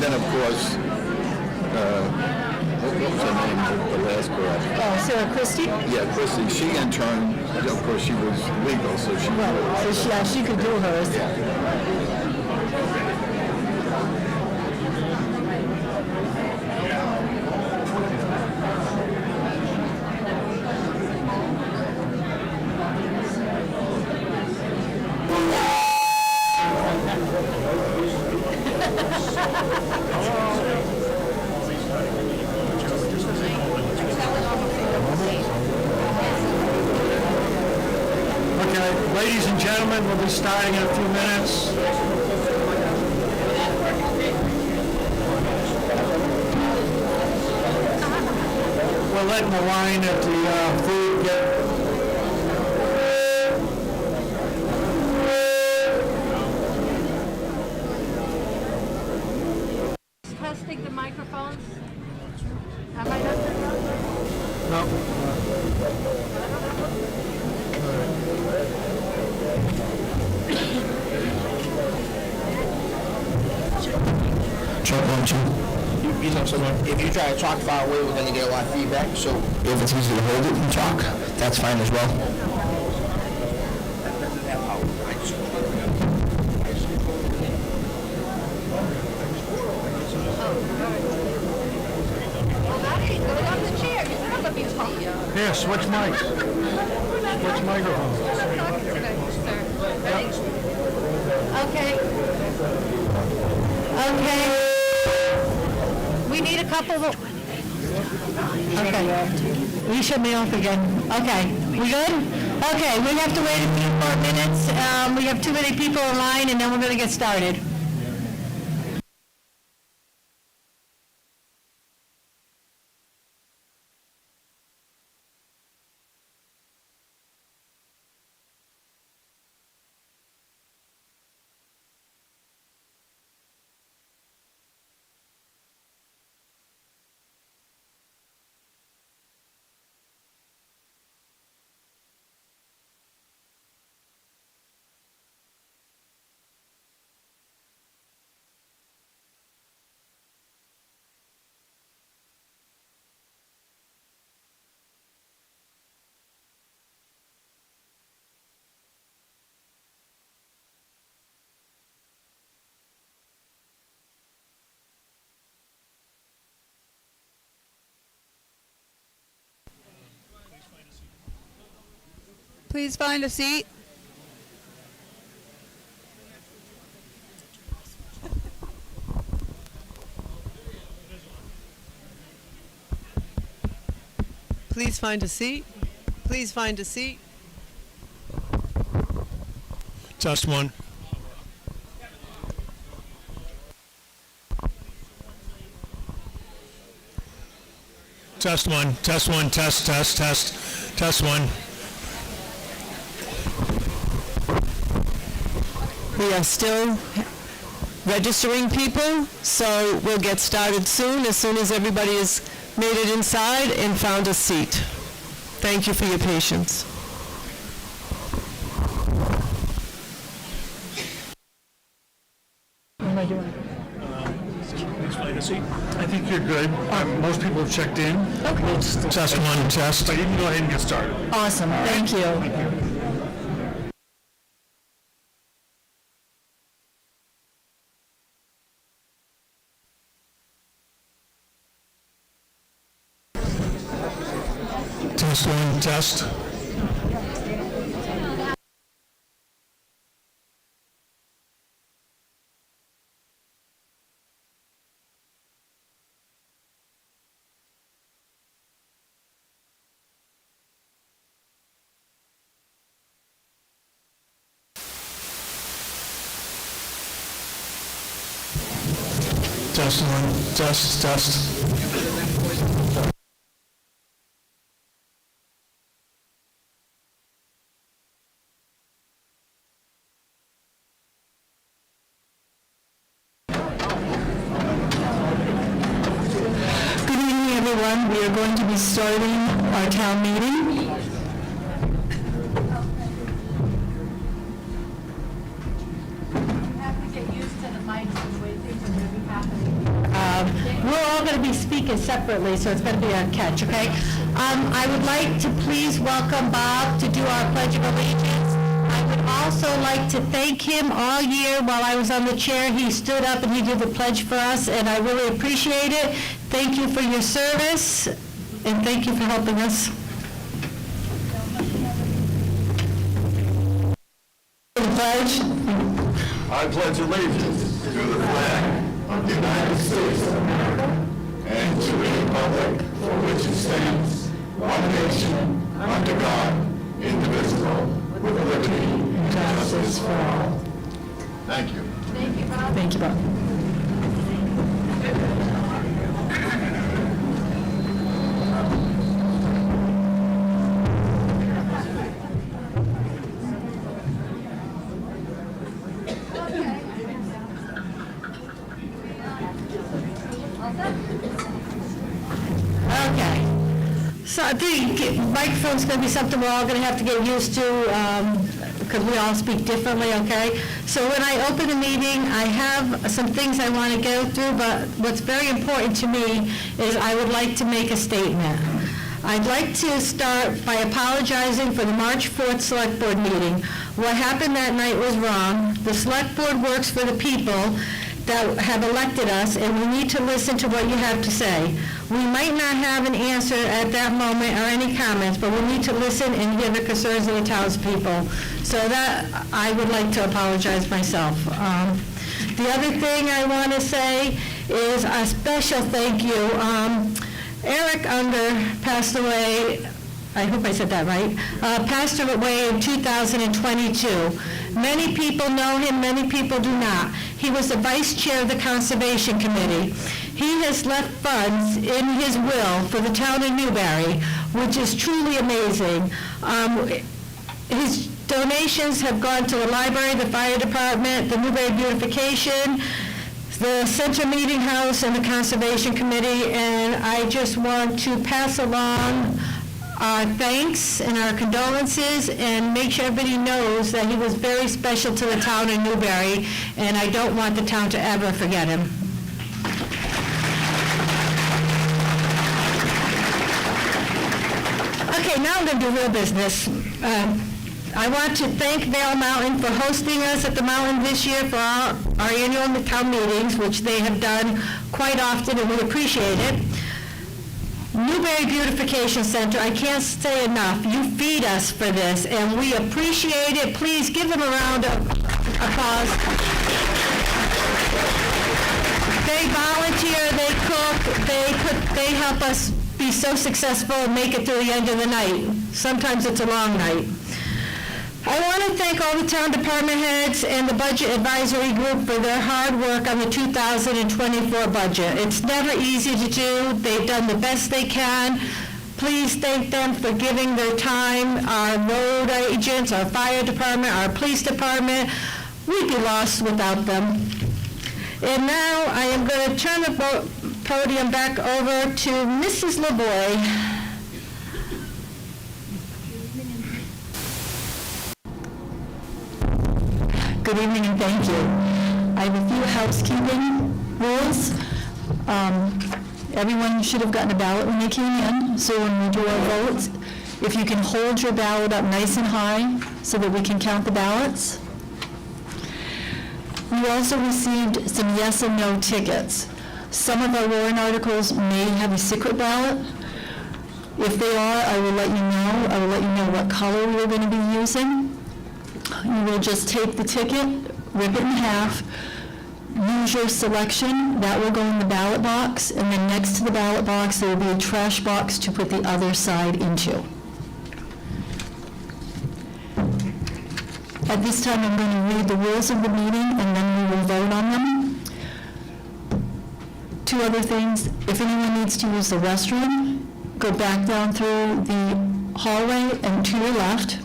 then, of course, what was her name? The last girl. Oh, Sarah Christie? Yeah, Christy. She, in turn, of course, she was legal, so she. Right. So she could do hers. Okay, ladies and gentlemen, we'll be starting in a few minutes. We're letting the line at the food get... Testing the microphones. Have I done that? No. Chuck, won't you? If you try to talk far away, we're going to get a lot of feedback. So if it's easy to hold it and talk, that's fine as well. Here, switch mics. Switch microphones. Okay. Okay. We need a couple of... Okay. We should be off again. Okay. We good? Okay, we have to wait a few more minutes. We have too many people in line, and then we're going to get started. Please find a seat. Please find a seat. Please find a seat. Test one. Test one. Test one. Test one. We are still registering people, so we'll get started soon as everybody has made it inside and found a seat. Thank you for your patience. What am I doing? Please find a seat. I think you're good. Most people have checked in. Okay. Test one. Test. But you can go ahead and get started. Awesome. Thank you. Thank you. Test one. Test. Test one. Test. Good evening, everyone. We are going to be starting our town meeting. You have to get used to the mics and the way things are going to be happening. we're all going to be speaking separately, so it's going to be a catch, okay? I would like to please welcome Bob to do our Pledge of Allegiance. I would also like to thank him all year while I was on the chair. He stood up and he did the pledge for us, and I really appreciate it. Thank you for your service, and thank you for helping us. Pledge. I pledge allegiance to the flag of the United States of America and to the republic for which it stands, one nation, under God, indivisible, with liberty and justice for all. Thank you. Thank you, Bob. Okay. So I think microphone's going to be something we're all going to have to get used to because we all speak differently, okay? So when I open a meeting, I have some things I want to go through, but what's very important to me is I would like to make a statement. I'd like to start by apologizing for the March 4th Select Board meeting. What happened that night was wrong. The Select Board works for the people that have elected us, and we need to listen to what you have to say. We might not have an answer at that moment or any comments, but we need to listen and hear the concerns of the townspeople. So that, I would like to apologize myself. The other thing I want to say is a special thank you. Eric Unger passed away, I hope I said that right, passed away in 2022. Many people know him, many people do not. He was the vice chair of the Conservation Committee. He has left funds in his will for the town of Newbury, which is truly amazing. His donations have gone to the library, the fire department, the Newbury beautification, the Center Meeting House, and the Conservation Committee, and I just want to pass along our thanks and our condolences and make sure everybody knows that he was very special to the town of Newbury, and I don't want the town to ever forget him. Okay, now I'm going to do real business. I want to thank Vail Mountain for hosting us at the mountain this year for our annual town meetings, which they have done quite often, and we appreciate it. Newbury Beautification Center, I can't say enough. You feed us for this, and we appreciate it. Please give them a round of applause. They volunteer, they cook, they help us be so successful and make it through the end of the night. Sometimes it's a long night. I want to thank all the town department heads and the Budget Advisory Group for their hard work on the 2024 budget. It's never easy to do. They've done the best they can. Please thank them for giving their time. Our road agents, our fire department, our police department, we'd be lost without them. And now I am going to turn the podium back over to Mrs. LaVoy. Good evening and thank you. I have a few housekeeping rules. Everyone should have gotten a ballot when they came in, so when we do our votes, if you can hold your ballot up nice and high so that we can count the ballots. We also received some yes and no tickets. Some of our warrant articles may have a secret ballot. If they are, I will let you know. I will let you know what color we are going to be using. You will just take the ticket, rip it in half, use your selection, that will go in the ballot box, and then next to the ballot box there will be a trash box to put the other side into. At this time I'm going to read the rules of the meeting and then we will vote on them. Two other things, if anyone needs to use the restroom, go back down through the hallway and to your left.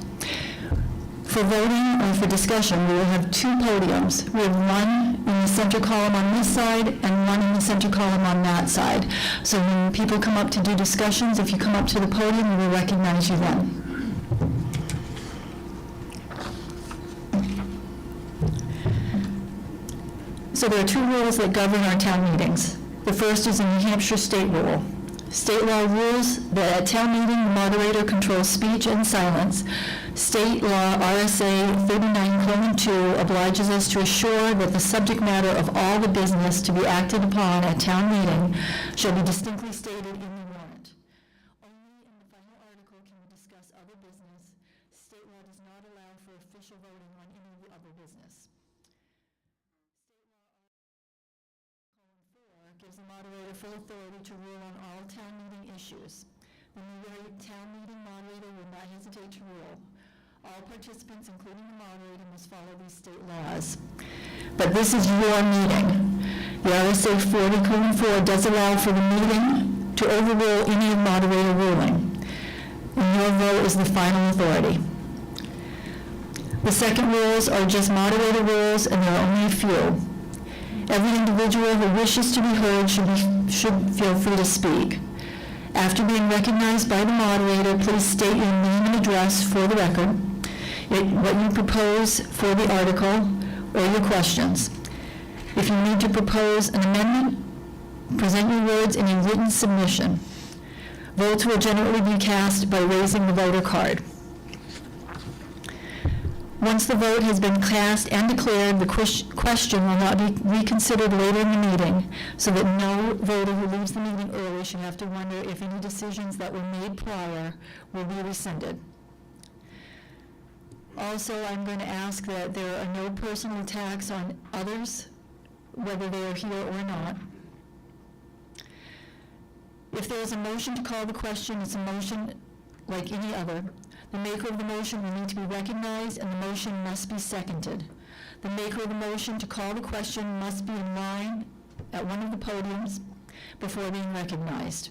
For voting or for discussion, we will have two podiums. We have one in the center column on this side and one in the center column on that side. So when people come up to do discussions, if you come up to the podium, we will recognize you then. So there are two rules that govern our town meetings. The first is a New Hampshire state rule. State law rules that at town meeting, the moderator controls speech and silence. State law RSA 39:2 obliges us to assure that the subject matter of all the business to be acted upon at town meeting shall be distinctly stated in the warrant. Only in the final article can we discuss other business. State law does not allow for official voting on any other business. Gives the moderator full authority to rule on all town meeting issues. The Newbury town meeting moderator will not hesitate to rule. All participants, including the moderator, must follow these state laws. But this is your meeting. The RSA 40:4 does allow for the meeting to overrule any moderator ruling. And your vote is the final authority. The second rules are just moderator rules, and there are only a few. Every individual who wishes to be heard should feel free to speak. After being recognized by the moderator, please state your name and address for the record, what you propose for the article, or your questions. If you need to propose an amendment, present your words in a written submission. Votes will generally be cast by raising the voter card. Once the vote has been cast and declared, the question will not be reconsidered later in the meeting, so that no voter who leaves the meeting early should have to wonder if any decisions that were made prior will be rescinded. Also, I'm going to ask that there are no personal attacks on others, whether they are here or not. If there is a motion to call the question, it's a motion like any other. The maker of the motion will need to be recognized, and the motion must be seconded. The maker of the motion to call the question must be in line at one of the podiums before being recognized.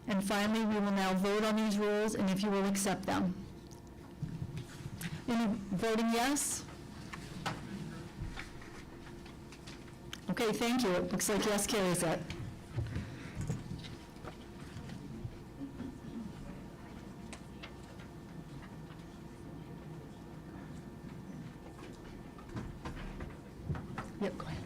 And finally, we will now vote on these rules, and if you will accept them. Any voting yes? Okay, thank you. It looks like yes carries it. Yep, go ahead.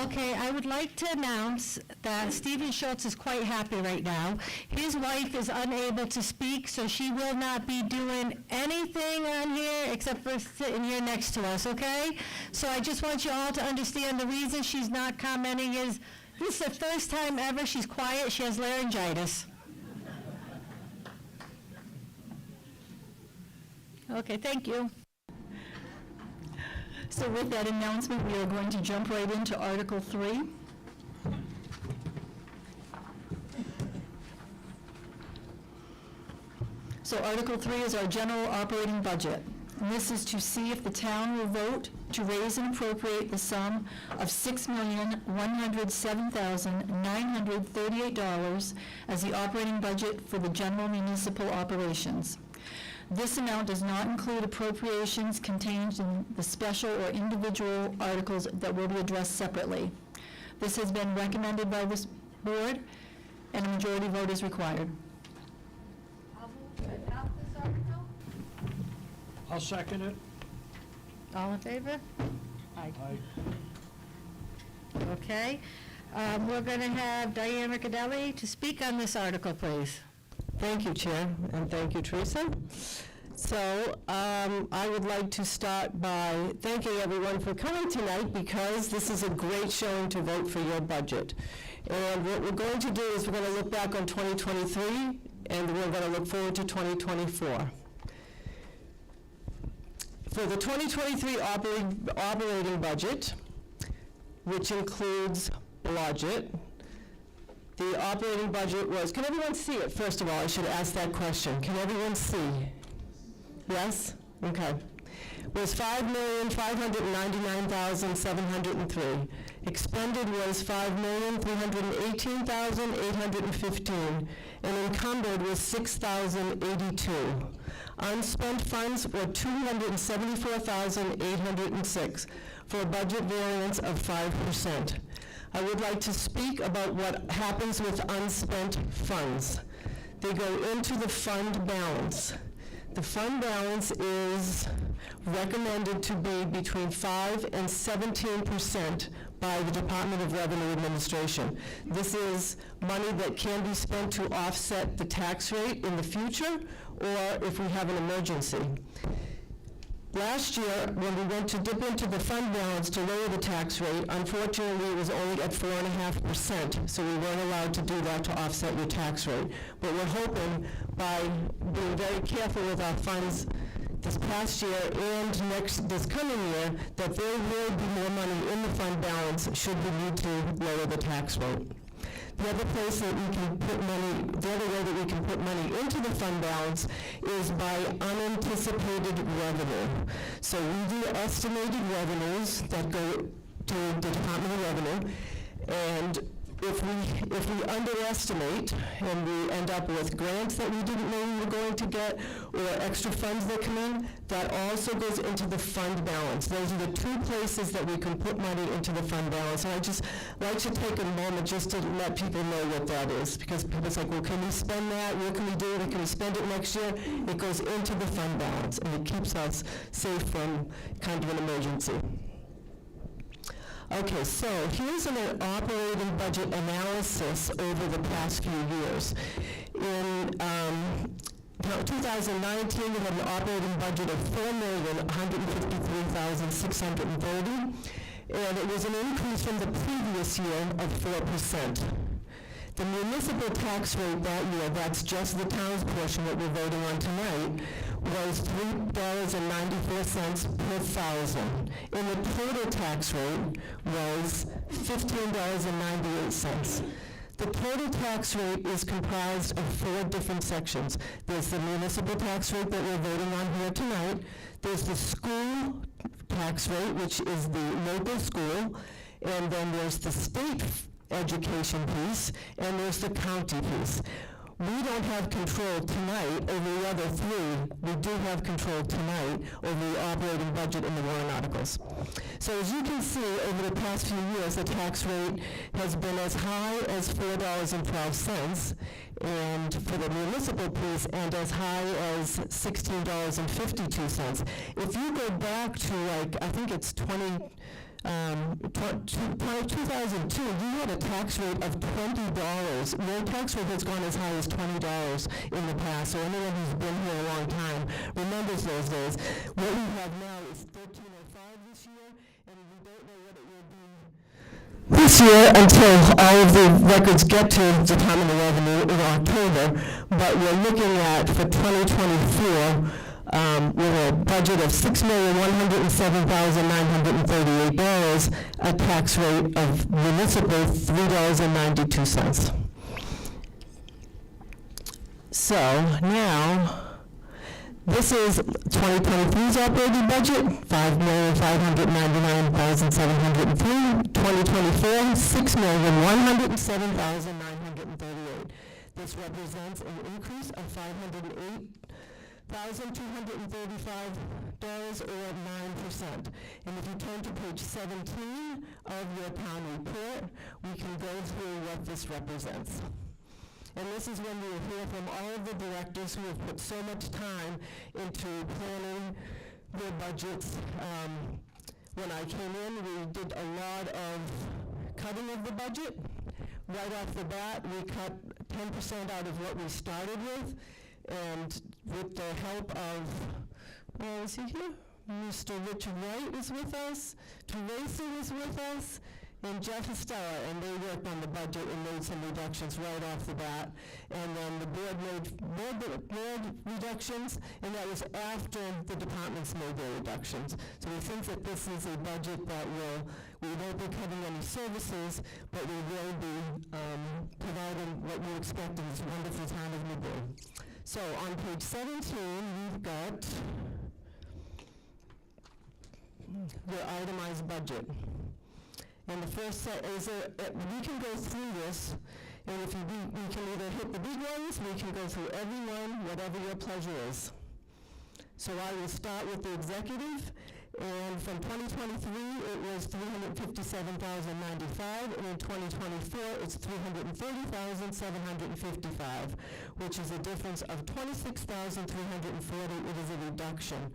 Okay, I would like to announce that Stephen Schultz is quite happy right now. His wife is unable to speak, so she will not be doing anything on here except for sitting here next to us, okay? So I just want you all to understand the reason she's not commenting is this is the first time ever she's quiet. She has laryngitis. Okay, thank you. So with that announcement, we are going to jump right into Article 3. So Article 3 is our general operating budget. And this is to see if the town will vote to raise and appropriate the sum of $6,107,938 as the operating budget for the general municipal operations. This amount does not include appropriations contained in the special or individual articles that will be addressed separately. This has been recommended by this board, and a majority vote is required. I'll move to adopt this article. I'll second it. All in favor? Aye. Okay. We're going to have Diane Riccadelli to speak on this article, please. Thank you, Chair, and thank you, Teresa. So I would like to start by thanking everyone for coming tonight, because this is a great showing to vote for your budget. And what we're going to do is we're going to look back on 2023, and we're going to look forward to 2024. For the 2023 operating budget, which includes budget, the operating budget was, can everyone see it? First of all, I should ask that question. Can everyone see? Yes? Okay. Was $5,599,703. Expended was $5,318,815, and encumbered was $6,082. Unspent funds were $274,806, for a budget variance of 5%. I would like to speak about what happens with unspent funds. They go into the fund balance. The fund balance is recommended to be between 5 and 17% by the Department of Revenue Administration. This is money that can be spent to offset the tax rate in the future or if we have an emergency. Last year, when we went to dip into the fund balance to lower the tax rate, unfortunately, it was only at 4.5%, so we weren't allowed to do that to offset your tax rate. But we're hoping by being very careful with our funds this past year and this coming year, that there will be more money in the fund balance should we need to lower the tax rate. The other place that we can put money, the other way that we can put money into the fund balance is by unanticipated revenue. So we do estimated revenues that go to the Department of Revenue, and if we underestimate and we end up with grants that we didn't know we were going to get or extra funds that come in, that also goes into the fund balance. Those are the two places that we can put money into the fund balance. And I just like to take a moment just to let people know what that is, because people say, well, can we spend that? Where can we do it? Can we spend it next year? It goes into the fund balance, and it keeps us safe from kind of an emergency. Okay, so here's an operating budget analysis over the past few years. In 2019, we had an operating budget of $4,153,630, and it was an increase from the previous year of 4%. The municipal tax rate that year, that's just the town's portion that we're voting on tonight, was $3.94 per thousand. And the total tax rate was $15.98. The total tax rate is comprised of 4 different sections. There's the municipal tax rate that we're voting on here tonight. There's the school tax rate, which is the local school. And then there's the state education piece, and there's the county piece. We don't have control tonight over the other 3. We do have control tonight over the operating budget and the warrant articles. So as you can see, over the past few years, the tax rate has been as high as $4.12, and for the municipal piece, and as high as $16.52. If you go back to, like, I think it's 2002, you had a tax rate of $20. Your tax rate has gone as high as $20 in the past, so anyone who's been here a long time remembers those days. What we have now is $13.05 this year, and we don't know what it will be this year until all of the records get to the Department of Revenue in October, but we're looking at, for 2024, with a budget of $6,107,938, a tax rate of municipal $3.92. So now, this is 2023's operating budget, $5,599,703. 2024, $6,107,938. This represents an increase of $508,235 or 9%. And if you turn to page 17 of your town report, we can go through what this represents. And this is when we will hear from all of the directors who have put so much time into planning their budgets. When I came in, we did a lot of cutting of the budget. Right off the bat, we cut 10% out of what we started with. And with the help of, is he here? Mr. Richard Wright is with us, Teresa is with us, and Jeff Estella, and they worked on the budget and made some reductions right off the bat. And then the board made more reductions, and that was after the departments made their reductions. So we think that this is a budget that we won't be cutting any services, but we will be providing what we expect in this wonderful town of Newbury. So on page 17, we've got your itemized budget. And the first set is, we can go through this, and if we can either hit the big ones, we can go through every one, whatever your pleasure is. So I will start with the executive, and from 2023, it was $357,095, and in 2024, it's $330,755, which is a difference of $26,340. It is a reduction.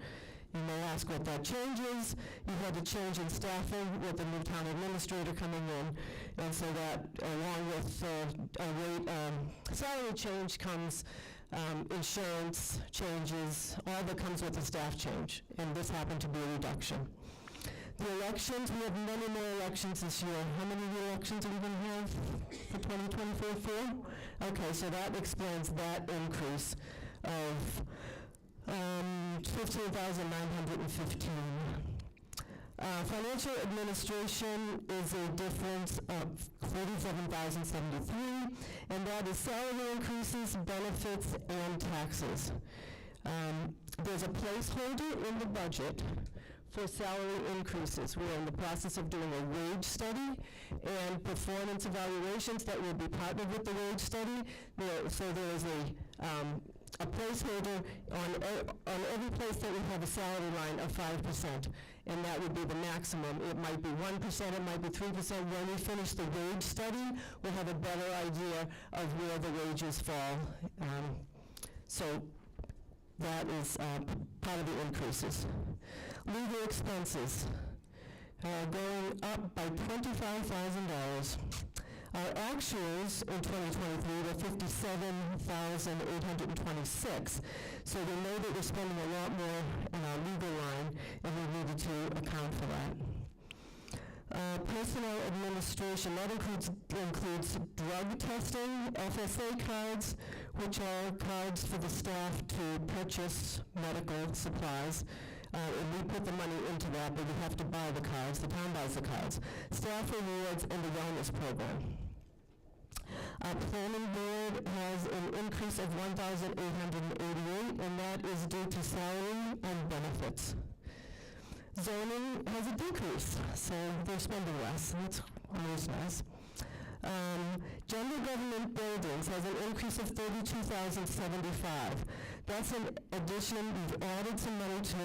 You may ask what that change is. You had a change in staffing with the new town administrator coming in, and so that, along with a rate salary change, comes insurance changes, all that comes with the staff change, and this happened to be a reduction. The elections, we have many more elections this year. How many elections are we going to have for 2024? 4? Okay, so that explains that increase of 15,915. Financial administration is a difference of 47,073, and that is salary increases, benefits, and taxes. There's a placeholder in the budget for salary increases. We're in the process of doing a wage study and performance evaluations that will be partnered with the wage study. So there is a placeholder on every place that we have a salary line of 5%, and that would be the maximum. It might be 1%, it might be 3%. When we finish the wage study, we'll have a better idea of where the wages fall. So that is part of the increases. Legal expenses going up by $25,000. Our actuals in 2023 were $57,826. So we know that we're spending a lot more in our legal line, and we needed to account for that. Personnel administration, that includes drug testing, FSA cards, which are cards for the staff to purchase medical supplies. And we put the money into that, but we have to buy the cards. The town buys the cards. Staff rewards and the wellness program. Our planning board has an increase of $1,888, and that is due to salary and benefits. Zoning has a decrease, so they're spending less. That's always nice. General government buildings has an increase of $32,075. That's an addition. We've added some money to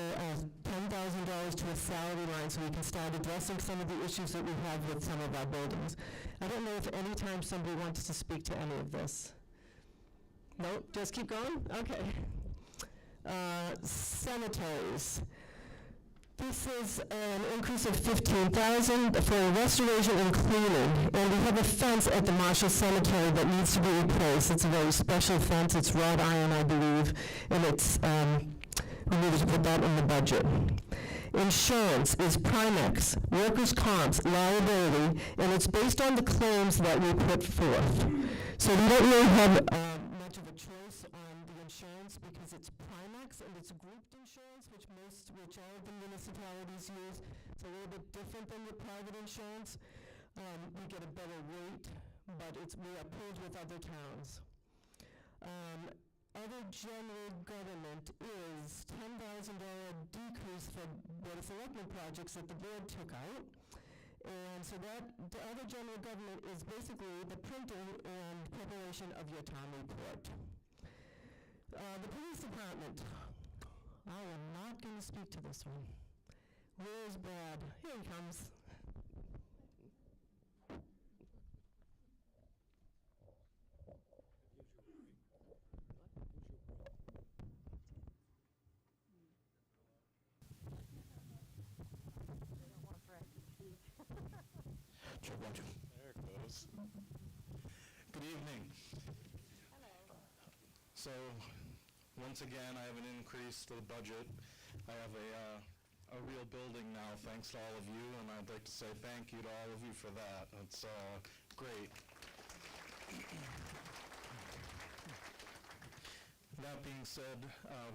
$10,000 to a salary line so we can start addressing some of the issues that we have with some of our buildings. I don't know if any time somebody wants to speak to any of this. Nope, just keep going? Okay. Cemeteries. This is an increase of $15,000 for restoration and cleaning, and we have a fence at the Marshall Cemetery that needs to be replaced. It's a very special fence. It's wrought iron, I believe, and it's we needed to put that in the budget. Insurance is Primex, workers' comps, liability, and it's based on the claims that we put forth. So we don't really have much of a choice on the insurance because it's Primex and it's grouped insurance, which all of the municipalities use. It's a little bit different than the private insurance. We get a better rate, but we are pooled with other towns. Other general government is $10,000 decrease for Board of Selectmen projects that the board took out. And so that, the other general government is basically the printing and preparation of your town report. The police department. I am not going to speak to this one. Where's Brad? Here he comes. There it goes. Good evening. Hello. So, once again, I have an increase to the budget. I have a real building now, thanks to all of you, and I'd like to say thank you to all of you for that. It's great. That being said,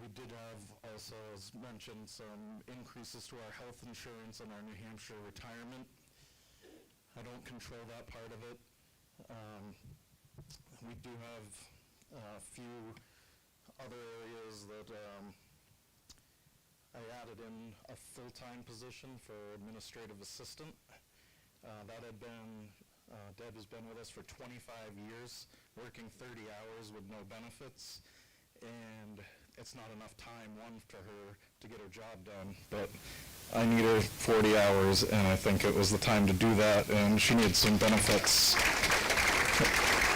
we did have also, as mentioned, some increases to our health insurance and our New Hampshire retirement. I don't control that part of it. We do have a few other areas that I added in a full-time position for administrative assistant. That had been, Deb has been with us for 25 years, working 30 hours with no benefits. And it's not enough time, one, for her to get her job done, but I need her 40 hours, and I think it was the time to do that, and she needs some benefits.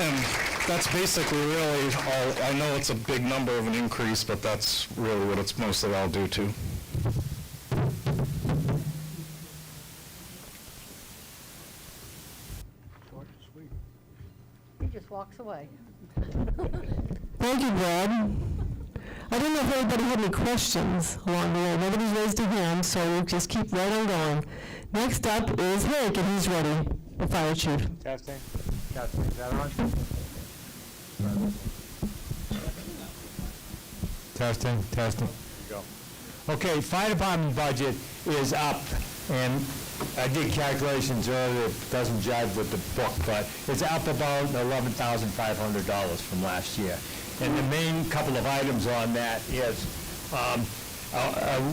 And that's basically really all. I know it's a big number of an increase, but that's really what it's mostly all due to. just walks away. Thank you, Brad. I don't know if anybody had any questions along the way. Nobody's raised a hand, so we'll just keep right on going. Next up is Hank, and he's ready, the fire chief. Testing. Testing. Is that on? Testing. Testing. Go. Okay, fire department budget is up, and I did calculations earlier. It doesn't jive with the book, but it's up about $11,500 from last year. And the main couple of items on that is a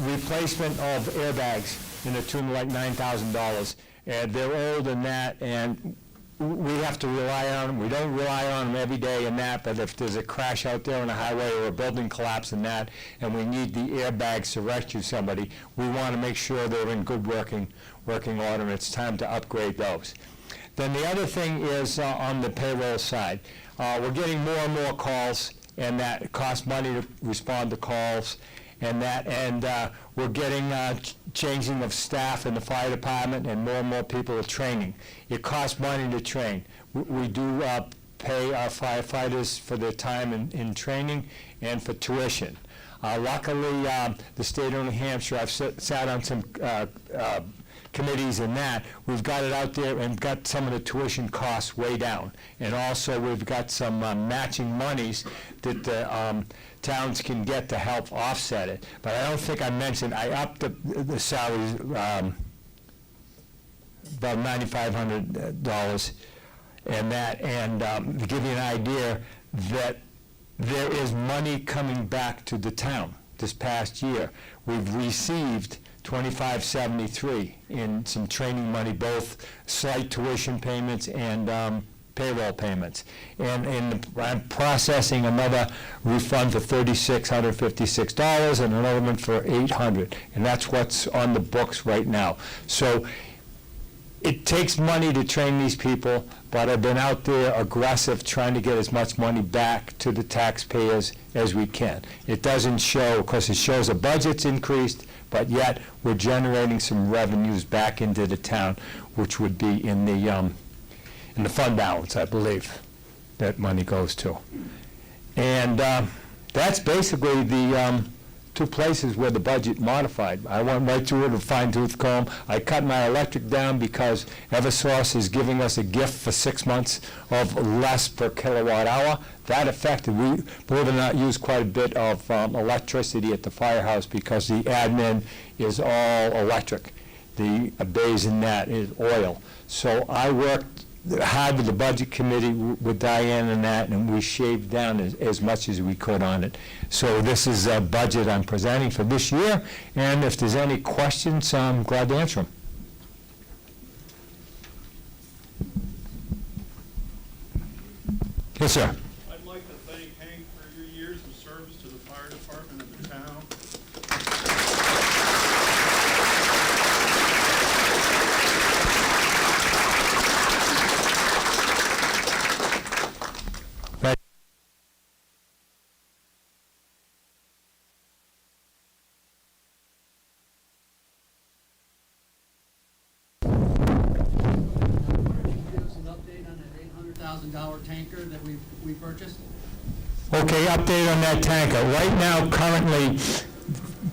replacement of airbags in the tune of like $9,000. And they're old and that, and we have to rely on them. We don't rely on them every day and that, but if there's a crash out there on the highway or a building collapse and that, and we need the airbags to rescue somebody, we want to make sure they're in good working order, and it's time to upgrade those. Then the other thing is on the payroll side. We're getting more and more calls, and that it costs money to respond to calls, and that, and we're getting changing of staff in the fire department, and more people are training. It costs money to train. We do pay our firefighters for their time in training and for tuition. Luckily, the state of New Hampshire, I've sat on some committees and that, we've got it out there and got some of the tuition costs way down. And also, we've got some matching monies that the towns can get to help offset it. But I don't think I mentioned, I upped the salaries about $9,500 and that, and to give you an idea that there is money coming back to the town this past year. We've received $2,573 in some training money, both slight tuition payments and payroll payments. And I'm processing another refund for $3,656 and another one for $800, and that's what's on the books right now. So it takes money to train these people, but I've been out there aggressive trying to get as much money back to the taxpayers as we can. It doesn't show, because it shows the budget's increased, but yet we're generating some revenues back into the town, which would be in the fund balance, I believe, that money goes to. And that's basically the two places where the budget modified. I went right through it with a fine-tooth comb. I cut my electric down because Eversource is giving us a gift for 6 months of less per kilowatt hour. That affected, we, believe it or not, use quite a bit of electricity at the firehouse because the admin is all electric. The bays in that is oil. So I worked hard with the budget committee with Diane and that, and we shaved down as much as we could on it. So this is a budget I'm presenting for this year, and if there's any questions, I'm glad to answer them. Yes, sir. I'd like to thank Hank for your years of service to the fire department and the town. Tanker that we purchased? Okay, update on that tanker. Right now, currently,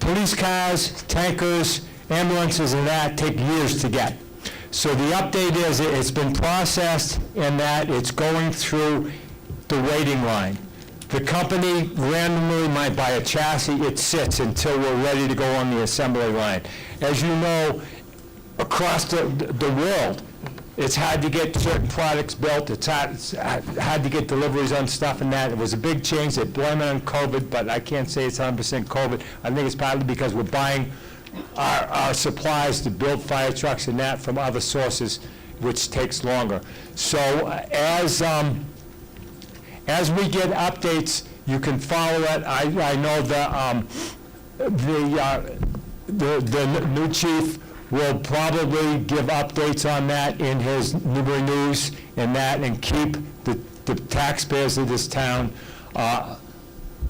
police cars, tankers, ambulances, and that take years to get. So the update is it's been processed and that it's going through the waiting line. The company randomly might buy a chassis, it sits until we're ready to go on the assembly line. As you know, across the world, it's hard to get certain products built. It's hard to get deliveries on stuff and that. It was a big change. They blame it on COVID, but I can't say it's 100% COVID. I think it's partly because we're buying our supplies to build fire trucks and that from other sources, which takes longer. So as we get updates, you can follow it. I know the new chief will probably give updates on that in his Newbury News and that, and keep the taxpayers of this town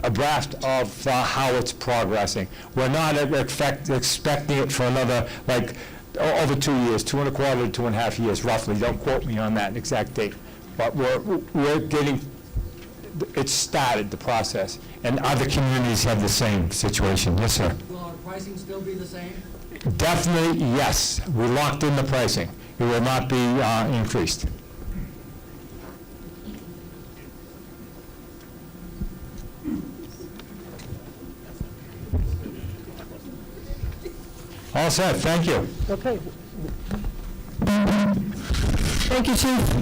abreast of how it's progressing. We're not expecting it for another, like, over 2 years, 2 1/4 to 2.5 years, roughly. Don't quote me on that exact date. But we're getting, it's started, the process, and other communities have the same situation. Yes, sir. Will our pricing still be the same? Definitely, yes. We locked in the pricing. It will not be increased. All set, thank you. Okay. Thank you, Chief.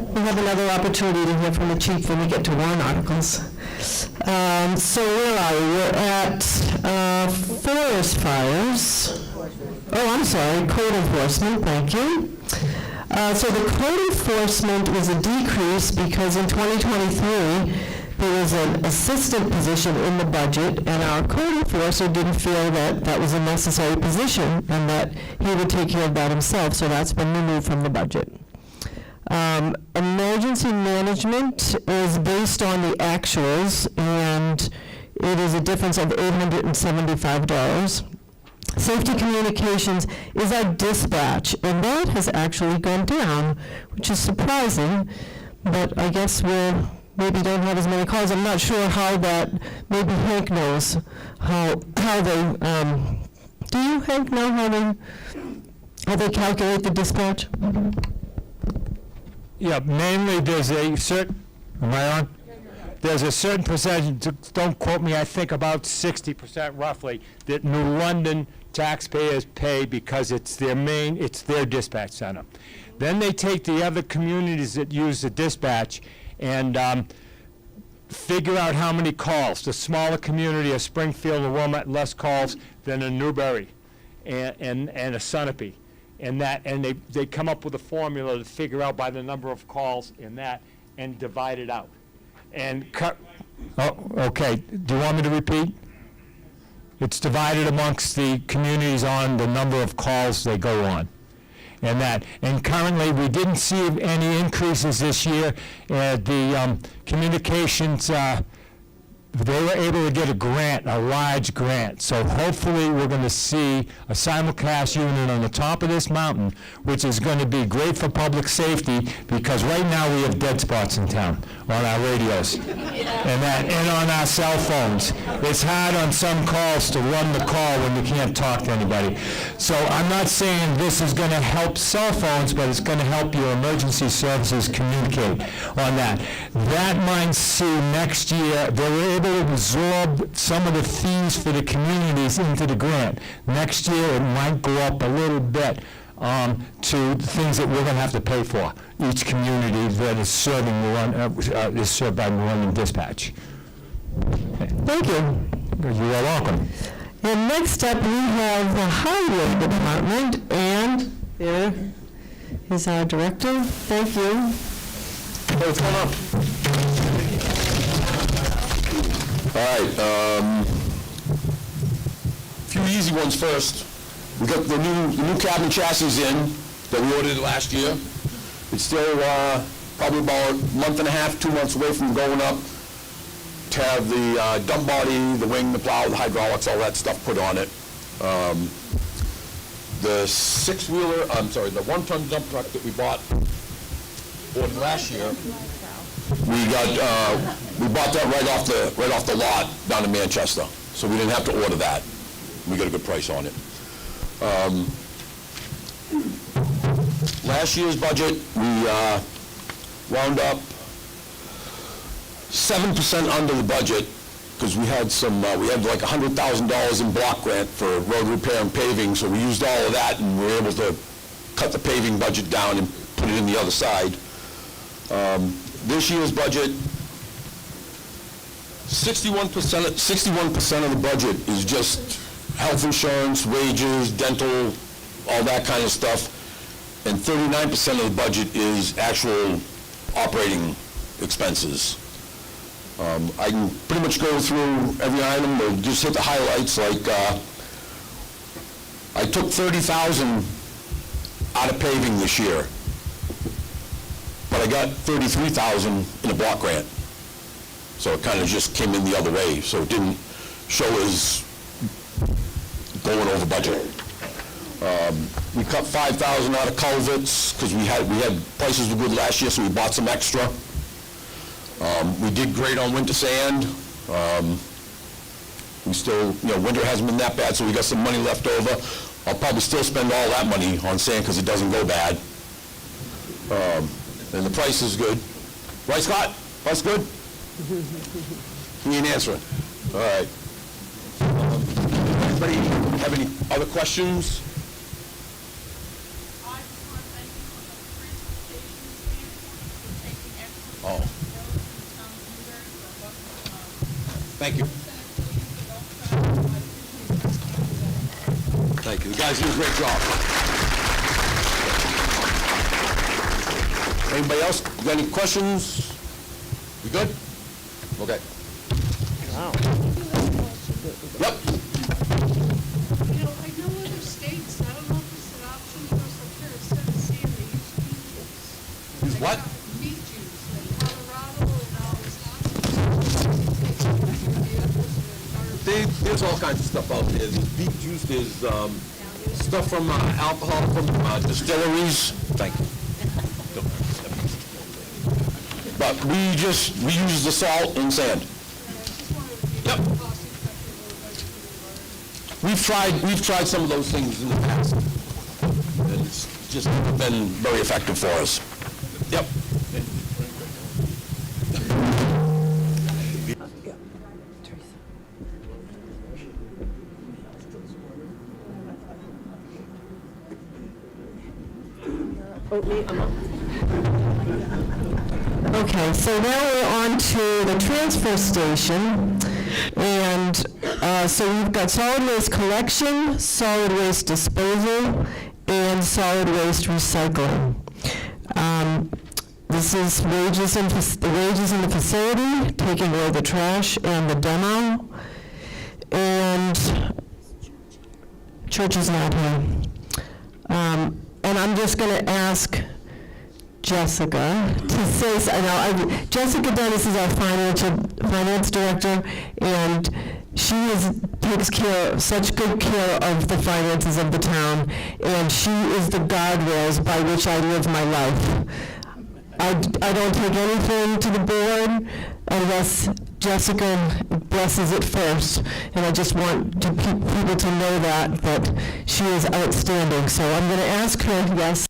We'll have another opportunity to hear from the chief when we get to warrant articles. So where are we? We're at forest fires. Oh, I'm sorry, code enforcement, thank you. So the code enforcement was a decrease because in 2023, there was an assistant position in the budget, and our code enforcer didn't feel that that was a necessary position and that he would take care of that himself, so that's been removed from the budget. Emergency management is based on the actuals, and it is a difference of $875. Safety communications is our dispatch, and that has actually gone down, which is surprising, but I guess we're maybe don't have as many calls. I'm not sure how that, maybe Hank knows how they, do you, Hank, know how they calculate the dispatch? Yeah, mainly there's a certain, am I on? There's a certain percentage, don't quote me, I think about 60% roughly, that New London taxpayers pay because it's their dispatch center. Then they take the other communities that use the dispatch and figure out how many calls. The smaller community of Springfield and Wilmette, less calls than a Newbury and a Sunapee. And they come up with a formula to figure out by the number of calls in that and divide it out. And okay, do you want me to repeat? It's divided amongst the communities on the number of calls they go on. And currently, we didn't see any increases this year. The communications, they were able to get a grant, a large grant. So hopefully, we're going to see a simulcast unit on the top of this mountain, which is going to be great for public safety, because right now we have dead spots in town on our radios and on our cell phones. It's hard on some calls to run the call when you can't talk to anybody. So I'm not saying this is going to help cell phones, but it's going to help your emergency services communicate on that. That might see next year, they were able to absorb some of the fees for the communities into the grant. Next year, it might go up a little bit to things that we're going to have to pay for. Each community that is serving is served by New London Dispatch. Thank you. You are welcome. And next up, we have the Highway Department, and there is our director. Thank you. What's going on? All right, few easy ones first. We got the new cabin chassis in that we ordered last year. It's still probably about a month and a half, 2 months away from going up to have the dump body, the wing, the plow, the hydraulics, all that stuff put on it. The the one-ton dump truck that we ordered last year, we bought that right off the lot down in Manchester, so we didn't have to order that. We got a good price on it. Last year's budget, we wound up 7% under the budget because we had like $100,000 in block grant for road repair and paving, so we used all of that and we were able to cut the paving budget down and put it in the other side. This year's budget, 61% of the budget is just health insurance, wages, dental, all that kind of stuff, and 39% of the budget is actual operating expenses. I can pretty much go through every item, but just hit the highlights. Like I took $30,000 out of paving this year, but I got $33,000 in a block grant. So it kind of just came in the other way, so it didn't show as going over budget. We cut 5,000 out of culverts, because we had prices were good last year, so we bought some extra. We did great on winter sand. We still, winter hasn't been that bad, so we got some money left over. I'll probably still spend all that money on sand because it doesn't go bad. And the price is good. Right, Scott? Price good? He ain't answering. All right. Anybody have any other questions? I just want to thank you from a transportation standpoint for taking extra Oh. roads in the town of Newbury for what, Thank you. Thank you. The guys do a great job. Anybody else? You got any questions? You good? Okay. Wow. Yep. You know, I know other states, I don't know if it's an option for us up here, instead of seeing they use beet juice. Use what? Beet juice, like Colorado and There's all kinds of stuff out there. There's beet juice, there's stuff from alcohol from distilleries. Thank you. But we use the salt and sand. Yep. We've tried some of those things in the past. And it's just been very effective for us. Yep. Okay, so now we're on to the transfer station, and so we've got solid waste collection, solid waste disposal, and solid waste recycling. This is wages in the facility, taking away the trash and the demo, and church is not here. And I'm just going to ask Jessica to say, Jessica Dennis is our finance director, and she takes such good care of the finances of the town, and she is the guardrails by which I live my life. I don't take anything to the board unless Jessica blesses it first, and I just want people to know that she is outstanding. So I'm going to ask her, yes.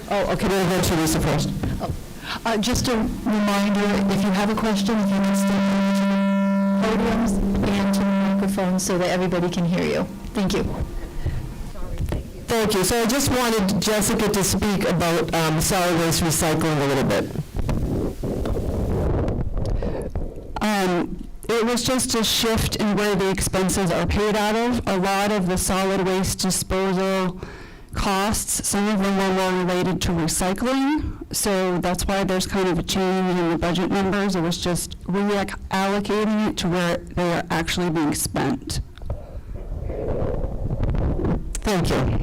Oh, okay, we'll go to Lisa first. Just a reminder, if you have a question, if you can step to the podiums and to the microphone so that everybody can hear you. Thank you. Thank you. So I just wanted Jessica to speak about solid waste recycling a little bit. It was just a shift in where the expenses are paid out of. A lot of the solid waste disposal costs, some of them were more related to recycling, so that's why there's kind of a change in the budget numbers. It was just reallocating it to where they are actually being spent. Thank you.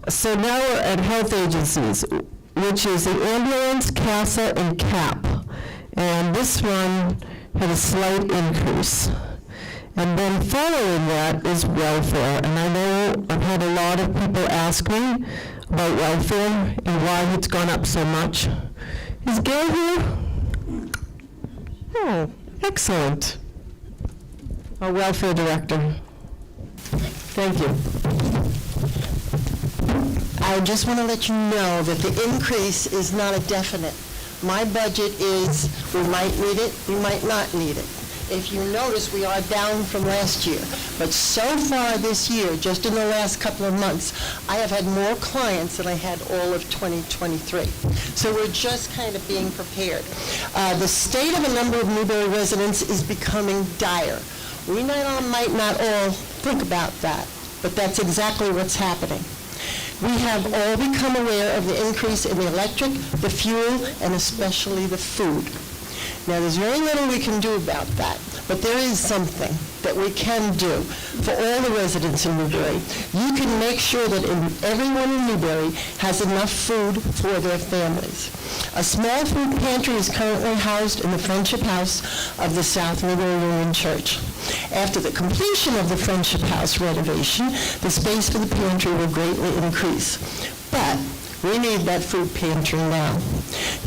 So now we're at health agencies, which is the ambulance, CASA, and CAP. And this one had a slight increase. And then following that is welfare. And I know I've had a lot of people ask me about welfare and why it's gone up so much. Is Gail here? Oh, excellent. Our welfare director. Thank you. I just want to let you know that the increase is not a definite. My budget is, we might need it, we might not need it. If you notice, we are down from last year. But so far this year, just in the last couple of months, I have had more clients than I had all of 2023. So we're just kind of being prepared. The state of a number of Newbury residents is becoming dire. We might not all think about that, but that's exactly what's happening. We have all become aware of the increase in the electric, the fuel, and especially the food. Now, there's very little we can do about that, But there is something that we can do for all the residents in Newbury. You can make sure that everyone in Newbury has enough food for their families. A small food pantry is currently housed in the Friendship House of the South Newbury Union Church. After the completion of the Friendship House renovation, the space for the pantry will greatly increase. But we need that food pantry now.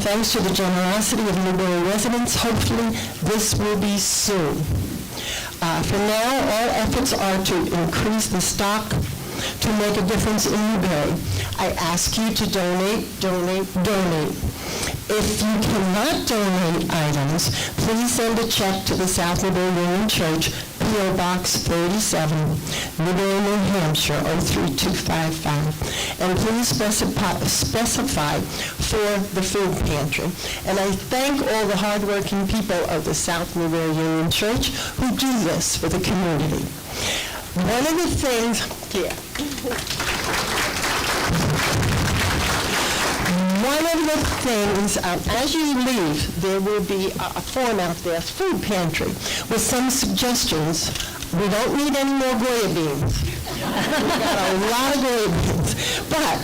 Thanks to the generosity of Newbury residents, hopefully this will be soon. For now, all efforts are to increase the stock to make a difference in Newbury. I ask you to donate, donate, donate. If you cannot donate items, please send a check to the South Newbury Union Church, P.O. Box 37, Newbury, New Hampshire, 03255. And please specify for the food pantry. And I thank all the hardworking people of the South Newbury Union Church who do this for the community. One of the things, as you leave, there will be a form out there, food pantry, with some suggestions. We don't need any more Goya beans. We've got a lot of Goya beans. But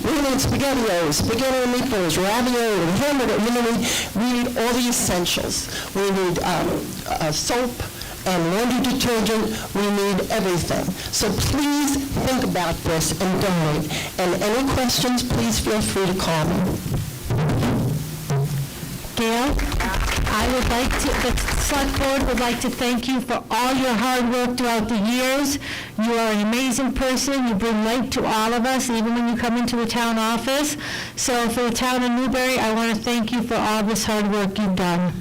we need SpaghettiOs, spaghetti and meatballs, ravioli, and hamburger. We need all the essentials. We need soap and laundry detergent. We need everything. So please think about this and donate. And any questions, please feel free to call me. Gail, the Select Board would like to thank you for all your hard work throughout the years. You are an amazing person. You bring light to all of us, even when you come into the town office. So for the town of Newbury, I want to thank you for all this hard work you've done.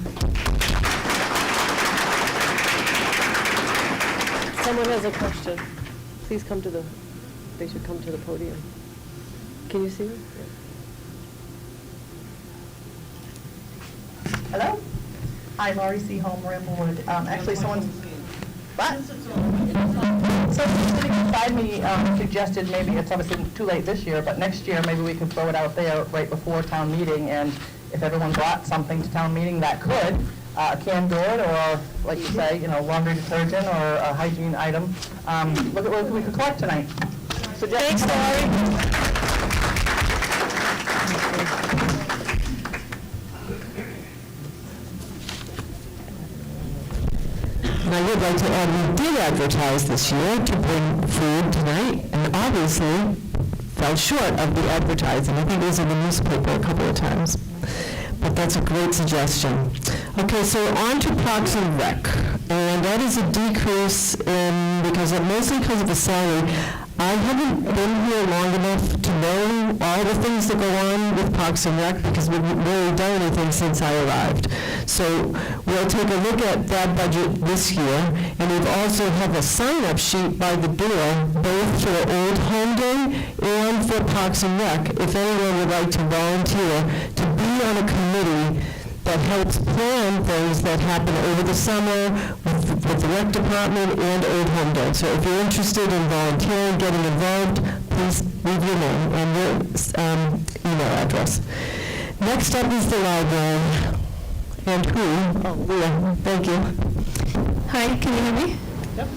Someone has a question. Please come to they should come to the podium. Can you see me? Hello? Hi, Laurie C. Home, Ramblewood. Actually, someone... What? So sitting beside me suggested maybe it's obviously too late this year, but next year maybe we could throw it out there right before town meeting, and if everyone brought something to town meeting that could, a canned good, or like you say, laundry detergent or a hygiene item, look at what we could collect tonight. So thanks, Laurie. And I would like to add, we did advertise this year to bring food tonight, and obviously fell short of the advertising. I think it was in the newspaper a couple of times. But that's a great suggestion. Okay, so on to Parks and Rec. And that is a decrease mostly because of the salary. I haven't been here long enough to know all the things that go on with Parks and Rec because we haven't really done anything since I arrived. So we'll take a look at that budget this year, and we've also have a sign-up sheet by the door, both for Old Home Day and for Parks and Rec, if anyone would like to volunteer to be on a committee that helps plan things that happen over the summer with the rec department and Old Home Day. So if you're interested in volunteering, getting involved, please leave your name and your email address. Next up is the library. And who? Oh, Leah, thank you. Hi, can you hear me? Yep.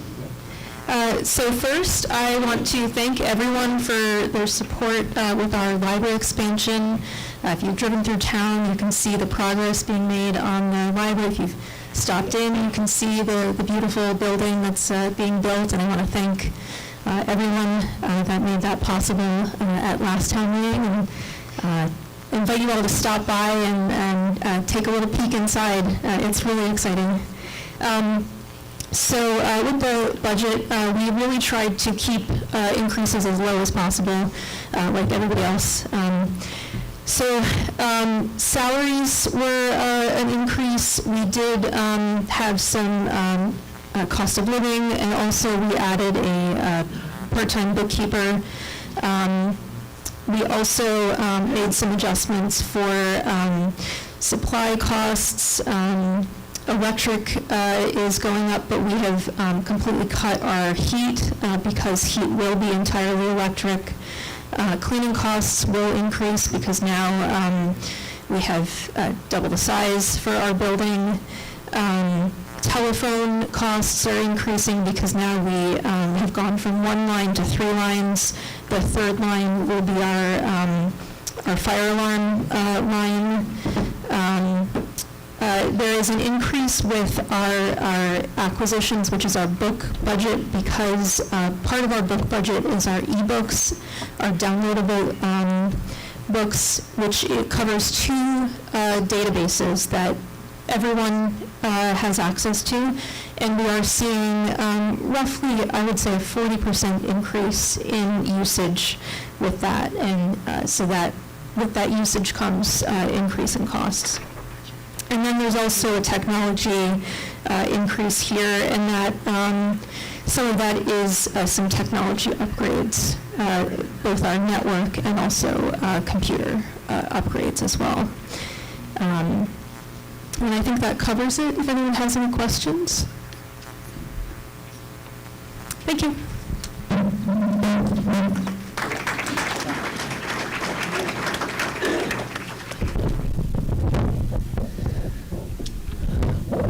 So first, I want to thank everyone for their support with our library expansion. If you've driven through town, you can see the progress being made on the library. If you've stopped in, you can see the beautiful building that's being built, and I want to thank everyone that made that possible at last town meeting, and invite you all to stop by and take a little peek inside. It's really exciting. So with the budget, we really tried to keep increases as low as possible, like everybody else. So salaries were an increase. We did have some cost of living, and also we added a part-time bookkeeper. We also made some adjustments for supply costs. Electric is going up, but we have completely cut our heat because heat will be entirely electric. Cleaning costs will increase because now we have double the size for our building. Telephone costs are increasing because now we have gone from 1 line to 3 lines. The 3rd line will be our fire alarm line. There is an increase with our acquisitions, which is our book budget, because part of our book budget is our e-books, our downloadable books, which it covers 2 databases that everyone has access to, and we are seeing roughly, I would say, a 40% increase in usage with that, and so that with that usage comes increase in costs. And then there's also a technology increase here, and that some of that is some technology upgrades, both our network and also computer upgrades as well. And I think that covers it, if anyone has any questions. Thank you.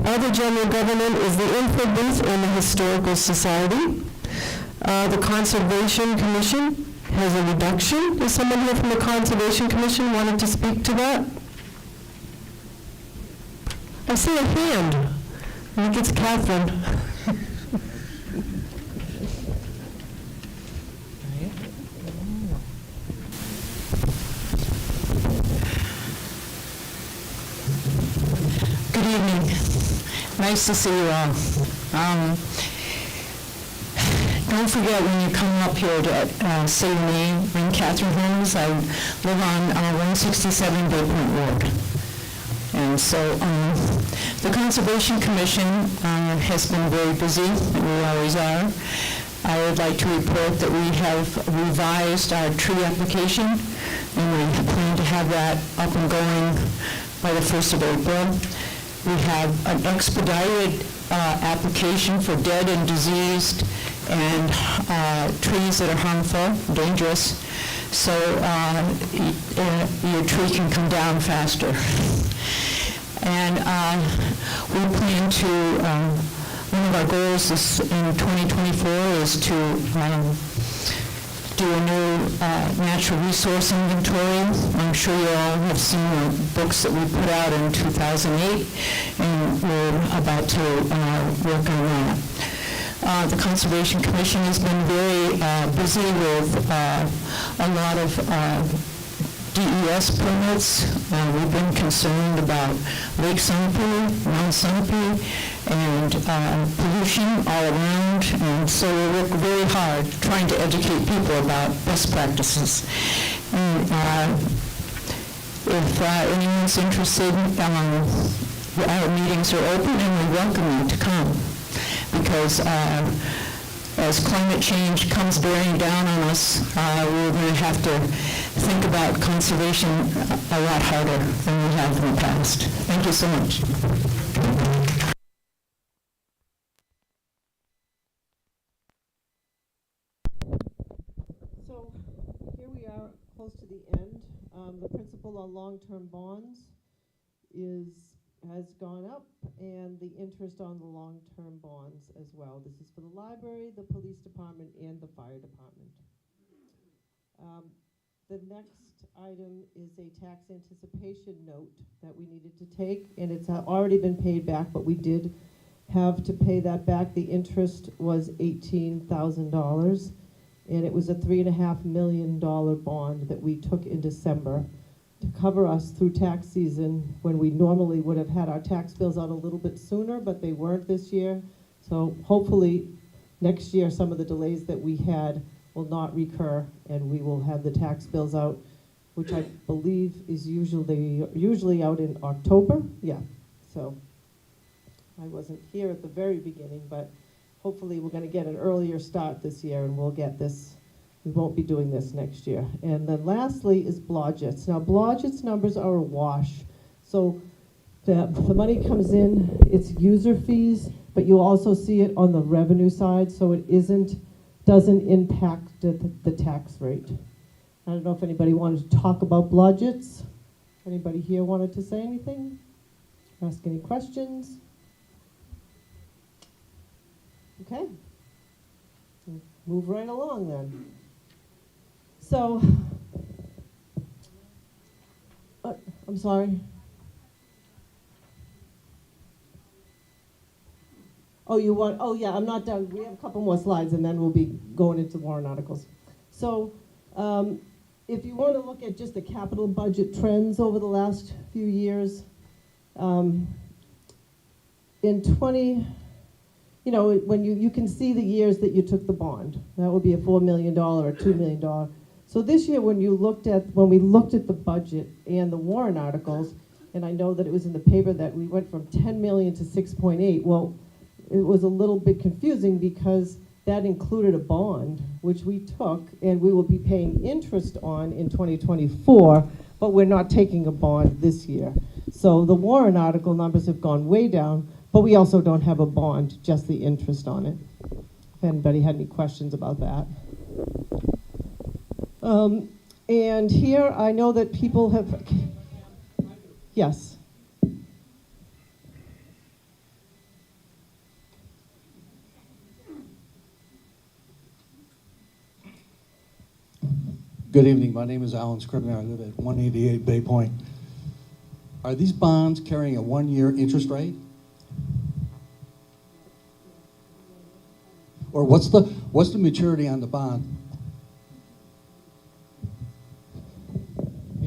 Other general government is the info booth and the Historical Society. The Conservation Commission has a reduction. Is someone here from the Conservation Commission wanted to speak to that? I see a hand. I think it's Catherine. Good evening. Nice to see you all. Don't forget when you come up here to say your name. I'm Catherine Holmes. I live on 167 Bay Point Road. And so the Conservation Commission has been very busy, and we always are. I would like to report that we have revised our tree application, and we plan to have that up and going by the 1st of April. We have an expedited application for dead and diseased and trees that are harmful, dangerous, so your tree can come down faster. And we plan to, one of our goals in 2024 is to do a new natural resource inventory. I'm sure you all have seen the books that we put out in 2008, and we're about to work on that. The Conservation Commission has been very busy with a lot of DES permits. We've been concerned about Lake Sunapee, Mount Sunapee, and pollution all around, and so we work very hard trying to educate people about best practices. And if anyone's interested, our meetings are open and we welcome you to come, because as climate change comes bearing down on us, we're going to have to think about conservation a lot harder than we have in the past. Thank you so much. So here we are, close to the end. The principal on long-term bonds has gone up, and the interest on the long-term bonds as well. This is for the library, the police department, and the fire department. The next item is a tax anticipation note that we needed to take, and it's already been paid back, but we did have to pay that back. The interest was $18,000, and it was a $3.5 million bond that we took in December to cover us through tax season, when we normally would have had our tax bills out a little bit sooner, but they weren't this year. So hopefully next year some of the delays that we had will not recur, and we will have the tax bills out, which I believe is usually out in October. Yeah, so I wasn't here at the very beginning, but hopefully we're going to get an earlier start this year, and we'll get this. We won't be doing this next year. And then lastly is Blodgett's. Now Blodgett's numbers are a wash. So the money comes in, it's user fees, but you'll also see it on the revenue side, so it doesn't impact the tax rate. I don't know if anybody wanted to talk about Blodgett's. Anybody here wanted to say anything? Ask any questions? Okay. Move right along then. So, I'm sorry. Oh, you want, oh yeah, I'm not done. We have a couple more slides and then we'll be going into warrant articles. So, if you want to look at just the capital budget trends over the last few years, in 20, when you can see the years that you took the bond. That would be a $4 million or $2 million. So this year, when we looked at the budget and the warrant articles, and I know that it was in the paper that we went from 10 million to 6.8. Well, it was a little bit confusing because that included a bond, which we took, and we will be paying interest on in 2024, but we're not taking a bond this year. So the warrant article numbers have gone way down, but we also don't have a bond, just the interest on it. If anybody had any questions about that. And here, I know that people have, yes. Good evening. My name is Alan Scribner. I live at 188 Bay Point. Are these bonds carrying a one-year interest rate? Or what's the maturity on the bond?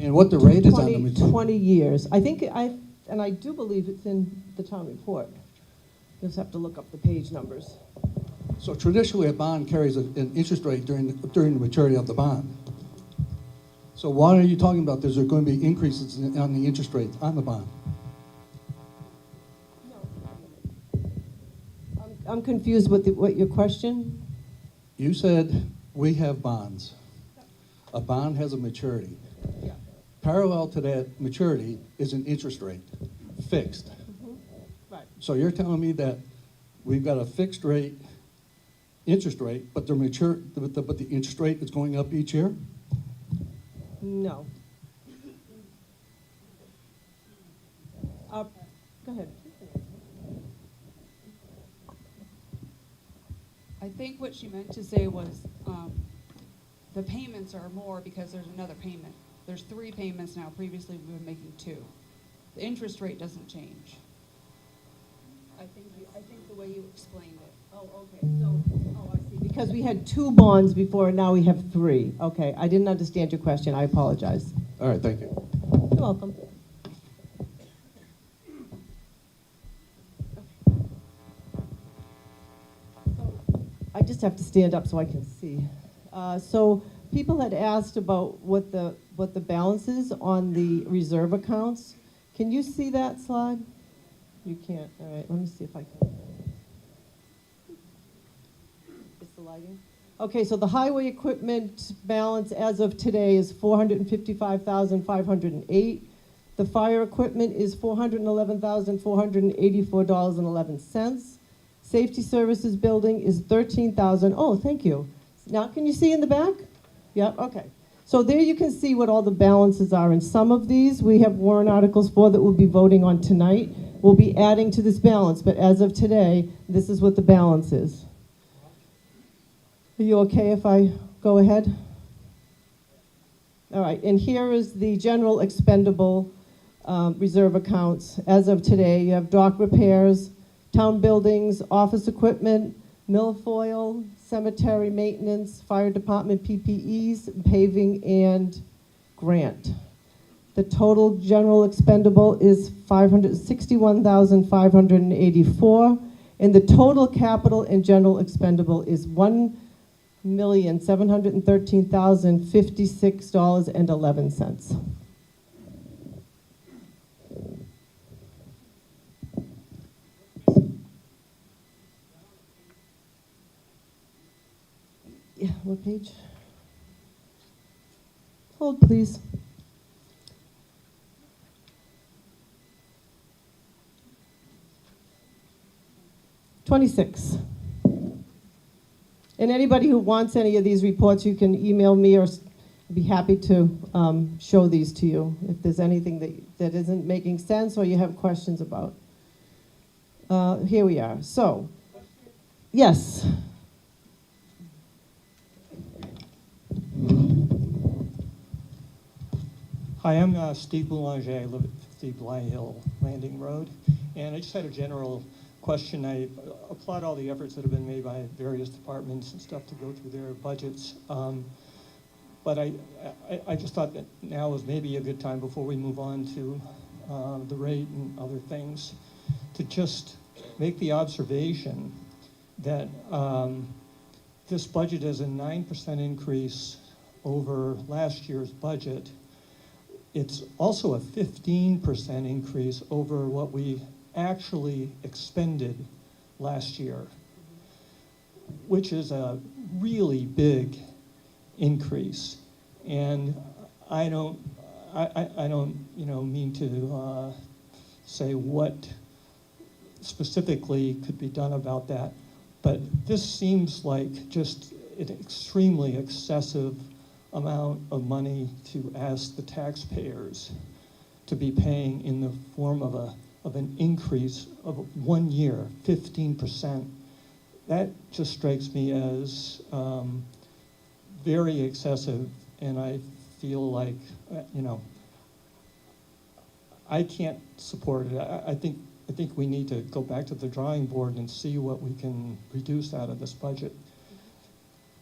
And what the rate is on the maturity? 20 years. I think and I do believe it's in the town report. You'll just have to look up the page numbers. So traditionally, a bond carries an interest rate during the maturity of the bond. So why are you talking about there's going to be increases on the interest rate on the bond? I'm confused with what your question? You said we have bonds. A bond has a maturity. Yeah. Parallel to that maturity is an interest rate, fixed. Right. So you're telling me that we've got a fixed rate, interest rate, but the interest rate is going up each year? No. Go ahead. I think what she meant to say was the payments are more because there's another payment. There's 3 payments now. Previously, we've been making 2. The interest rate doesn't change. I think the way you explained it. Oh, okay. So, I see. Because we had 2 bonds before, and now we have 3. Okay, I didn't understand your question. I apologize. All right, thank you. You're welcome. I just have to stand up so I can see. So people had asked about what the balance is on the reserve accounts. Can you see that slide? You can't. All right, let me see if I can. Is the lighting? Okay, so the highway equipment balance as of today is $455,508. The fire equipment is $411,484.11. Safety Services building is $13,000. Oh, thank you. Now can you see in the back? Yep, okay. So there you can see what all the balances are. And some of these we have warrant articles for that we'll be voting on tonight. We'll be adding to this balance, but as of today, this is what the balance is. Are you okay if I go ahead? All right, and here is the general expendable reserve accounts. As of today, you have dock repairs, town buildings, office equipment, milfoil, cemetery maintenance, fire department PPEs, paving, and grant. The total general expendable is $561,584, and the total capital and general expendable is $1,713,056.11. Yeah, what page? Hold, please. $26. And anybody who wants any of these reports, you can email me, or I'd be happy to show these to you if there's anything that isn't making sense or you have questions about. Here we are. So, Yes. Hi, I'm Steve Boulanger. I live at 50 Bly Hill Landing Road. And I just had a general question. I applaud all the efforts that have been made by various departments and stuff to go through their budgets. But I just thought that now was maybe a good time before we move on to the rate and other things to just make the observation that this budget is a 9% increase over last year's budget. It's also a 15% increase over what we actually expended last year, which is a really big increase. And I don't mean to say what specifically could be done about that, but this seems like just an extremely excessive amount of money to ask the taxpayers to be paying in the form of an increase of 1 year, 15%. That just strikes me as very excessive, and I feel like, I can't support it. I think we need to go back to the drawing board and see what we can reduce out of this budget.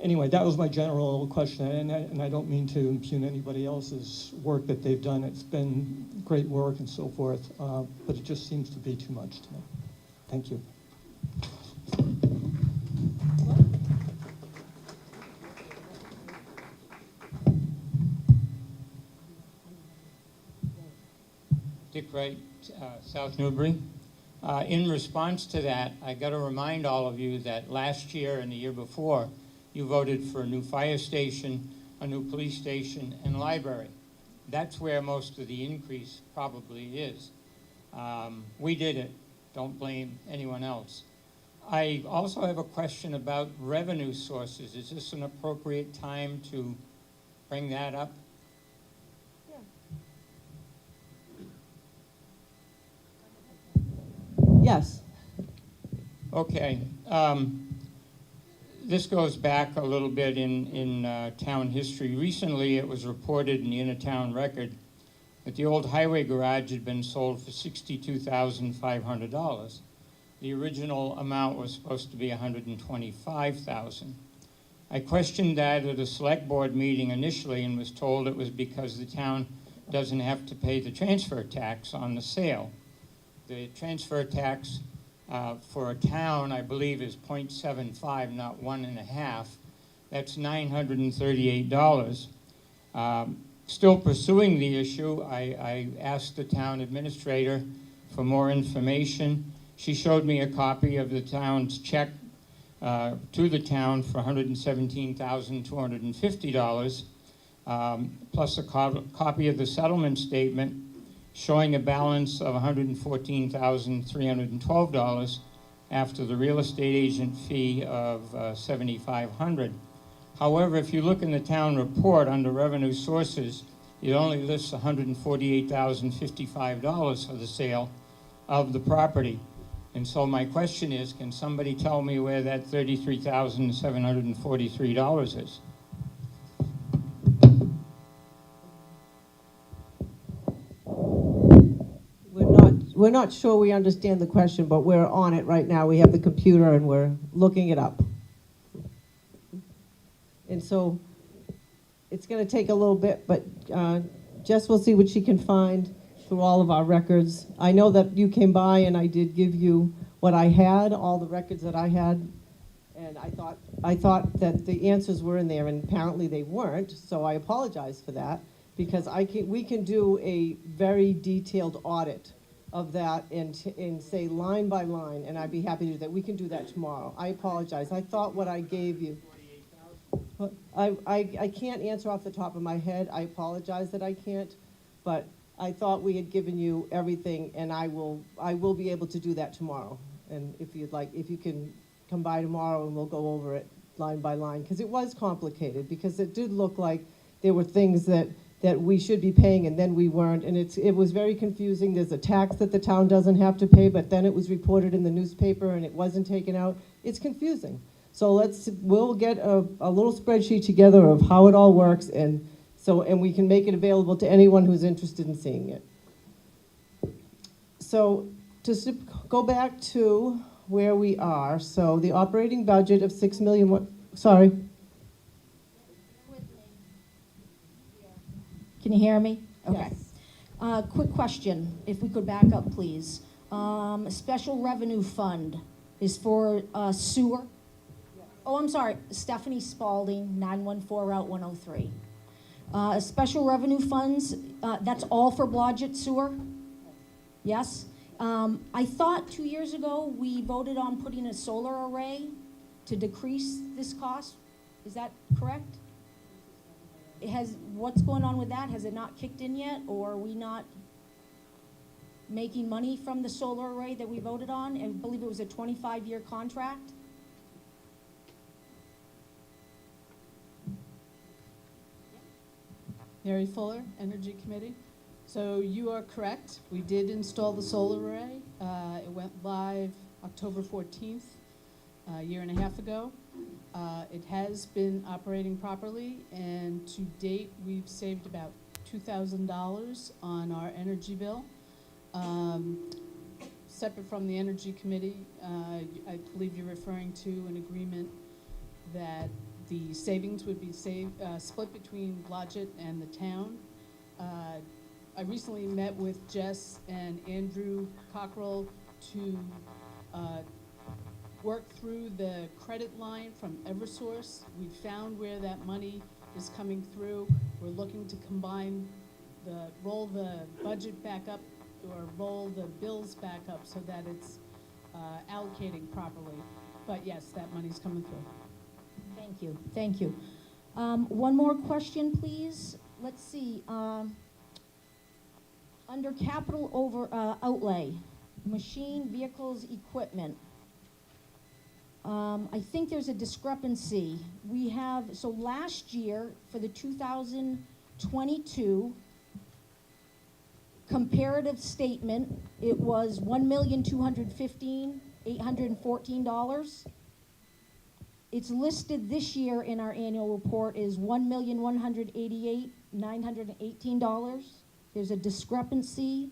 Anyway, that was my general question, and I don't mean to impugn anybody else's work that they've done. It's been great work and so forth, but it just seems to be too much to me. Thank you. Dick Wright, South Newbury. In response to that, I got to remind all of you that last year and the year before, you voted for a new fire station, a new police station, and library. That's where most of the increase probably is. We did it. Don't blame anyone else. I also have a question about revenue sources. Is this an appropriate time to bring that up? Yes. Okay. This goes back a little bit in town history. Recently, it was reported in the Inner-Town Record that the old highway garage had been sold for $62,500. The original amount was supposed to be $125,000. I questioned that at a select board meeting initially and was told it was because the town doesn't have to pay the transfer tax on the sale. The transfer tax for a town, I believe, is 0.75, not 1.5. That's $938. Still pursuing the issue, I asked the town administrator for more information. She showed me a copy of the town's check to the town for $117,250, plus a copy of the settlement statement showing a balance of $114,312 after the real estate agent fee of $7,500. However, if you look in the town report under revenue sources, it only lists $148,055 for the sale of the property. And so my question is, can somebody tell me where that $33,743 is? We're not sure we understand the question, but we're on it right now. We have the computer and we're looking it up. And so it's going to take a little bit, but Jess will see what she can find through all of our records. I know that you came by and I did give you what I had, all the records that I had, and I thought that the answers were in there, and apparently they weren't, so I apologize for that, because we can do a very detailed audit of that and say line by line, and I'd be happy to do that. We can do that tomorrow. I apologize. I thought what I gave you. I can't answer off the top of my head. I apologize that I can't, but I thought we had given you everything, and I will be able to do that tomorrow. And if you'd like, if you can come by tomorrow and we'll go over it line by line, because it was complicated, because it did look like there were things that that we should be paying, and then we weren't, and it was very confusing. There's a tax that the town doesn't have to pay, but then it was reported in the newspaper and it wasn't taken out. It's confusing. So we'll get a little spreadsheet together of how it all works, and we can make it available to anyone who's interested in seeing it. So to go back to where we are, so the operating budget of 6 million, sorry. Can you hear me? Okay. Yes. Quick question, if we could back up, please. Special revenue fund is for sewer? Oh, I'm sorry, Stephanie Spalding, 914 Route 103. Special revenue funds, that's all for Blodgett Sewer? Yes? I thought 2 years ago we voted on putting a solar array to decrease this cost. Is that correct? What's going on with that? Has it not kicked in yet, or are we not making money from the solar array that we voted on? I believe it was a 25-year contract. Mary Fuller, Energy Committee. So you are correct. We did install the solar array. It went live October 14th, a year and a half ago. It has been operating properly, and to date, we've saved about $2,000 on our energy bill. Separate from the Energy Committee, I believe you're referring to an agreement that the savings would be split between Blodgett and the town. I recently met with Jess and Andrew Cockrell to work through the credit line from Eversource. We found where that money is coming through. We're looking to roll the budget back up, or roll the bills back up so that it's allocating properly. But yes, that money's coming through. Thank you, thank you. One more question, please. Let's see. Under capital outlay, machine, vehicles, equipment. I think there's a discrepancy. So last year, for the 2022 comparative statement, it was $1,215,814. It's listed this year in our annual report as $1,188,918. There's a discrepancy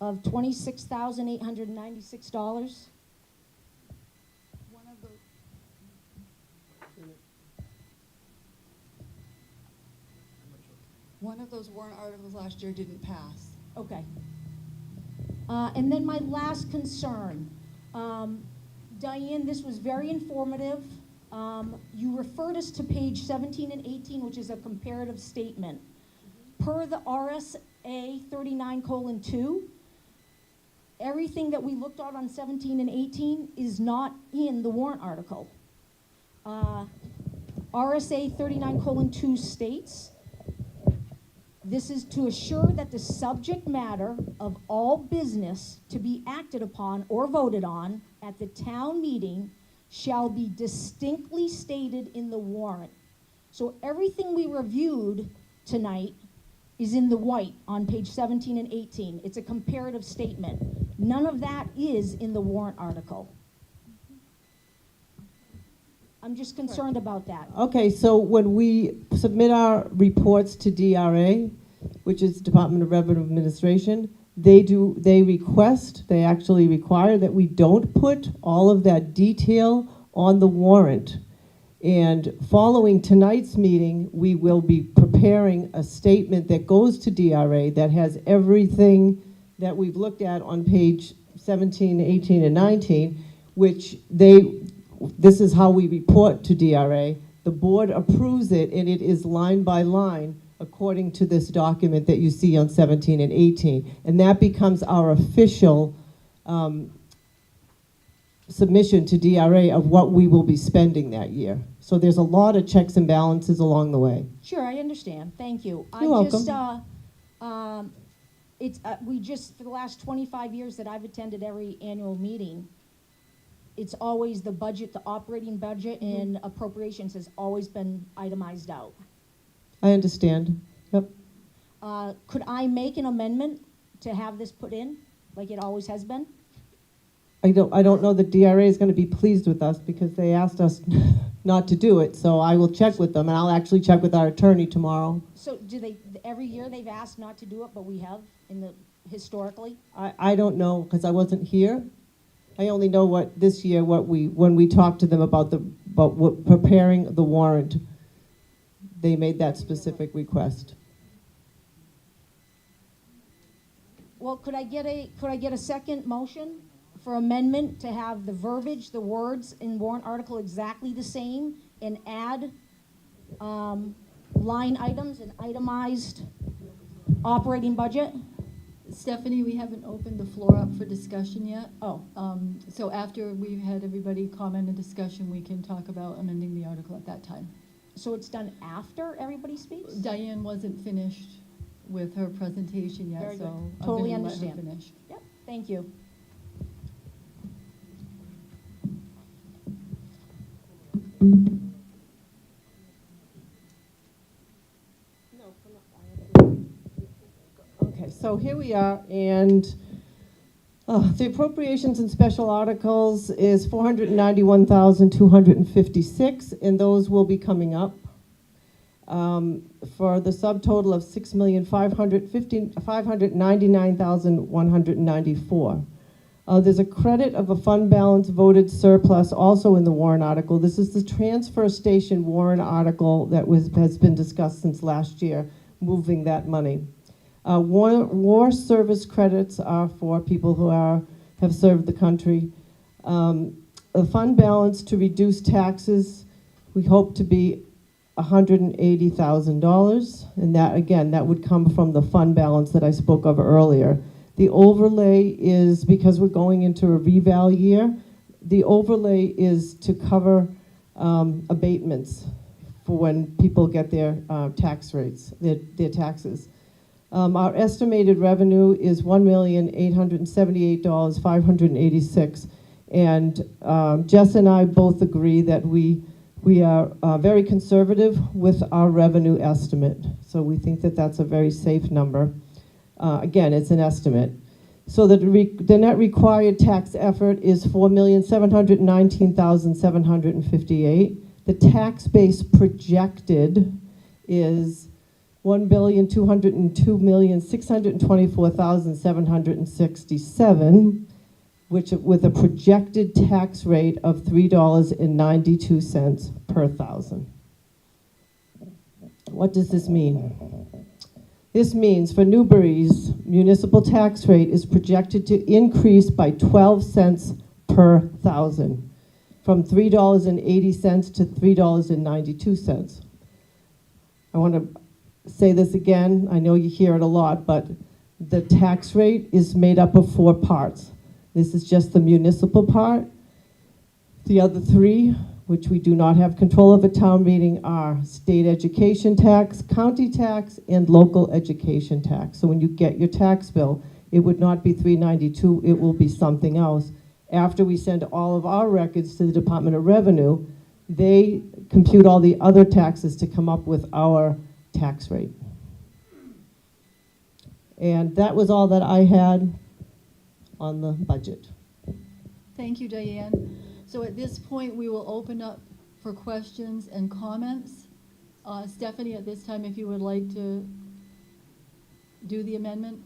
of $26,896. One of those warrant articles last year didn't pass. Okay. And then my last concern. Diane, this was very informative. You referred us to page 17 and 18, which is a comparative statement. Per the RSA 39:2, everything that we looked at on 17 and 18 is not in the warrant article. RSA 39:2 states, this is to assure that the subject matter of all business to be acted upon or voted on at the town meeting shall be distinctly stated in the warrant. So everything we reviewed tonight is in the white on page 17 and 18. It's a comparative statement. None of that is in the warrant article. I'm just concerned about that. Okay, so when we submit our reports to DRA, which is Department of Revenue Administration, they actually require that we don't put all of that detail on the warrant. And following tonight's meeting, we will be preparing a statement that goes to DRA that has everything that we've looked at on page 17, 18, and 19, which this is how we report to DRA. The board approves it, and it is line by line according to this document that you see on 17 and 18. And that becomes our official submission to DRA of what we will be spending that year. So there's a lot of checks and balances along the way. Sure, I understand. Thank you. You're welcome. For the last 25 years that I've attended every annual meeting, it's always the budget, the operating budget, and appropriations has always been itemized out. I understand. Yep. Could I make an amendment to have this put in, like it always has been? I don't know that DRA is going to be pleased with us because they asked us not to do it, so I will check with them, and I'll actually check with our attorney tomorrow. So do they, every year they've asked not to do it, but we have historically? I don't know, because I wasn't here. I only know when we talked to them about preparing the warrant, they made that specific request. Well, could I get a second motion for amendment to have the verbiage, the words in warrant article exactly the same, and add line items and itemized operating budget? Stephanie, we haven't opened the floor up for discussion yet. Oh. So after we've had everybody comment and discussion, we can talk about amending the article at that time. So it's done after everybody speaks? Diane wasn't finished with her presentation yet, Very good. so Totally I'm gonna let her understand. finish. Yep, thank you. Okay, so here we are, and the appropriations and special articles is $491,256, and those will be coming up for the subtotal of $6,599,194. There's a credit of a fund balance voted surplus also in the warrant article. This is the transfer station warrant article that has been discussed since last year, moving that money. War service credits are for people who have served the country. The fund balance to reduce taxes, we hope to be $180,000, and that, again, that would come from the fund balance that I spoke of earlier. The overlay is, because we're going into a reval year, the overlay is to cover abatements for when people get their tax rates, their taxes. Our estimated revenue is $1,878,586, and Jess and I both agree that we are very conservative with our revenue estimate, so we think that that's a very safe number. Again, it's an estimate. So the net required tax effort is $4,719,758. The tax base projected is $1,202,624,767, which with a projected tax rate of $3.92 per thousand. What does this mean? This means for Newbury's municipal tax rate is projected to increase by 12 cents per thousand, from $3.80 to $3.92. I want to say this again. I know you hear it a lot, but the tax rate is made up of 4 parts. This is just the municipal part. The other 3, which we do not have control of at town meeting, are state education tax, county tax, and local education tax. So when you get your tax bill, it would not be $392, it will be something else. After we send all of our records to the Department of Revenue, they compute all the other taxes to come up with our tax rate. And that was all that I had on the budget. Thank you, Diane. So at this point, we will open up for questions and comments. Stephanie, at this time, if you would like to do the amendment.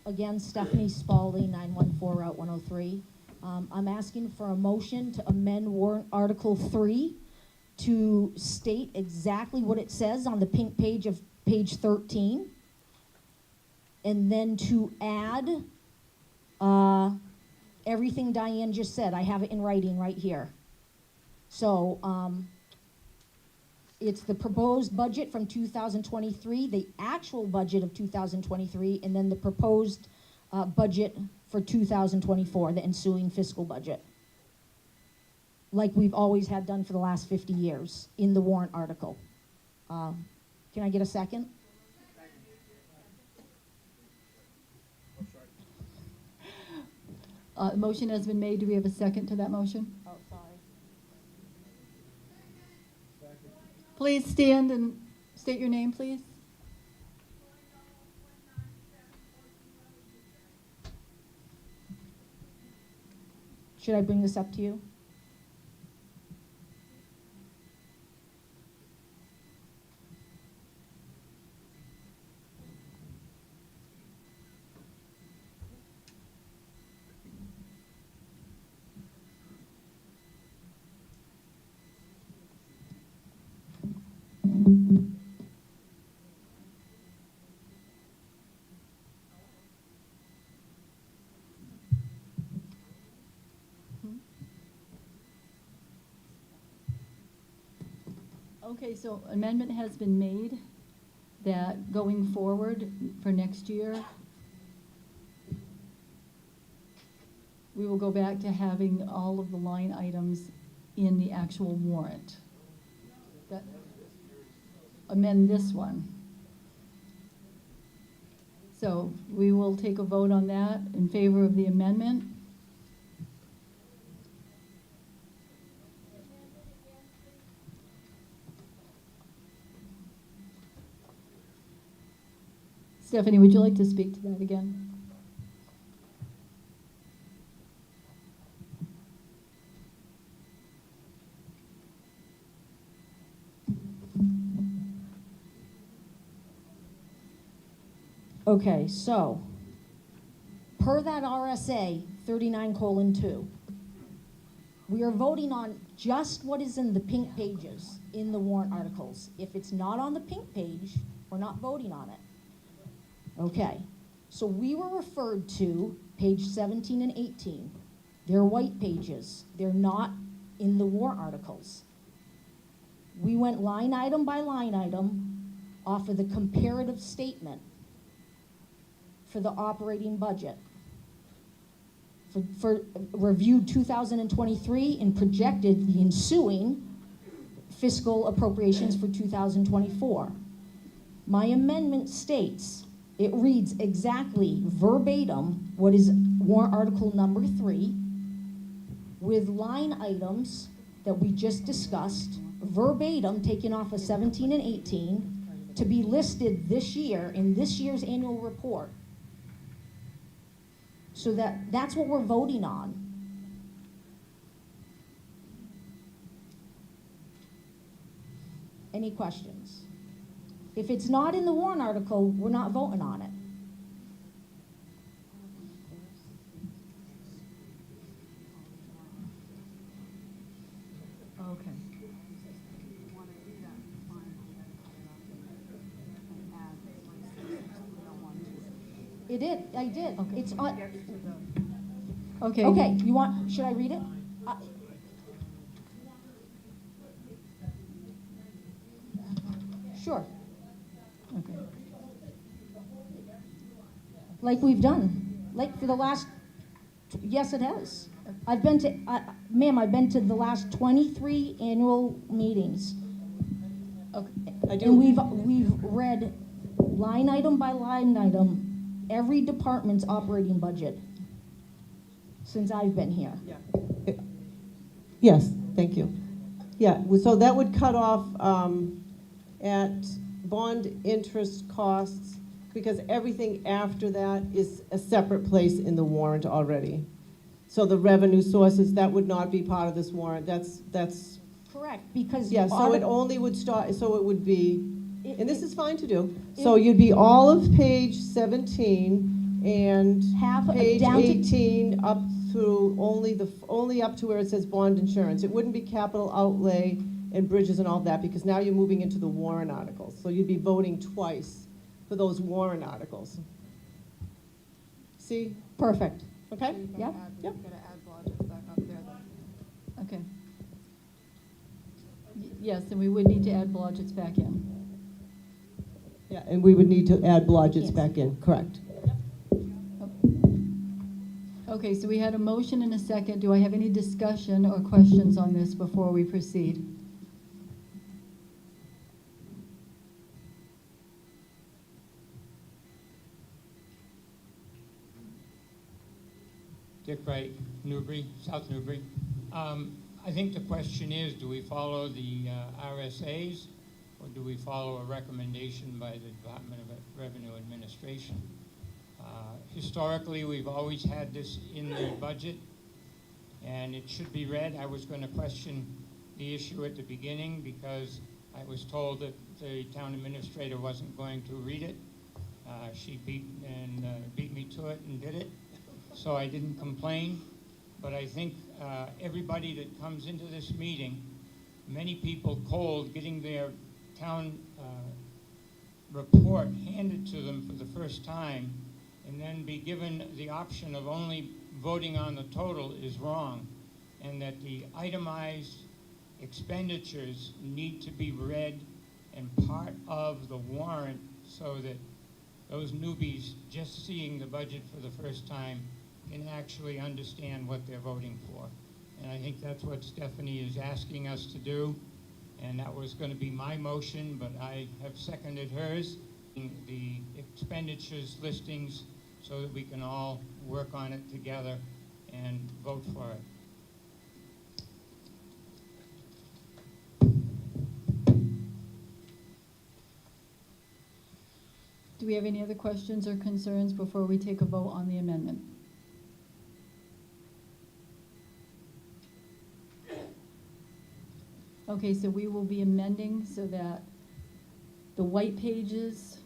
Again, Stephanie Spalding, 914 Route 103. I'm asking for a motion to amend warrant Article 3 to state exactly what it says on the pink page of page 13, and then to add everything Diane just said. I have it in writing right here. So it's the proposed budget from 2023, the actual budget of 2023, and then the proposed budget for 2024, the ensuing fiscal budget, like we've always had done for the last 50 years in the warrant article. Can I get a second? Motion has been made. Do we have a second to that motion? Oh, sorry. Please stand and state your name, please. Should I bring this up to you? Okay, so amendment has been made that going forward for next year, we will go back to having all of the line items in the actual warrant. That, amend this one. So we will take a vote on that in favor of the amendment. Stephanie, would you like to speak to that again? Okay, so, per that RSA 39:2, we are voting on just what is in the pink pages in the warrant articles. If it's not on the pink page, we're not voting on it. Okay, so we were referred to page 17 and 18. They're white pages. They're not in the warrant articles. We went line item by line item off of the comparative statement for the operating budget. For reviewed 2023 and projected the ensuing fiscal appropriations for 2024. My amendment states, it reads exactly verbatim what is warrant article number 3 with line items that we just discussed, verbatim taken off of 17 and 18 to be listed this year in this year's annual report. So that's what we're voting on. Any questions? If it's not in the warrant article, we're not voting on it. Okay. It did, I did. Okay. It's on. Okay. Okay, you want, should I read it? Sure. Okay. Like we've done, like for the last, yes, it has. I've been to, ma'am, I've been to the last 23 annual meetings. Okay. And we've read line item by line item, every department's operating budget since I've been here. Yes, thank you. Yeah, so that would cut off at bond interest costs, because everything after that is a separate place in the warrant already. So the revenue sources, that would not be part of this warrant. That's correct, because yeah. So it only would start. So it would be, and this is fine to do. So you'd be all of page 17 and page 18 up through only up to where it says bond insurance. It wouldn't be capital outlay and bridges and all that, because now you're moving into the warrant articles. So you'd be voting twice for those warrant articles. See? Perfect. Okay? Yeah. You've got to add Blodgett's back up there then. Okay. Yes, and we would need to add Blodgett's back in. Yeah, and we would need to add Blodgett's back in, correct. Okay, so we had a motion and a second. Do I have any discussion or questions on this before we proceed? Dick Wright, Newbury, South Newbury. I think the question is, do we follow the RSAs, or do we follow a recommendation by the Department of Revenue Administration? Historically, we've always had this in the budget, and it should be read. I was going to question the issue at the beginning because I was told that the town administrator wasn't going to read it. She beat me to it and did it, so I didn't complain. But I think everybody that comes into this meeting, many people cold, getting their town report handed to them for the first time, and then be given the option of only voting on the total is wrong, and that the itemized expenditures need to be read and part of the warrant so that those newbies just seeing the budget for the first time can actually understand what they're voting for. And I think that's what Stephanie is asking us to do, and that was going to be my motion, but I have seconded hers. The expenditures listings so that we can all work on it together and vote for it. Do we have any other questions or concerns before we take a vote on the amendment? Okay, so we will be amending so that the white pages,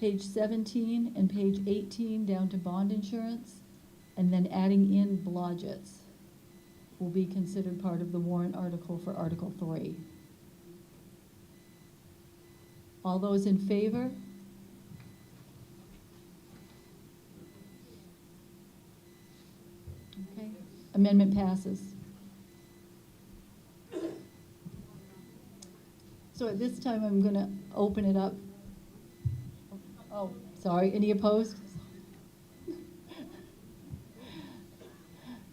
page 17 and page 18 down to bond insurance, and then adding in blodgets will be considered part of the warrant article for Article 3. All those in favor? Okay, amendment passes. So at this time, I'm going to open it up. Oh, sorry, any opposed?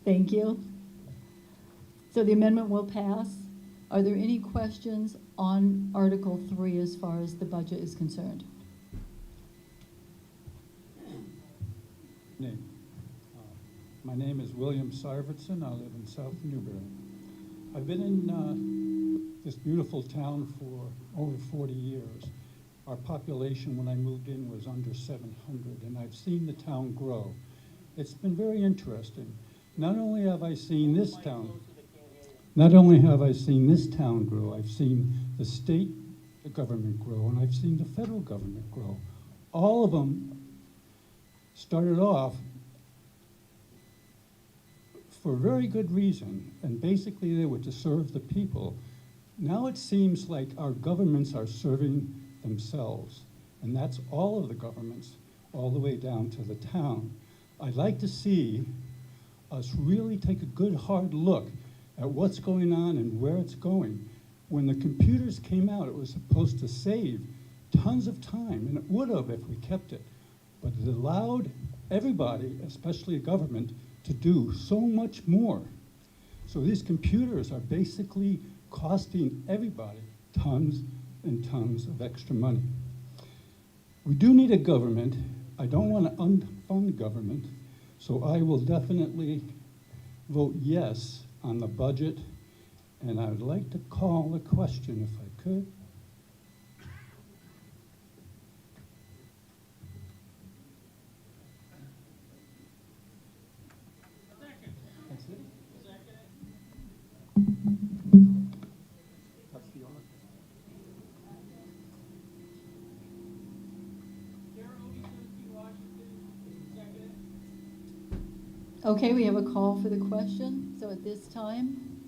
Thank you. So the amendment will pass. Are there any questions on Article 3 as far as the budget is concerned? My name is William Sarvertson. I live in South Newbury. I've been in this beautiful town for over 40 years. Our population when I moved in was under 700, and I've seen the town grow. It's been very interesting. Not only have I seen this town grow, I've seen the state government grow, and I've seen the federal government grow. All of them started off for a very good reason, and basically they were to serve the people. Now it seems like our governments are serving themselves, and that's all of the governments, all the way down to the town. I'd like to see us really take a good hard look at what's going on and where it's going. When the computers came out, it was supposed to save tons of time, and it would have if we kept it. But it allowed everybody, especially government, to do so much more. So these computers are basically costing everybody tons and tons of extra money. We do need a government. I don't want to unfund government, so I will definitely vote yes on the budget, and I would like to call the question if I could. Okay, we have a call for the question. So at this time,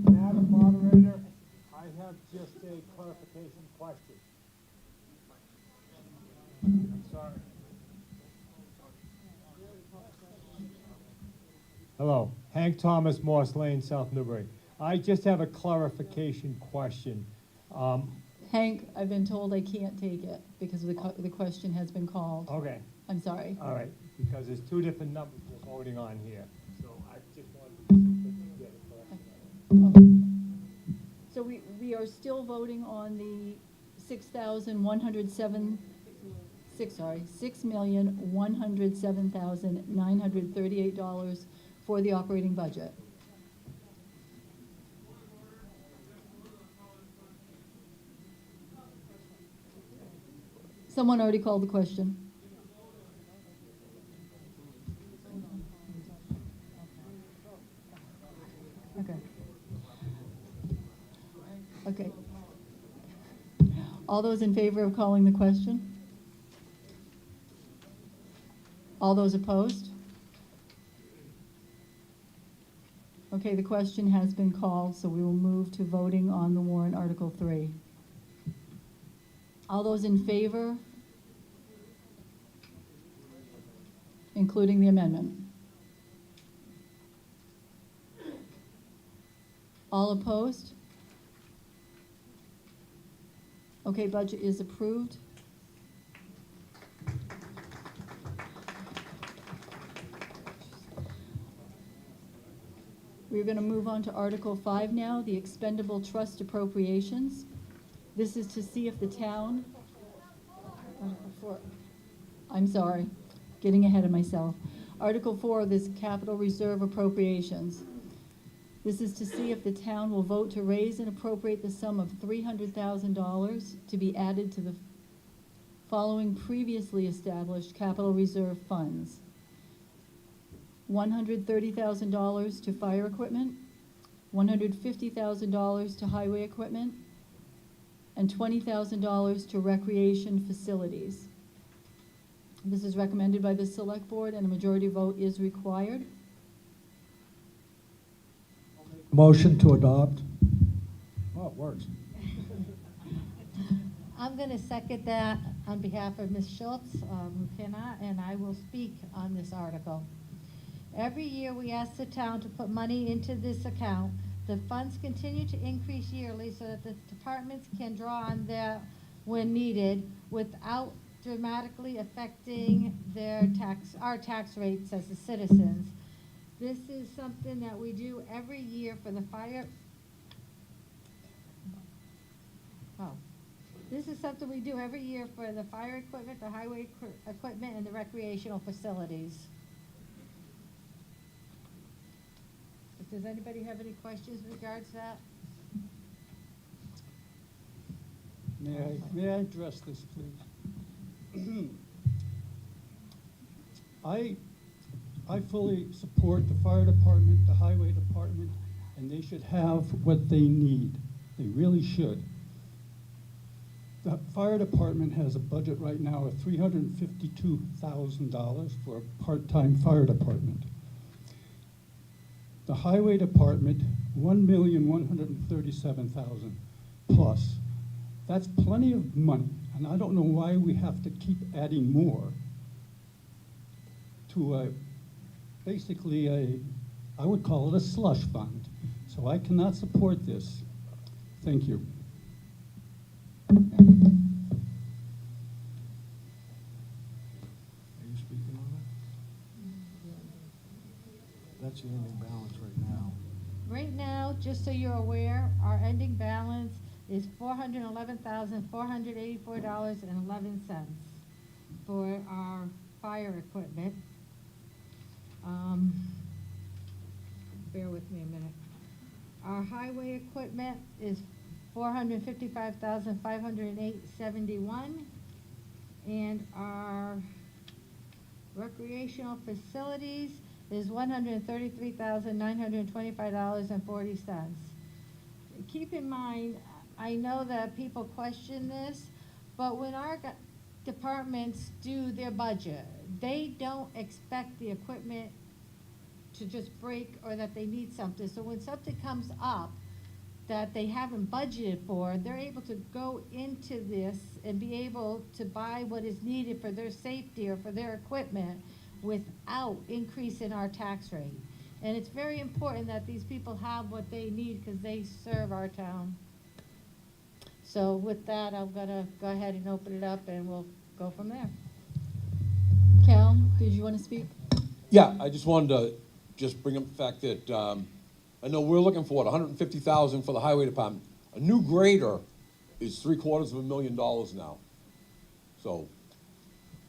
Madam Moderator, I have just a clarification question. I'm sorry. Hello, Hank Thomas, Morse Lane, South Newbury. I just have a clarification question. Hank, I've been told I can't take it because the question has been called. Okay. I'm sorry. All right, because there's two different numbers we're voting on here. So I just wanted to get it correct. So we are are still voting on the $6,107,938 for the operating budget. Someone already called the question. Okay. Okay. All those in favor of calling the question? All those opposed? Okay, the question has been called, so we will move to voting on the warrant Article 3. All those in favor, including the amendment? All opposed? Okay, budget is approved. We're going to move on to Article 5 now, the expendable trust appropriations. This is to see if the town, I'm sorry, getting ahead of myself. Article 4, this capital reserve appropriations. This is to see if the town will vote to raise and appropriate the sum of $300,000 to be added to the following previously established capital reserve funds. $130,000 to fire equipment, $150,000 to highway equipment, and $20,000 to recreation facilities. This is recommended by the Select Board, and a majority vote is required. Motion to adopt. Oh, it works. I'm going to second that on behalf of Ms. Schultz, who cannot, and I will speak on this article. Every year we ask the town to put money into this account. The funds continue to increase yearly so that the departments can draw on that when needed without dramatically affecting our tax rates as the citizens. This is something that we do every year for the fire. This is something we do every year for the fire equipment, the highway equipment, and the recreational facilities. Does anybody have any questions in regards to that? May I address this, please? I fully support the fire department, the highway department, and they should have what they need. They really should. The fire department has a budget right now of $352,000 for a part-time fire department. The highway department, $1,137,000 plus. That's plenty of money, and I don't know why we have to keep adding more to basically I would call it a slush fund. So I cannot support this. Thank you. Are you speaking on that? That's the ending balance right now. Right now, just so you're aware, our ending balance is $411,484.11 for our fire equipment. Bear with me a minute. Our highway equipment is $455,508.71, and our recreational facilities is $133,925.40. Keep in mind, I know that people question this, but when our departments do their budget, they don't expect the equipment to just break or that they need something. So when something comes up that they haven't budgeted for, they're able to go into this and be able to buy what is needed for their safety or for their equipment without increasing our tax rate. And it's very important that these people have what they need because they serve our town. So with that, I'm gonna go ahead and open it up and we'll go from there. Cal, did you want to speak? Yeah, I just wanted to just bring up the fact that I know we're looking for, what, $150,000 for the highway department. A new grader is $750,000 now. So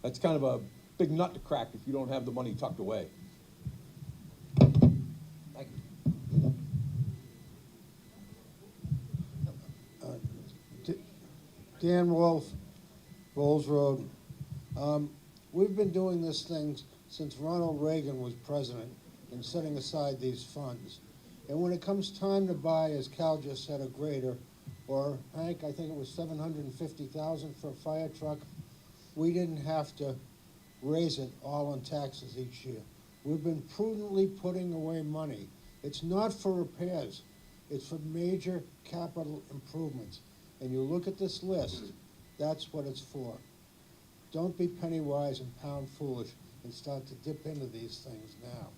that's kind of a big nut to crack if you don't have the money tucked away. Thank you. Dan Wolf, Bowles Road. We've been doing this thing since Ronald Reagan was president and setting aside these funds. And when it comes time to buy, as Cal just said, a grader, or Hank, I think it was $750,000 for a fire truck, we didn't have to raise it all on taxes each year. We've been prudently putting away money. It's not for repairs, it's for major capital improvements. And you look at this list, that's what it's for. Don't be penny wise and pound foolish and start to dip into these things now.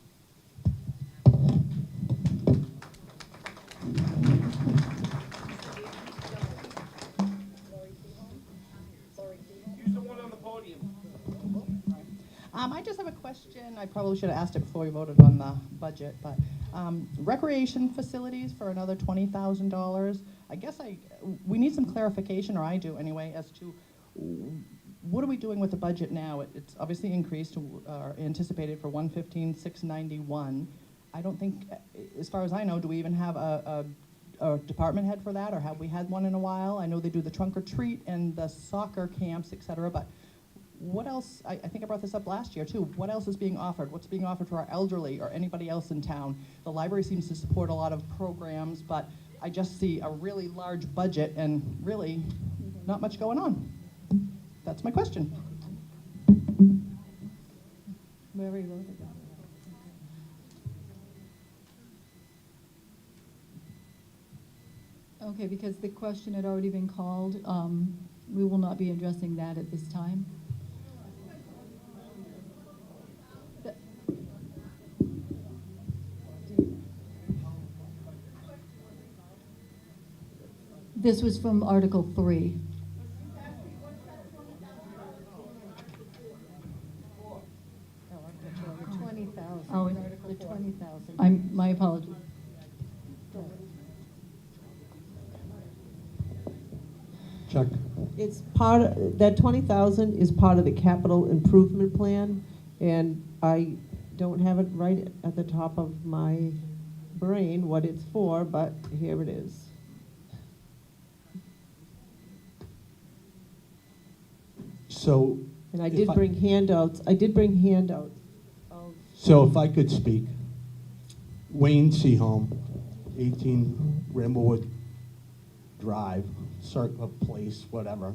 Use the one on the podium. I just have a question. I probably should have asked it before we voted on the budget, but recreation facilities for another $20,000. I guess we need some clarification, or I do anyway, as to what are we doing with the budget now? It's obviously increased or anticipated for $115,691. I don't think, as far as I know, do we even have a department head for that, or have we had one in a while? I know they do the trunk or treat and the soccer camps, et cetera, but what else? I think I brought this up last year too. What else is being offered? What's being offered for our elderly or anybody else in town? The library seems to support a lot of programs, but I just see a really large budget and really not much going on. That's my question. Where are you located? Okay, because the question had already been called, we will not be addressing that at this time. This was from Article 3. Oh, the 20,000. My apologies. Chuck? It's part of, that 20,000 is part of the capital improvement plan, and I don't have it right at the top of my brain what it's for, but here it is. So. And I did bring handouts. Of So if I could speak, Wayne Seaholm, 18 Ramblewood Drive, Circle Place, whatever.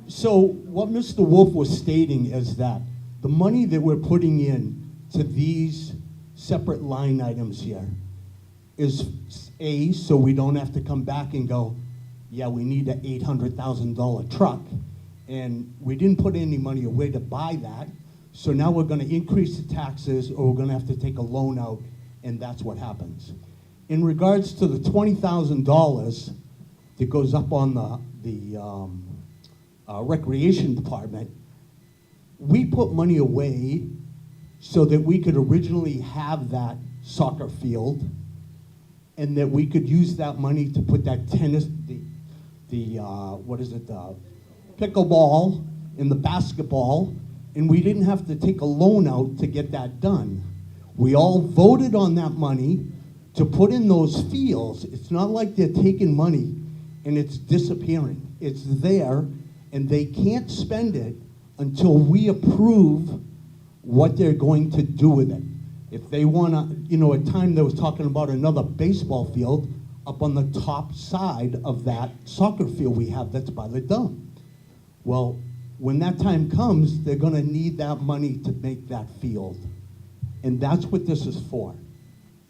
So what Mr. Wolf was stating is that the money that we're putting in to these separate line items here is A, so we don't have to come back and go, yeah, we need an $800,000 truck, and we didn't put any money away to buy that. So now we're going to increase the taxes, or we're going to have to take a loan out, and that's what happens. In regards to the $20,000 that goes up on the recreation department, we put money away so that we could originally have that soccer field, and that we could use that money to put that pickleball and the basketball. And we didn't have to take a loan out to get that done. We all voted on that money to put in those fields. It's not like they're taking money and it's disappearing. It's there, and they can't spend it until we approve what they're going to do with it. If they want to, at time they was talking about another baseball field up on the top side of that soccer field we have that's by the dump. Well, when that time comes, they're going to need that money to make that field. And that's what this is for.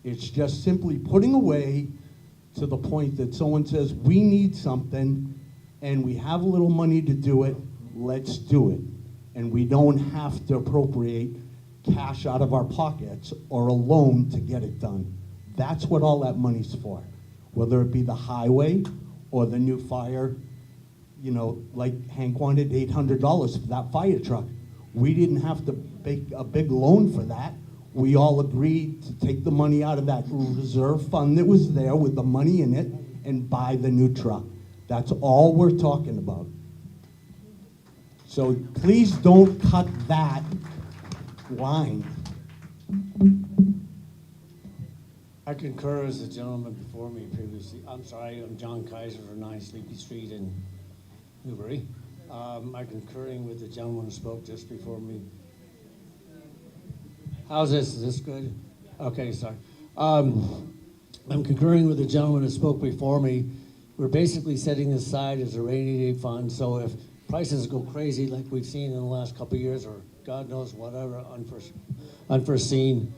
It's just simply putting away to the point that someone says, we need something, and we have a little money to do it, let's do it. And we don't have to appropriate cash out of our pockets or a loan to get it done. That's what all that money's for. Whether it be the highway or the new fire, like Hank wanted $800 for that fire truck. We didn't have to make a big loan for that. We all agreed to take the money out of that reserve fund that was there with the money in it and buy the new truck. That's all we're talking about. So please don't cut that line. I concur as the gentleman before me previously. I'm sorry, I'm John Kaiser for 9 Sleepy Street in Newbury. I'm concurring with the gentleman who spoke just before me. How's this? Is this good? Okay, sorry. I'm concurring with the gentleman who spoke before me. We're basically setting this aside as a rainy day fund, so if prices go crazy like we've seen in the last couple of years, or God knows whatever unforeseen,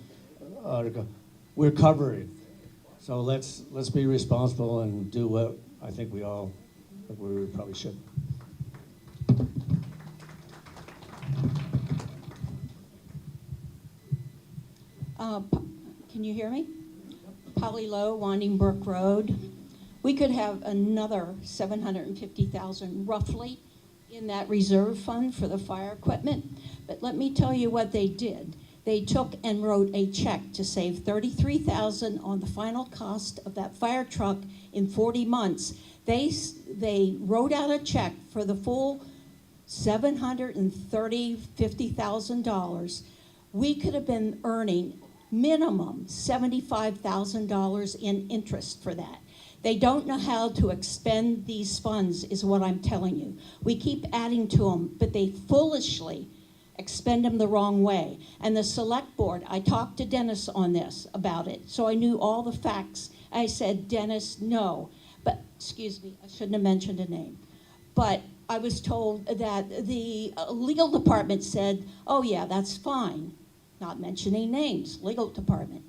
we're covered. So let's be responsible and do what I think we probably should. Can you hear me? Polly Lowe, Winding Brook Road. We could have another $750,000 roughly in that reserve fund for the fire equipment. But let me tell you what they did. They took and wrote a check to save $33,000 on the final cost of that fire truck in 40 months. They wrote out a check for the full $50,000. We could have been earning minimum $75,000 in interest for that. They don't know how to expend these funds, is what I'm telling you. We keep adding to them, but they foolishly expend them the wrong way. And the select board, I talked to Dennis on this, about it, so I knew all the facts. I said, Dennis, no. But, excuse me, I shouldn't have mentioned a name. But I was told that the legal department said, oh yeah, that's fine. Not mentioning names, legal department.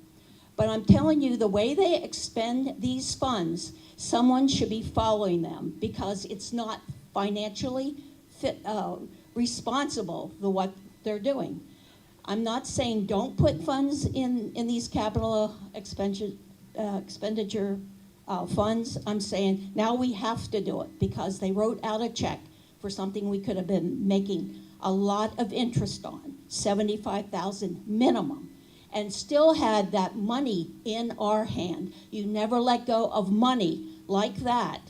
But I'm telling you, the way they expend these funds, someone should be following them because it's not financially responsible for what they're doing. I'm not saying don't put funds in these capital expenditure funds. I'm saying now we have to do it because they wrote out a check for something we could have been making a lot of interest on, $75,000 minimum, and still had that money in our hand. You never let go of money like that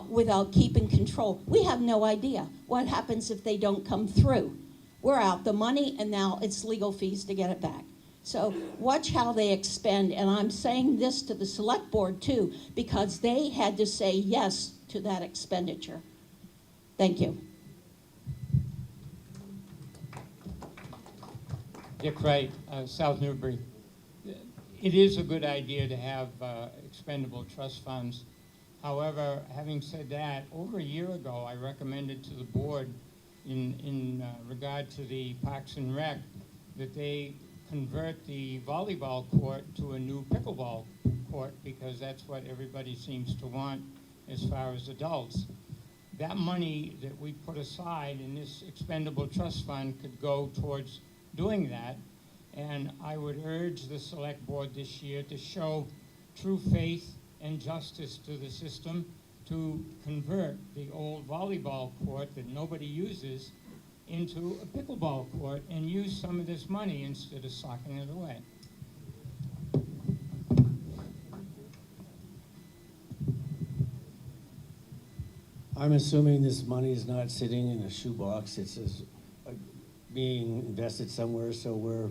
without keeping control. We have no idea what happens if they don't come through. We're out the money, and now it's legal fees to get it back. So watch how they expend, and I'm saying this to the select board too, because they had to say yes to that expenditure. Thank you. Dick Wright, South Newbury. It is a good idea to have expendable trust funds. However, having said that, over a year ago, I recommended to the board in regard to the Parks and Rec that they convert the volleyball court to a new pickleball court because that's what everybody seems to want as far as adults. That money that we put aside in this expendable trust fund could go towards doing that, and I would urge the select board this year to show true faith and justice to the system to convert the old volleyball court that nobody uses into a pickleball court and use some of this money instead of socking it away. I'm assuming this money is not sitting in a shoebox. It's being invested somewhere, so we're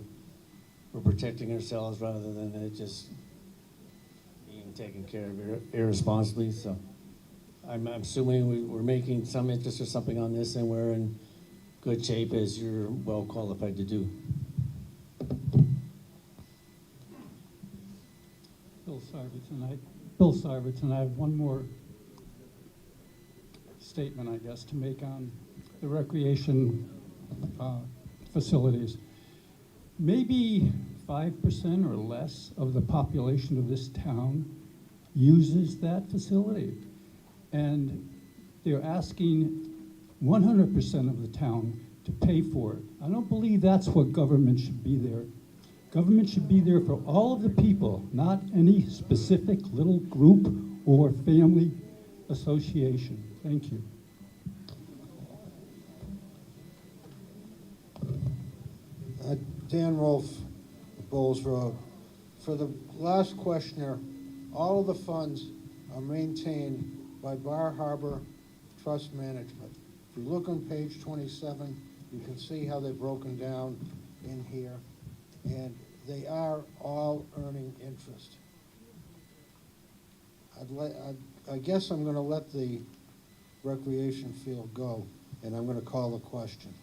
protecting ourselves rather than it just being taken care of irresponsibly. So I'm assuming we're making some interest or something on this, and we're in good shape as you're well qualified to do. Bill Syverton, I have one more statement, I guess, to make on the recreation facilities. Maybe 5% or less of the population of this town uses that facility. And they're asking 100% of the town to pay for it. I don't believe that's what government should be there. Government should be there for all of the people, not any specific little group or family association. Thank you. Dan Rolfe, Bowles Road. For the last questioner, all of the funds are maintained by Bar Harbor Trust Management. If you look on page 27, you can see how they're broken down in here, and they are all earning interest. I guess I'm gonna let the recreation field go, and I'm gonna call the question.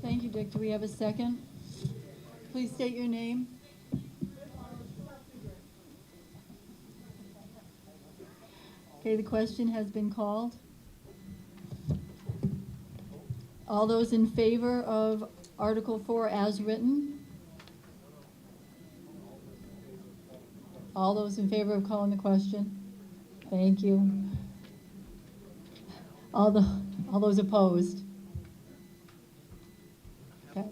Thank you, Dick. Do we have a second? Please state your name. Okay, the question has been called. All those in favor of Article 4 as written? All those in favor of calling the question? Thank you. All those opposed? Okay.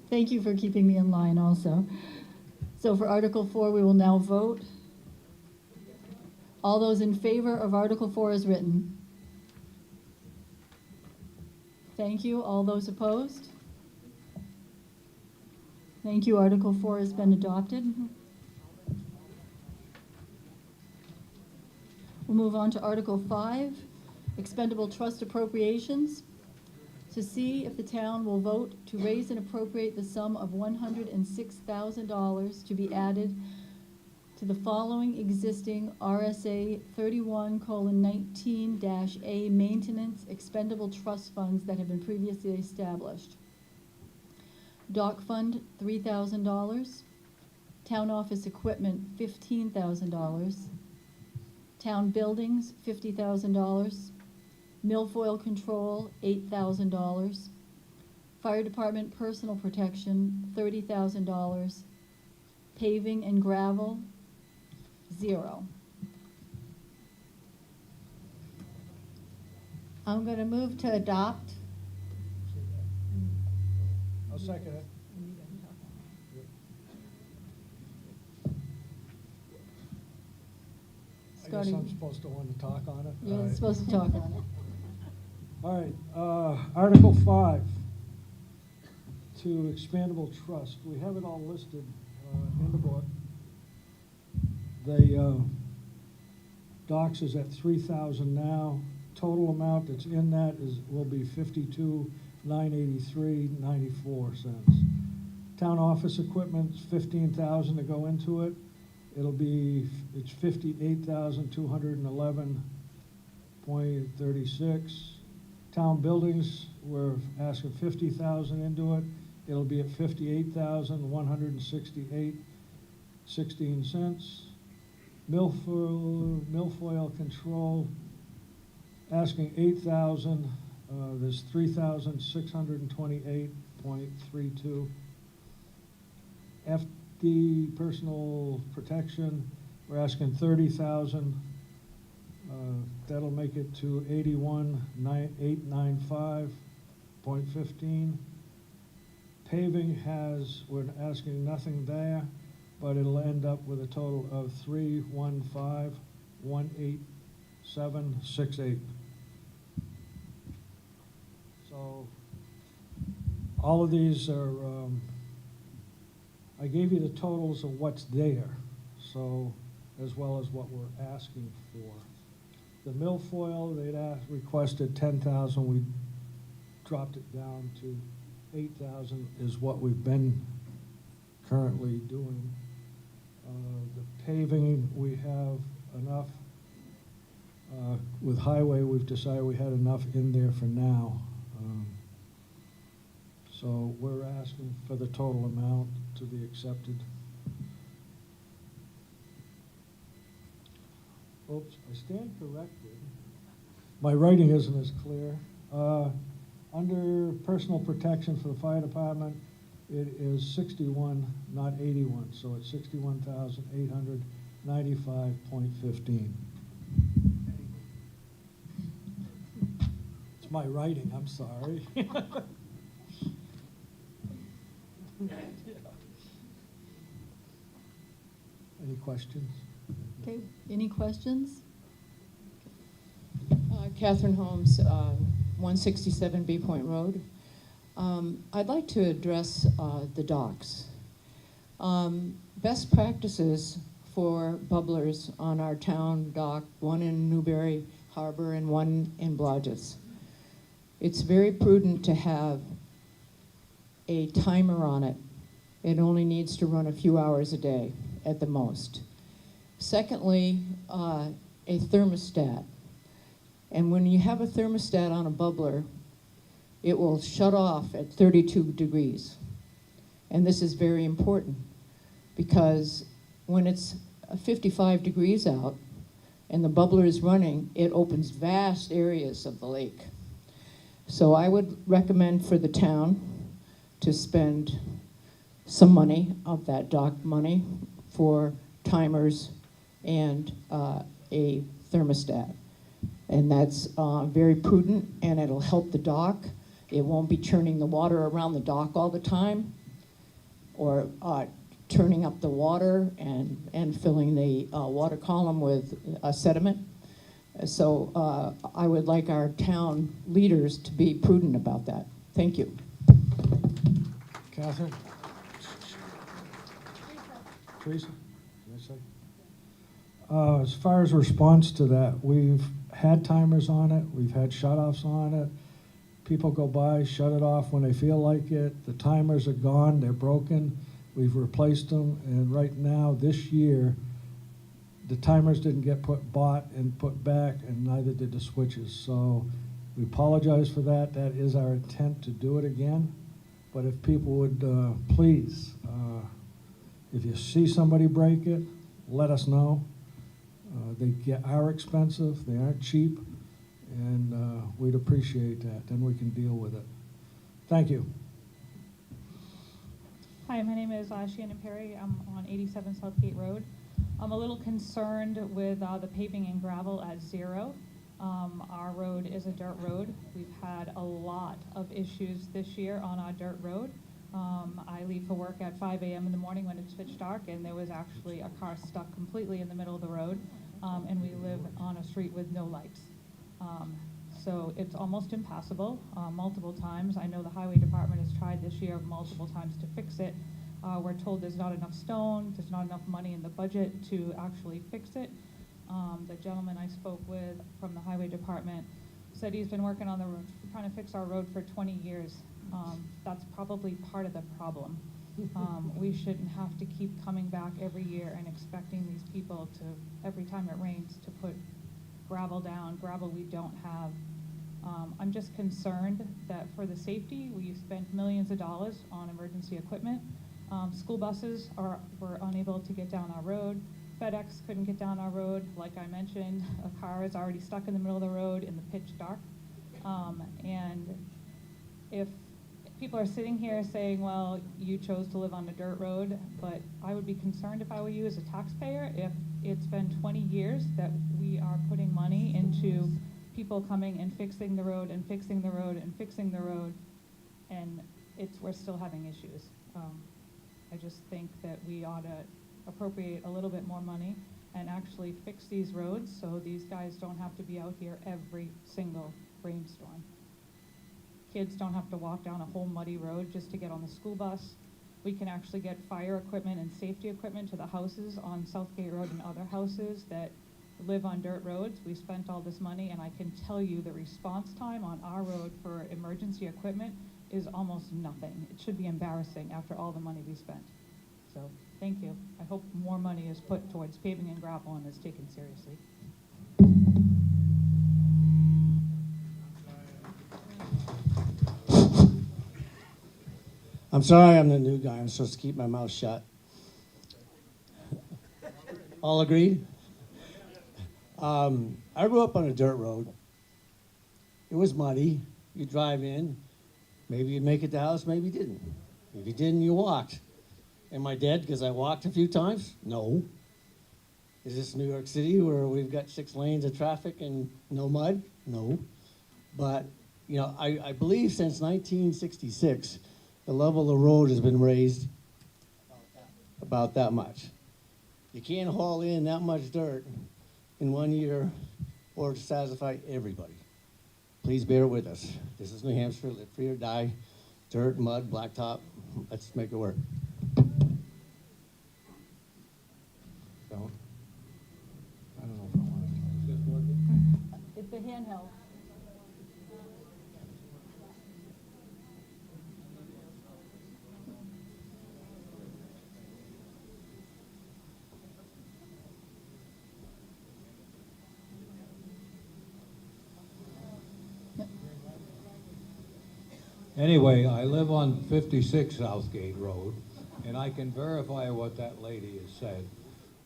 Thank you for keeping me in line also. So for Article 4, we will now vote. All those in favor of Article 4 as written? Thank you. All those opposed? Thank you. Article 4 has been adopted. We'll move on to Article 5, expendable trust appropriations. To see if the town will vote to raise and appropriate the sum of $106,000 to be added to the following existing RSA 31:19-A maintenance expendable trust funds that have been previously established. Dock fund, $3,000. Town office equipment, $15,000. Town buildings, $50,000. Milfoil control, $8,000. Fire department personal protection, $30,000. Paving and gravel, 0. I'm going to move to adopt. I'll second it. I guess I'm supposed to want to talk on it? You're All right. supposed to talk on it. All right, Article 5, to expandable trust. We have it all listed in the book. The docks is at $3,000 now. Total amount that's in that will be $52,983.94. Town office equipment's $15,000 to go into it. It's $58,211.36. Town buildings, we're asking $50,000 into it. It'll be at $58,168.16. Milfoil control, asking $8,000. There's $3,628.32. FD personal protection, we're asking $30,000. That'll make it to $81,895.15. Paving we're asking nothing there, but it'll end up with a total of $315,187.68. So all of these are, I gave you the totals of what's there, so as well as what we're asking for. The milfoil, they'd requested $10,000. We dropped it down to $8,000 is what we've been currently doing. The paving, we have enough. With highway, we've decided we had enough in there for now. So we're asking for the total amount to be accepted. Oops, I stand corrected. My writing isn't as clear. Under personal protection for the fire department, it is 61, not 81, so it's 61,895.15. It's my writing, I'm sorry. Any questions? Okay, any questions? Catherine Holmes, 167 Bee Point Road. I'd like to address the docks. Best practices for bubblers on our town dock, one in Newbury Harbor and one in Blodgett. It's very prudent to have a timer on it. It only needs to run a few hours a day at the most. Secondly, a thermostat. And when you have a thermostat on a bubbler, it will shut off at 32 degrees. And this is very important because when it's 55 degrees out and the bubbler is running, it opens vast areas of the lake. So I would recommend for the town to spend some money of that dock money for timers and a thermostat. And that's very prudent, and it'll help the dock. It won't be churning the water around the dock all the time, or turning up the water and filling the water column with sediment. So I would like our town leaders to be prudent about that. Thank you. Catherine? Teresa? As far as response to that, we've had timers on it, we've had shut-offs on it. People go by, shut it off when they feel like it. The timers are gone, they're broken. We've replaced them, and right now, this year, the timers didn't get bought and put back, and neither did the switches. So we apologize for that. That is our intent to do it again. But if people would please, if you see somebody break it, let us know. They are expensive, they aren't cheap, and we'd appreciate that. Then we can deal with it. Thank you. Hi, my name is Shannon Perry. I'm on 87 Southgate Road. I'm a little concerned with the paving and gravel at 0. Our road is a dirt road. We've had a lot of issues this year on our dirt road. I leave for work at 5 a.m. in the morning when it's pitch dark, and there was actually a car stuck completely in the middle of the road, and we live on a street with no lights. So it's almost impassable multiple times. I know the highway department has tried this year multiple times to fix it. We're told there's not enough stone, there's not enough money in the budget to actually fix it. The gentleman I spoke with from the highway department said he's been working on the road, trying to fix our road for 20 years. That's probably part of the problem. We shouldn't have to keep coming back every year and expecting these people to, every time it rains, to put gravel down, gravel we don't have. I'm just concerned that for the safety, we've spent millions of dollars on emergency equipment. School buses were unable to get down our road. FedEx couldn't get down our road. Like I mentioned, a car is already stuck in the middle of the road in the pitch dark. And if people are sitting here saying, well, you chose to live on a dirt road, but I would be concerned if I were you as a taxpayer, if it's been 20 years that we are putting money into people coming and fixing the road and fixing the road and fixing the road, and we're still having issues. I just think that we ought to appropriate a little bit more money and actually fix these roads so these guys don't have to be out here every single rainstorm. Kids don't have to walk down a whole muddy road just to get on the school bus. We can actually get fire equipment and safety equipment to the houses on Southgate Road and other houses that live on dirt roads. We spent all this money, and I can tell you the response time on our road for emergency equipment is almost nothing. It should be embarrassing after all the money we spent. So, thank you. I hope more money is put towards paving and gravel and is taken seriously. I'm sorry I'm the new guy. I'm supposed to keep my mouth shut. All agreed? I grew up on a dirt road. It was muddy. You drive in. Maybe you'd make it to the house, maybe you didn't. If you didn't, you walked. Am I dead because I walked a few times? No. Is this New York City where we've got 6 lanes of traffic and no mud? No. But, you know, I believe since 1966, the level of the road has been raised about that much. You can't haul in that much dirt in 1 year or to satisfy everybody. Please bear with us. This is New Hampshire, live free or die. Dirt, mud, blacktop, let's make it work. Anyway, I live on 56 Southgate Road, and I can verify what that lady has said.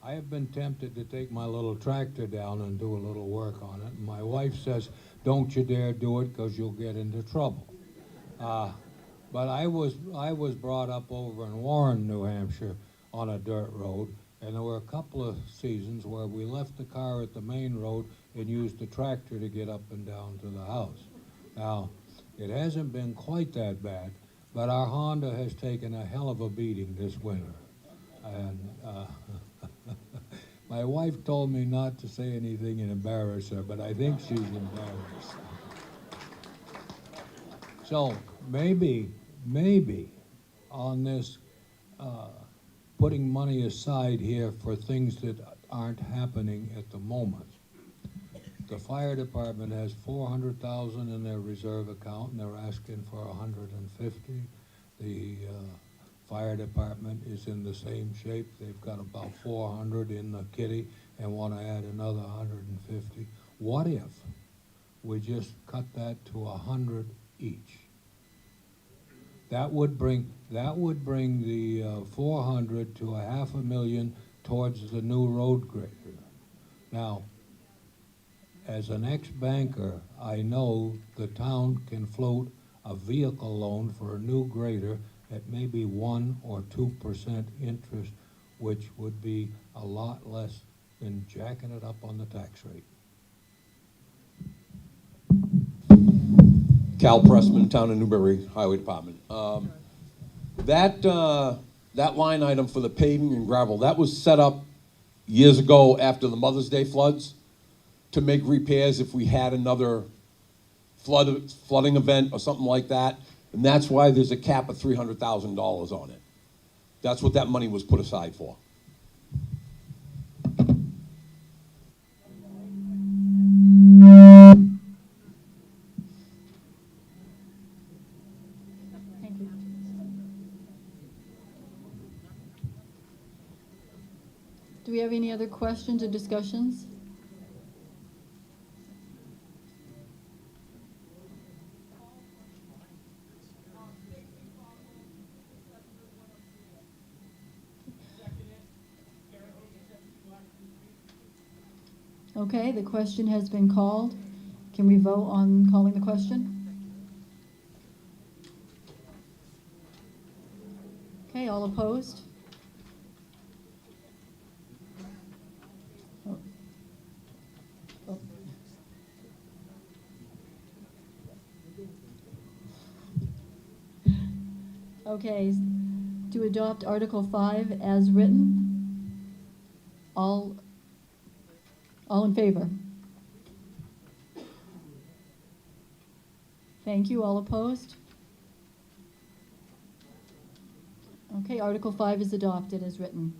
I have been tempted to take my little tractor down and do a little work on it. And my wife says, don't you dare do it because you'll get into trouble. But I was brought up over in Warren, New Hampshire on a dirt road, and there were a couple of seasons where we left the car at the main road and used the tractor to get up and down to the house. Now, it hasn't been quite that bad, but our Honda has taken a hell of a beating this winter. And my wife told me not to say anything and embarrass her, but I think she's embarrassed. So maybe on this putting money aside here for things that aren't happening at the moment. The fire department has $400,000 in their reserve account, and they're asking for $150,000. The fire department is in the same shape. They've got about $400,000 in the kitty and want to add another $150,000. What if we just cut that to $100,000 each? That would bring the 400 to $500,000 towards the new road grader. Now, as an ex-banker, I know the town can float a vehicle loan for a new grader at maybe 1 or 2% interest, which would be a lot less than jacking it up on the tax rate. Cal Pressman, Town of Newbury Highway Department. That line item for the paving and gravel, that was set up years ago after the Mother's Day floods to make repairs if we had another flooding event or something like that. And that's why there's a cap of $300,000 on it. That's what that money was put aside for. Thank you. Do we have any other questions or discussions? Okay, the question has been called. Can we vote on calling the question? Okay, all opposed? Oh. Oh. Okay, to adopt Article 5 as written. All in favor? Thank you. All opposed? Okay, Article 5 is adopted as written.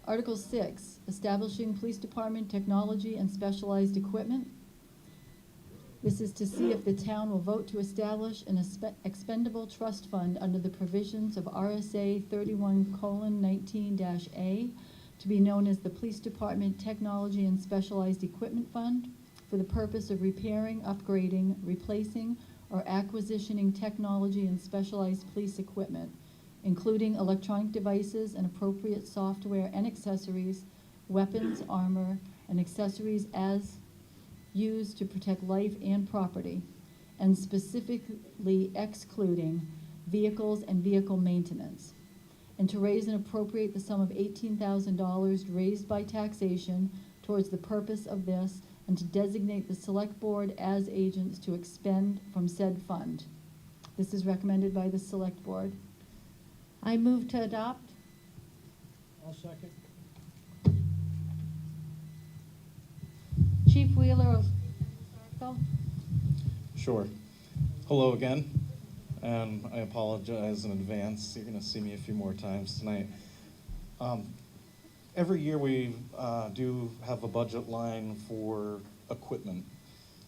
Article 6, establishing police department technology and specialized equipment. This is to see if the town will vote to establish an expendable trust fund under the provisions of RSA 31:19-A to be known as the Police Department Technology and Specialized Equipment Fund for the purpose of repairing, upgrading, replacing, or acquisitioning technology and specialized police equipment, including electronic devices and appropriate software and accessories, weapons, armor, and accessories as used to protect life and property, and specifically excluding vehicles and vehicle maintenance, and to raise and appropriate the sum of $18,000 raised by taxation towards the purpose of this, and to designate the select board as agents to expend from said fund. This is recommended by the select board. I move to adopt. I'll second. Chief Wheeler of Go. Sure. Hello again, and I apologize in advance. You're going to see me a few more times tonight. Every year we do have a budget line for equipment.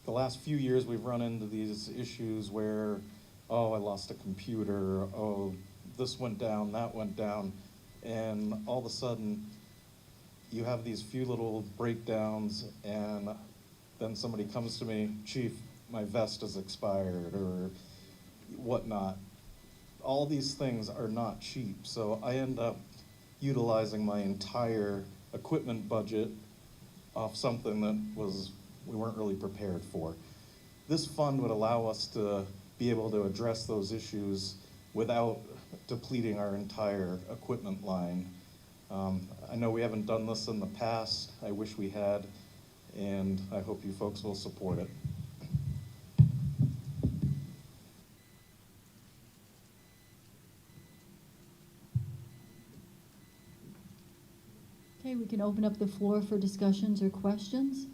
The last few years we've run into these issues where, oh, I lost a computer, oh, this went down, that went down, and all of a sudden, you have these few little breakdowns, and then somebody comes to me, Chief, my vest is expired, or whatnot. All these things are not cheap, so I end up utilizing my entire equipment budget off something that we weren't really prepared for. This fund would allow us to be able to address those issues without depleting our entire equipment line. I know we haven't done this in the past. I wish we had, and I hope you folks will support it. Okay, we can open up the floor for discussions or questions.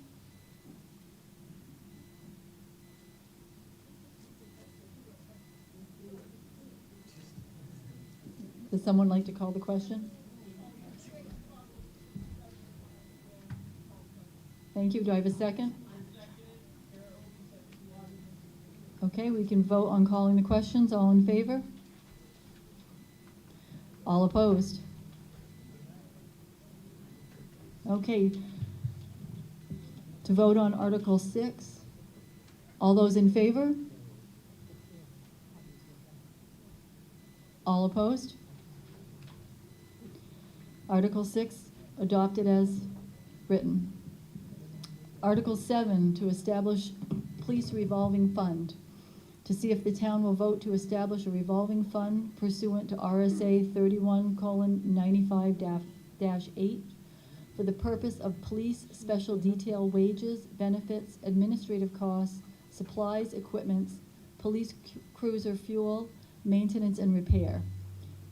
Does someone like to call the question? Thank you. Do I have a second? Okay, we can vote on calling the questions. All in favor? All opposed? Okay. To vote on Article 6. All those in favor? All opposed? Article 6 adopted as written. Article 7, to establish police revolving fund. To see if the town will vote to establish a revolving fund pursuant to RSA 31:95-8 for the purpose of police special detail wages, benefits, administrative costs, supplies, equipment, police cruiser fuel, maintenance, and repair.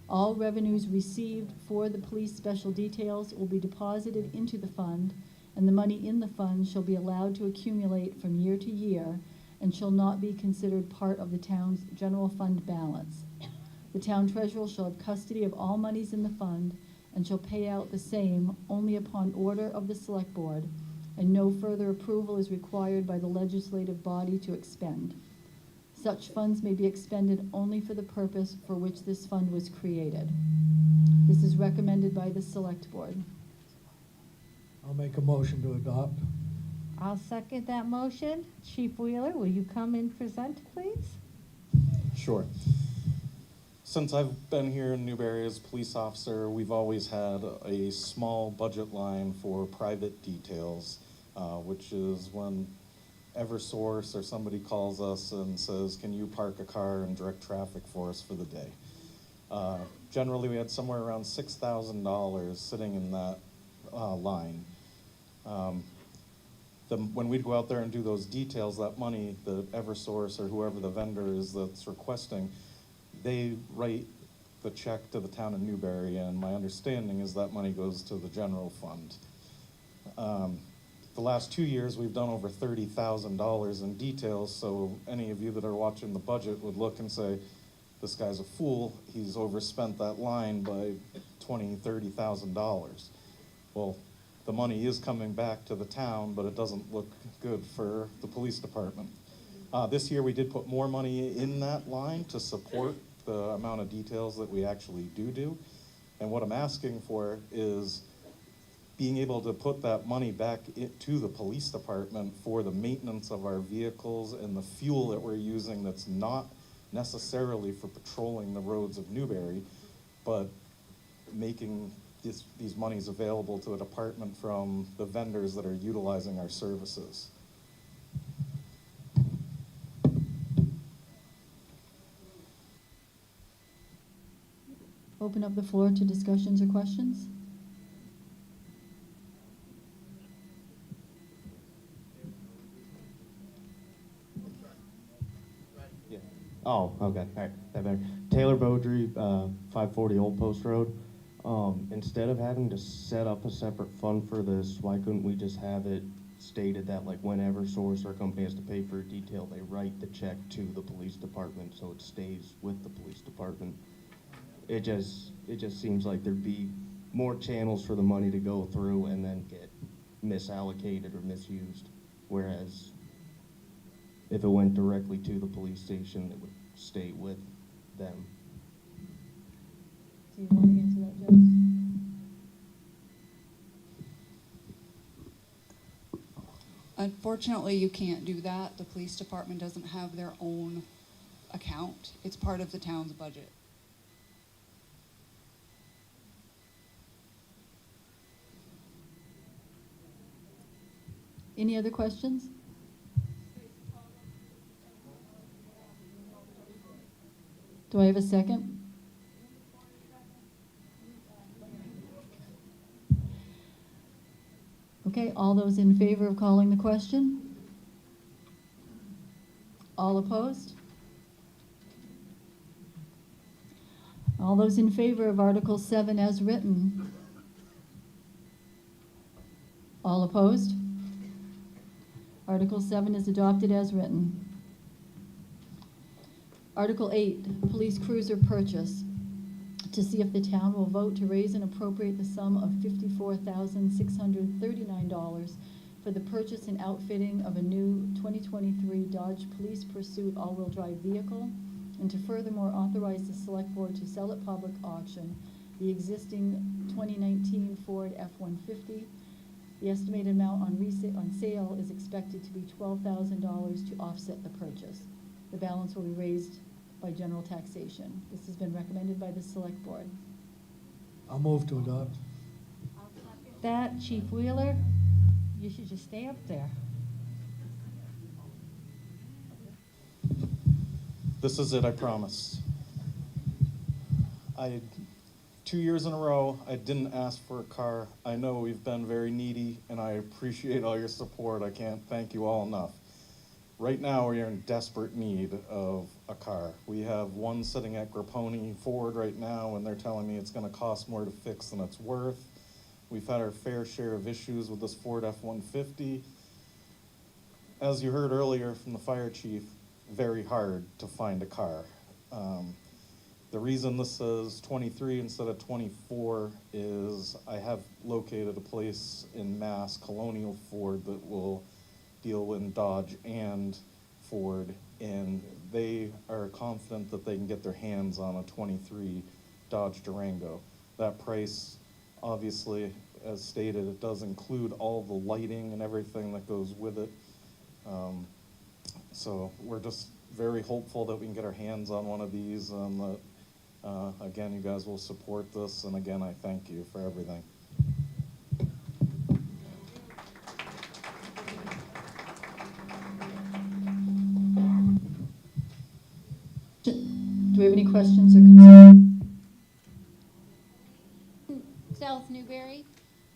All revenues received for the police special details will be deposited into the fund, and the money in the fund shall be allowed to accumulate from year to year and shall not be considered part of the town's general fund balance. The town treasurer shall have custody of all monies in the fund and shall pay out the same only upon order of the select board, and no further approval is required by the legislative body to expend. Such funds may be expended only for the purpose for which this fund was created. This is recommended by the select board. I'll make a motion to adopt. I'll second that motion. Chief Wheeler, will you come and present, please? Sure. Since I've been here in Newbury as police officer, we've always had a small budget line for private details, which is when Eversource or somebody calls us and says, can you park a car and direct traffic for us for the day? Generally, we had somewhere around $6,000 sitting in that line. When we'd go out there and do those details, that money, the Eversource or whoever the vendor is that's requesting, they write the check to the town of Newbury, and my understanding is that money goes to the general fund. The last 2 years, we've done over $30,000 in details, so any of you that are watching the budget would look and say, this guy's a fool, he's overspent that line by $20,000, $30,000. Well, the money is coming back to the town, but it doesn't look good for the police department. This year, we did put more money in that line to support the amount of details that we actually do. And what I'm asking for is being able to put that money back into the police department for the maintenance of our vehicles and the fuel that we're using that's not necessarily for patrolling the roads of Newbury, but making these monies available to the department from the vendors that are utilizing our services. Open up the floor to discussions or questions. Oh, okay, all right, that better. Taylor Beaudry, 540 Old Post Road. Instead of having to set up a separate fund for this, why couldn't we just have it stated that, like, whenever Source or company has to pay for a detail, they write the check to the police department, so it stays with the police department? It just seems like there'd be more channels for the money to go through and then get misallocated or misused, whereas if it went directly to the police station, it would stay with them. Do you want to answer that, Jess? Unfortunately, you can't do that. The police department doesn't have their own account. It's part of the town's budget. Any other questions? Do I have a second? Okay, all those in favor of calling the question? All opposed? All those in favor of Article 7 as written? All opposed? Article 7 is adopted as written. Article 8, police cruiser purchase. To see if the town will vote to raise and appropriate the sum of $54,639 for the purchase and outfitting of a new 2023 Dodge Police Pursuit all-wheel drive vehicle, and to furthermore authorize the Select Board to sell at public auction the existing 2019 Ford F-150. The estimated amount on sale is expected to be $12,000 to offset the purchase. The balance will be raised by general taxation. This has been recommended by the Select Board. I'll move to adopt. That, Chief Wheeler, you should just stay up there. This is it, I promise. 2 years in a row, I didn't ask for a car. I know we've been very needy, and I appreciate all your support. I can't thank you all enough. Right now, we are in desperate need of a car. We have one sitting at Grapponi Ford right now, and they're telling me it's gonna cost more to fix than it's worth. We've had our fair share of issues with this Ford F-150. As you heard earlier from the fire chief, very hard to find a car. The reason this says 23 instead of 24 is I have located a place in Mass, Colonial Ford, that will deal in Dodge and Ford, and they are confident that they can get their hands on a 23 Dodge Durango. That price, obviously, as stated, it does include all the lighting and everything that goes with it. So we're just very hopeful that we can get our hands on one of these, and that, again, you guys will support this, and again, I thank you for everything. Do we have any questions or concerns? South Newberry.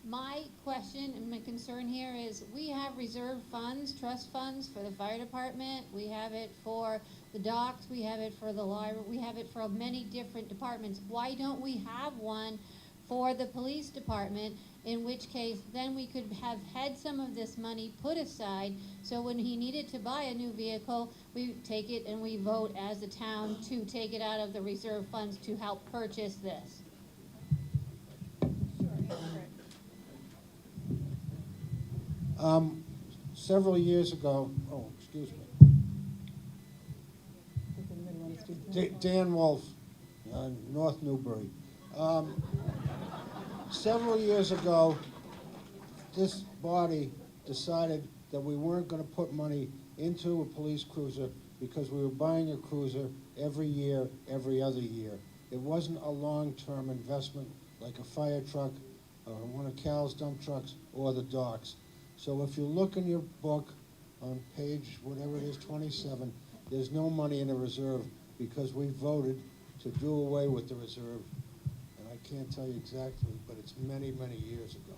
My question and my concern here is we have reserve funds, trust funds for the fire department. We have it for the docks. We have it for the library. We have it for many different departments. Why don't we have one for the police department? In which case, then we could have had some of this money put aside, so when he needed to buy a new vehicle, we take it and we vote as a town to take it out of the reserve funds to help purchase this. Several years ago, excuse me. Dan Wolf, North Newbury. Several years ago, this body decided that we weren't going to put money into a police cruiser because we were buying a cruiser every year, every other year. It wasn't a long-term investment like a fire truck or one of Cal's dump trucks or the docks. So if you look in your book on page, whatever it is, 27, there's no money in the reserve because we voted to do away with the reserve. And I can't tell you exactly, but it's many, many years ago.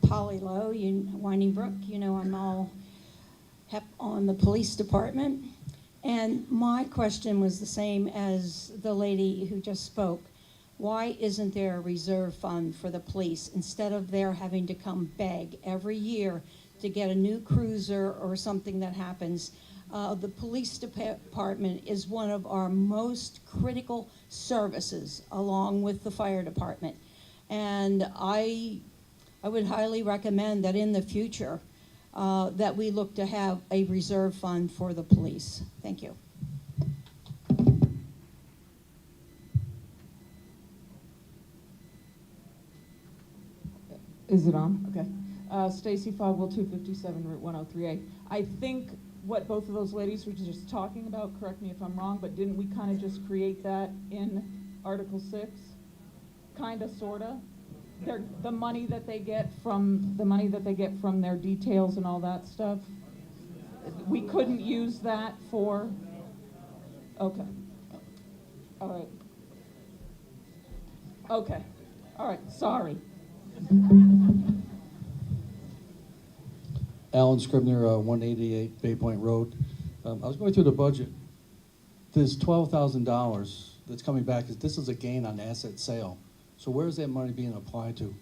Polly Lowe, Winding Brook, you know I'm all hep on the police department. And my question was the same as the lady who just spoke. Why isn't there a reserve fund for the police instead of their having to come beg every year to get a new cruiser or something that happens? The police department is one of our most critical services along with the fire department. And I would highly recommend that in the future that we look to have a reserve fund for the police. Thank you. Is it on? Okay. Stacy Fogwell, 257 Route 103A. I think what both of those ladies were just talking about, correct me if I'm wrong, but didn't we kind of just create that in Article 6? Kind of, sort of? The money that they get from their details and all that stuff? We couldn't use that for, okay. All right. Okay. All right, sorry. Alan Scribner, 188 Bay Point Road. I was going through the budget. There's $12,000 that's coming back. This is a gain on asset sale. So where is that money being applied to?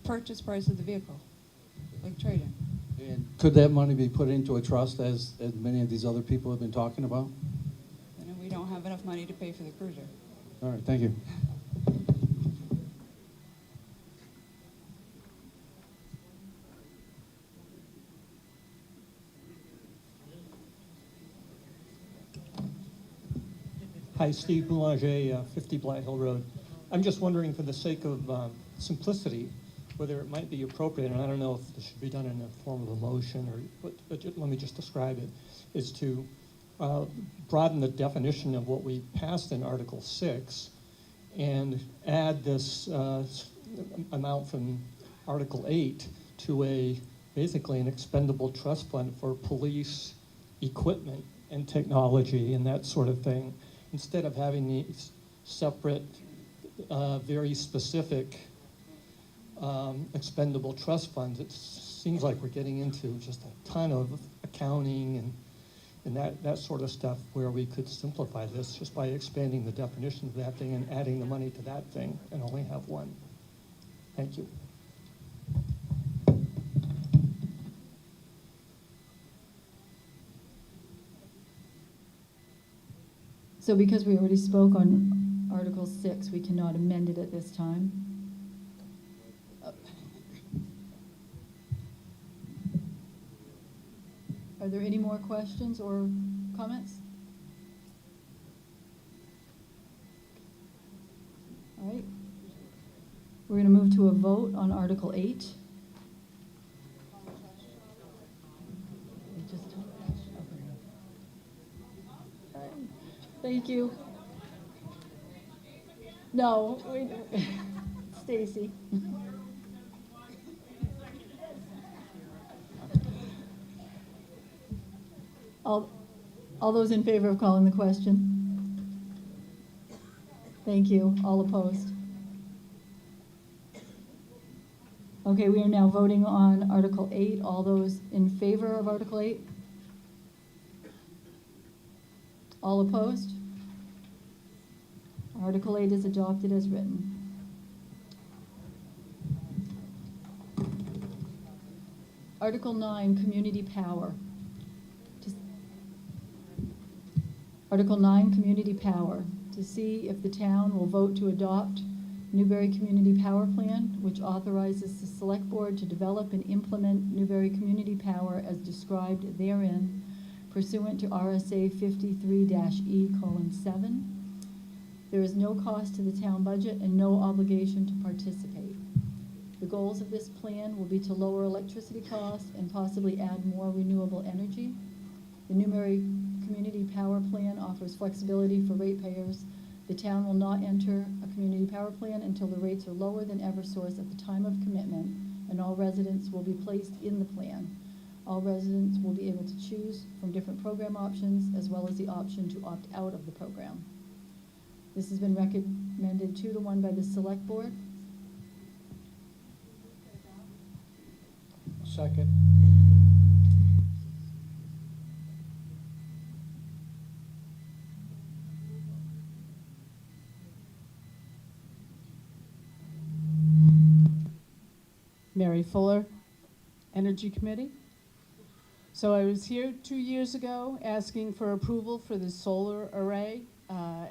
Purchase price of the vehicle, like trade-in. And could that money be put into a trust as many of these other people have been talking about? And we don't have enough money to pay for the cruiser. All right, thank you. Hi, Steve Boulanger, 50 Black Hill Road. I'm just wondering, for the sake of simplicity, whether it might be appropriate, and I don't know if this should be done in the form of a motion, or but let me just describe it, is to broaden the definition of what we passed in Article 6 and add this amount from Article 8 to basically an expendable trust fund for police equipment and technology and that sort of thing, instead of having these separate, very specific expendable trust funds. It seems like we're getting into just a ton of accounting and that sort of stuff, where we could simplify this just by expanding the definition of that thing and adding the money to that thing and only have one. Thank you. So because we already spoke on Article 6, we cannot amend it at this time. Are there any more questions or comments? All right. We're going to move to a vote on Article 8. Thank you. No, wait, Stacy. All those in favor of calling the question? Thank you. All opposed? Okay, we are now voting on Article 8. All those in favor of Article 8? All opposed? Article 8 is adopted as written. Article 9, Community Power. Article 9, Community Power, to see if the town will vote to adopt Newbury Community Power Plan, which authorizes the Select Board to develop and implement Newbury Community Power as described therein pursuant to RSA 53-E:7. There is no cost to the town budget and no obligation to participate. The goals of this plan will be to lower electricity costs and possibly add more renewable energy. The Newbury Community Power Plan offers flexibility for ratepayers. The town will not enter a community power plan until the rates are lower than Eversource at the time of commitment, and all residents will be placed in the plan. All residents will be able to choose from different program options, as well as the option to opt out of the program. This has been recommended 2-1 by the Select Board. Second. Mary Fuller, Energy Committee. So I was here 2 years ago asking for approval for the solar array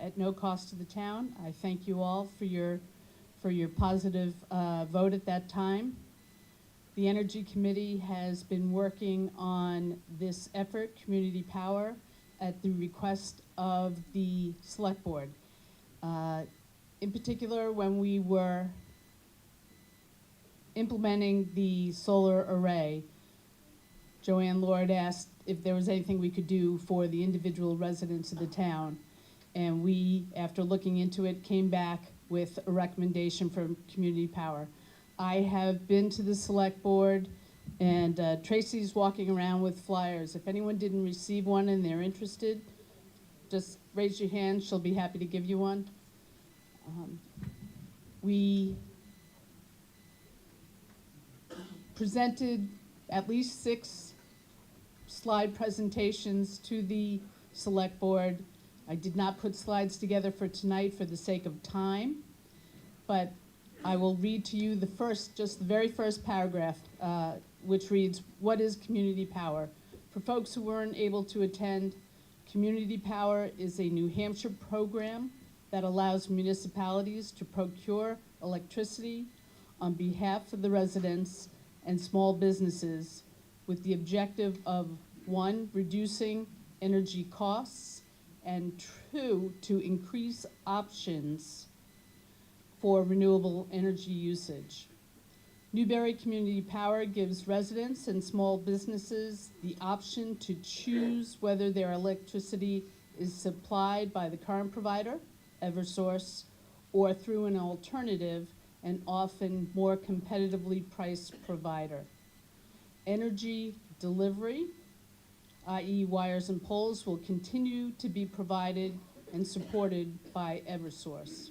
at no cost to the town. I thank you all for your positive vote at that time. The Energy Committee has been working on this effort, Community Power, at the request of the select board. In particular, when we were implementing the solar array, Joanne Lord asked if there was anything we could do for the individual residents of the town. And we, after looking into it, came back with a recommendation from Community Power. I have been to the select board, and Tracy's walking around with flyers. If anyone didn't receive one and they're interested, just raise your hand. She'll be happy to give you one. We presented at least 6 slide presentations to the select board. I did not put slides together for tonight for the sake of time, but I will read to you just the very first paragraph, which reads, "What is community power?" For folks who weren't able to attend, Community Power is a New Hampshire program that allows municipalities to procure electricity on behalf of the residents and small businesses with the objective of, 1, reducing energy costs, and 2, to increase options for renewable energy usage. Newbury Community Power gives residents and small businesses the option to choose whether their electricity is supplied by the current provider, Eversource, or through an alternative and often more competitively priced provider. Energy delivery, i.e. wires and poles, will continue to be provided and supported by Eversource.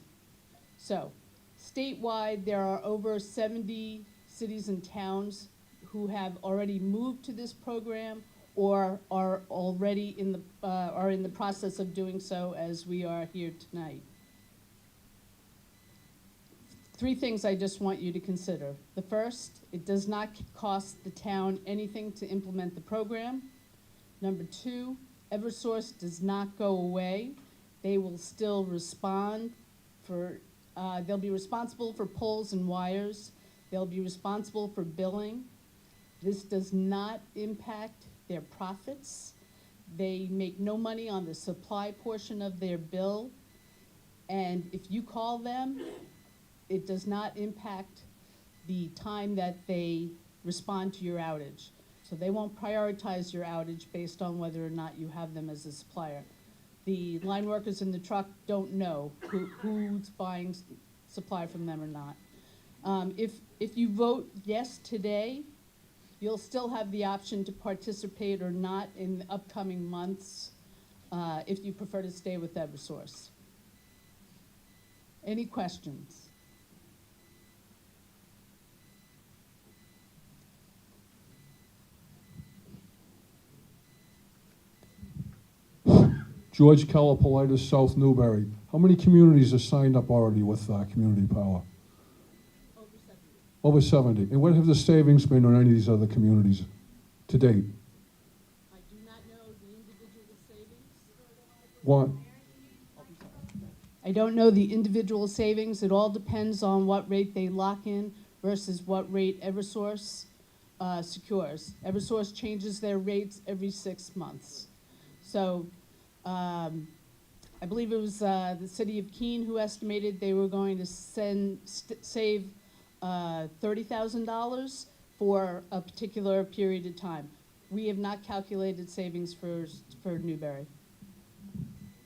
So, statewide, there are over 70 cities and towns who have already moved to this program or are already in the process of doing so as we are here tonight. 3 things I just want you to consider. The first, it does not cost the town anything to implement the program. Number 2, Eversource does not go away. They will still respond for, they'll be responsible for poles and wires. They'll be responsible for billing. This does not impact their profits. They make no money on the supply portion of their bill. And if you call them, it does not impact the time that they respond to your outage. So they won't prioritize your outage based on whether or not you have them as a supplier. The line workers in the truck don't know who's buying supply from them or not. If you vote yes today, you'll still have the option to participate or not in the upcoming months if you prefer to stay with Eversource. Any questions? George Keller, Politis, South Newbury. How many communities are signed up already with Community Power? Over 70. And what have the savings been on any of these other communities to date? I do not know the individual savings. What? I don't know the individual savings. It all depends on what rate they lock in versus what rate Eversource secures. Eversource changes their rates every 6 months. So I believe it was the city of Keene who estimated they were going to save $30,000 for a particular period of time. We have not calculated savings for Newbury.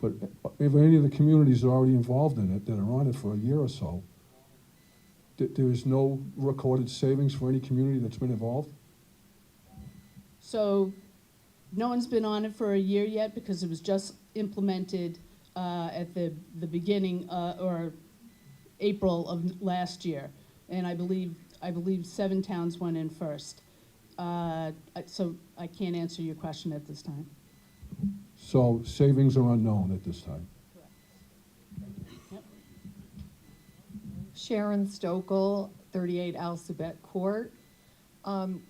But if any of the communities are already involved in it, that are on it for a year or so, there is no recorded savings for any community that's been involved? So no one's been on it for a year yet because it was just implemented at the beginning or April of last year. And I believe 7 towns went in first. So I can't answer your question at this time. So savings are unknown at this time. Sharon Stokel, 38 Alphabet Court.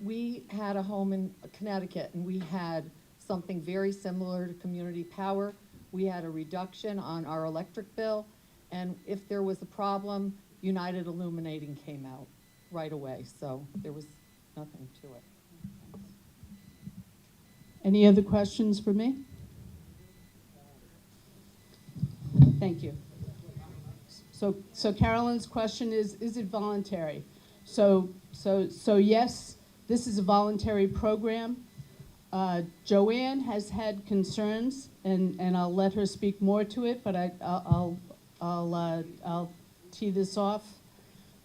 We had a home in Connecticut, and we had something very similar to Community Power. We had a reduction on our electric bill, and if there was a problem, United Illuminating came out right away, so there was nothing to it. Any other questions for me? Thank you. So Carolyn's question is it voluntary? So yes, this is a voluntary program. Joanne has had concerns, and I'll let her speak more to it, but I'll tee this off.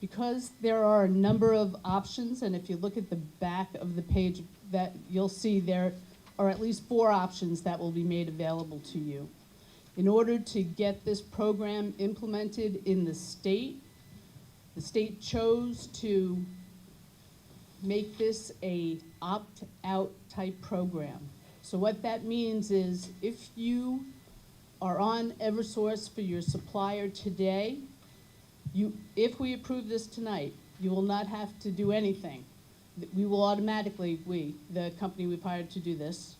Because there are a number of options, and if you look at the back of the page, that you'll see there are at least 4 options that will be made available to you. In order to get this program implemented in the state chose to make this a opt-out type program. So what that means is if you are on Eversource for your supplier today, if we approve this tonight, you will not have to do anything. We will automatically, the company we've hired to do this,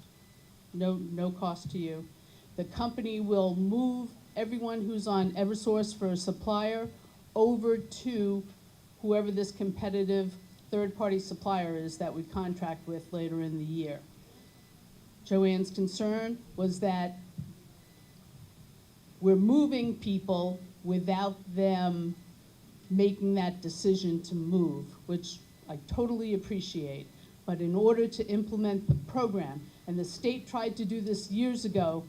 no cost to you. The company will move everyone who's on Eversource for a supplier over to whoever this competitive third-party supplier is that we contract with later in the year. Joanne's concern was that we're moving people without them making that decision to move, which I totally appreciate. But in order to implement the program, and the state tried to do this years ago,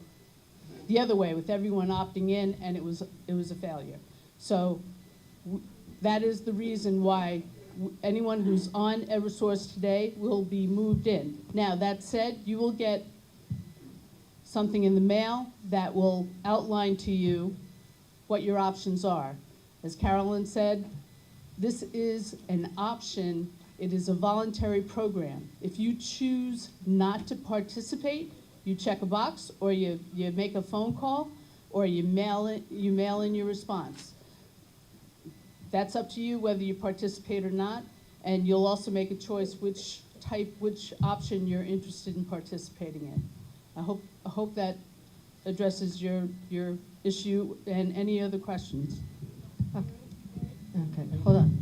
the other way, with everyone opting in, and it was a failure. So that is the reason why anyone who's on Eversource today will be moved in. Now, that said, you will get something in the mail that will outline to you what your options are. As Carolyn said, this is an option. It is a voluntary program. If you choose not to participate, you check a box, or you make a phone call, or you mail in your response. That's up to you whether you participate or not, and you'll also make a choice which option you're interested in participating in. I hope that addresses your issue, and any other questions. Okay, hold on.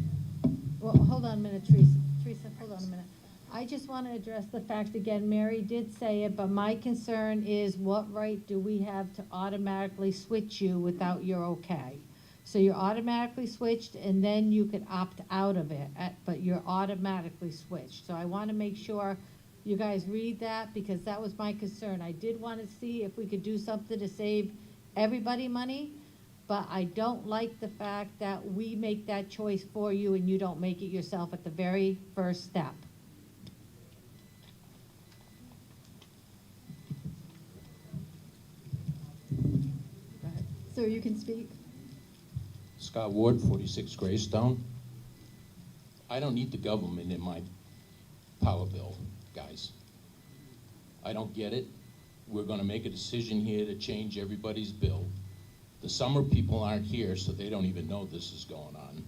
Well, hold on a minute, Teresa. Teresa, hold on a minute. I just want to address the fact again, Mary did say it, but my concern is what right do we have to automatically switch you without your okay? So you're automatically switched, and then you could opt out of it, but you're automatically switched. So I want to make sure you guys read that, because that was my concern. I did want to see if we could do something to save everybody money, but I don't like the fact that we make that choice for you and you don't make it yourself at the very first step. Sir, you can speak. Scott Ward, 46 Greystone. I don't need the government in my power bill, guys. I don't get it. We're gonna make a decision here to change everybody's bill. The summer people aren't here, so they don't even know this is going on.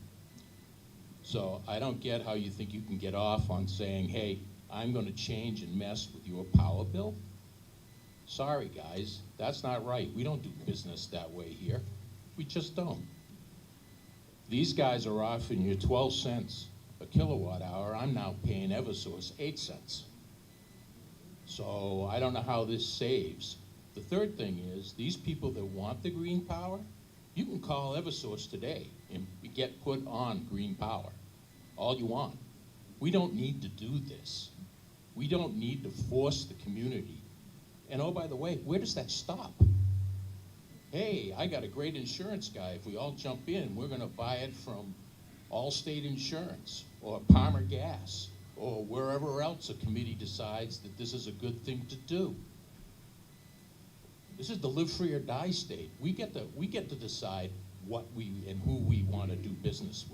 So I don't get how you think you can get off on saying, hey, I'm gonna change and mess with your power bill. Sorry, guys, that's not right. We don't do business that way here. We just don't. These guys are offering you 12 cents a kilowatt hour. I'm now paying Eversource 8 cents. So I don't know how this saves. The third thing is, these people that want the green power, you can call Eversource today and get put on green power, all you want. We don't need to do this. We don't need to force the community. And oh, by the way, where does that stop? Hey, I got a great insurance guy. If we all jump in, we're gonna buy it from Allstate Insurance or Palmer Gas or wherever else a committee decides that this is a good thing to do. This is the live free or die state. We get to decide what we and who we want to do business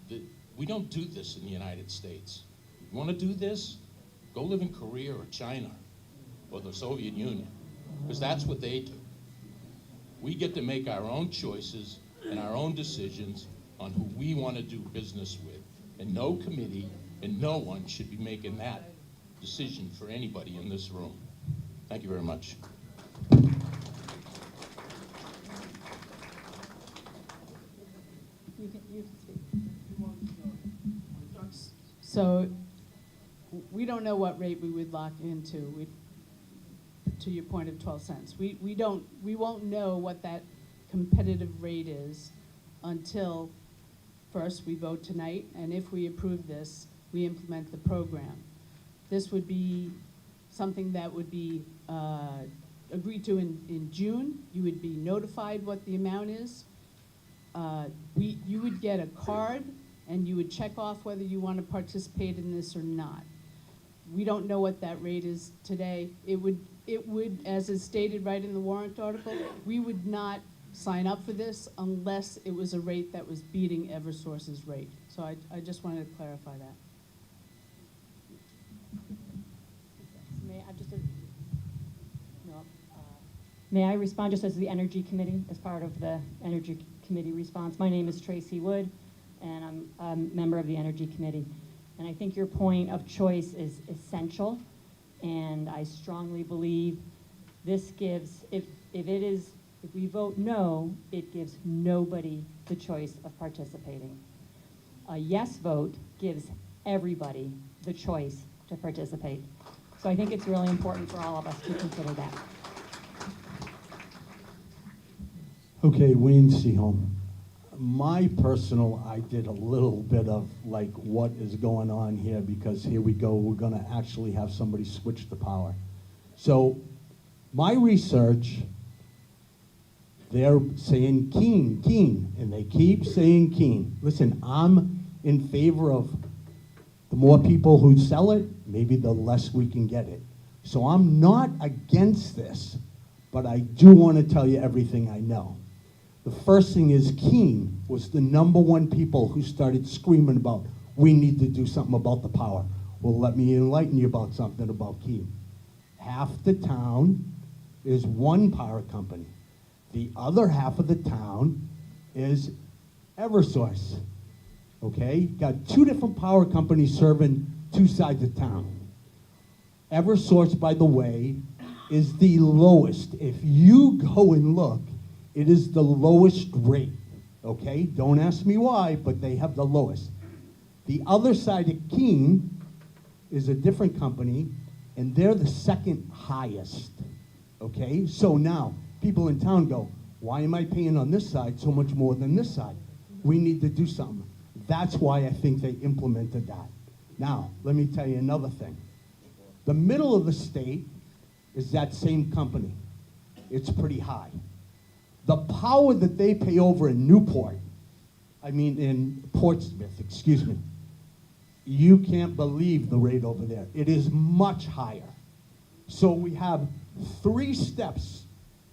with. We don't do this in the United States. You want to do this? Go live in Korea or China or the Soviet Union, because that's what they do. We get to make our own choices and our own decisions on who we want to do business with. And no committee and no one should be making that decision for anybody in this room. Thank you very much. You can speak. So we don't know what rate we would lock into. to your point of 12 cents. We won't know what that competitive rate is until first we vote tonight, and if we approve this, we implement the program. This would be something that would be agreed to in June. You would be notified what the amount is. You would get a card, and you would check off whether you want to participate in this or not. We don't know what that rate is today. It would, as is stated right in the warrant article, we would not sign up for this unless it was a rate that was beating Eversource's rate. So I just wanted to clarify that. May I respond just as the Energy Committee, as part of the Energy Committee response? My name is Tracy Wood, and I'm a member of the Energy Committee. And I think your point of choice is essential, and I strongly believe this gives, if we vote no, it gives nobody the choice of participating. A yes vote gives everybody the choice to participate. So I think it's really important for all of us to consider that. Okay, Wayne Seaholm. I did a little bit of like what is going on here, because here we go, we're gonna actually have somebody switch the power. So my research, they're saying Keene, and they keep saying Keene. Listen, I'm in favor of the more people who sell it, maybe the less we can get it. So I'm not against this, but I do want to tell you everything I know. The first thing is Keene was the #1 people who started screaming about, we need to do something about the power. Well, let me enlighten you about something about Keene. Half the town is one power company. The other half of the town is Eversource. Okay? Got 2 different power companies serving 2 sides of town. Eversource, by the way, is the lowest. If you go and look, it is the lowest rate, okay? Don't ask me why, but they have the lowest. The other side of Keene is a different company, and they're the second highest, okay? So now, people in town go, why am I paying on this side so much more than this side? We need to do something. That's why I think they implemented that. Now, let me tell you another thing. The middle of the state is that same company. It's pretty high. The power that they pay over in in Portsmouth, excuse me, you can't believe the rate over there. It is much higher. So we have 3 steps.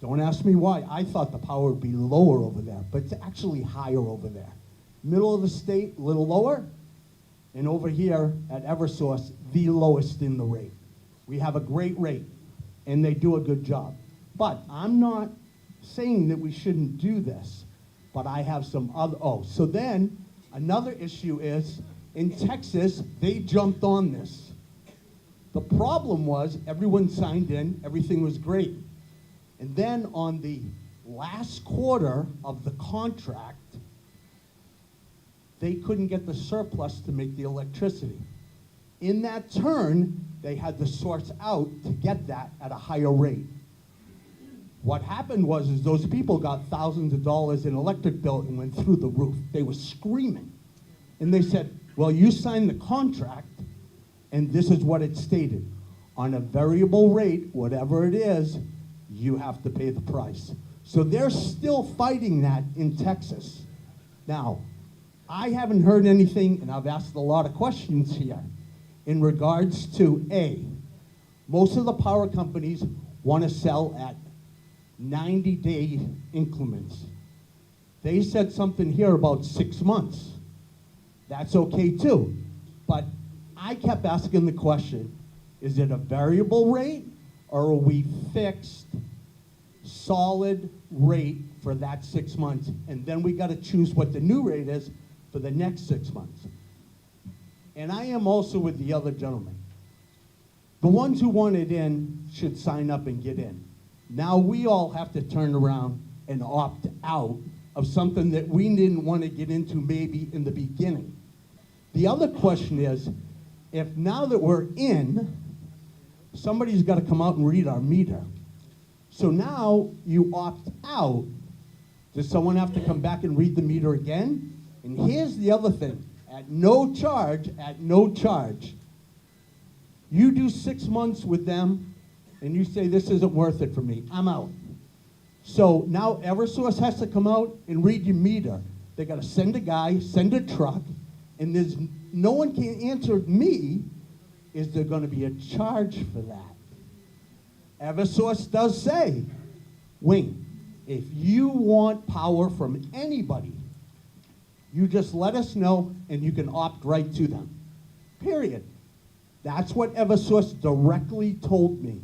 Don't ask me why. I thought the power would be lower over there, but it's actually higher over there. Middle of the state, a little lower, and over here at Eversource, the lowest in the rate. We have a great rate, and they do a good job. But I'm not saying that we shouldn't do this, but I have some other, so then another issue is, in Texas, they jumped on this. The problem was everyone signed in, everything was great. And then on the last quarter of the contract, they couldn't get the surplus to make the electricity. In that turn, they had to source out to get that at a higher rate. What happened was those people got thousands of dollars in electric bill and went through the roof. They were screaming. And they said, well, you signed the contract, and this is what it stated. On a variable rate, whatever it is, you have to pay the price. So they're still fighting that in Texas. Now, I haven't heard anything, and I've asked a lot of questions here, in regards to most of the power companies want to sell at 90-day increments. They said something here about 6 months. That's okay too. But I kept asking the question, is it a variable rate, or are we fixed, solid rate for that 6 months? And then we got to choose what the new rate is for the next 6 months. And I am also with the other gentleman. The ones who wanted in should sign up and get in. Now we all have to turn around and opt out of something that we didn't want to get into maybe in the beginning. The other question is, if now that we're in, somebody's got to come out and read our meter. So now you opt out. Does someone have to come back and read the meter again? And here's the other thing. At no charge, you do 6 months with them and you say, this isn't worth it for me, I'm out. So now Eversource has to come out and read your meter. They gotta send a guy, send a truck, and no one can answer me, is there gonna be a charge for that? Eversource does say, Wayne, if you want power from anybody, you just let us know and you can opt right to them. Period. That's what Eversource directly told me.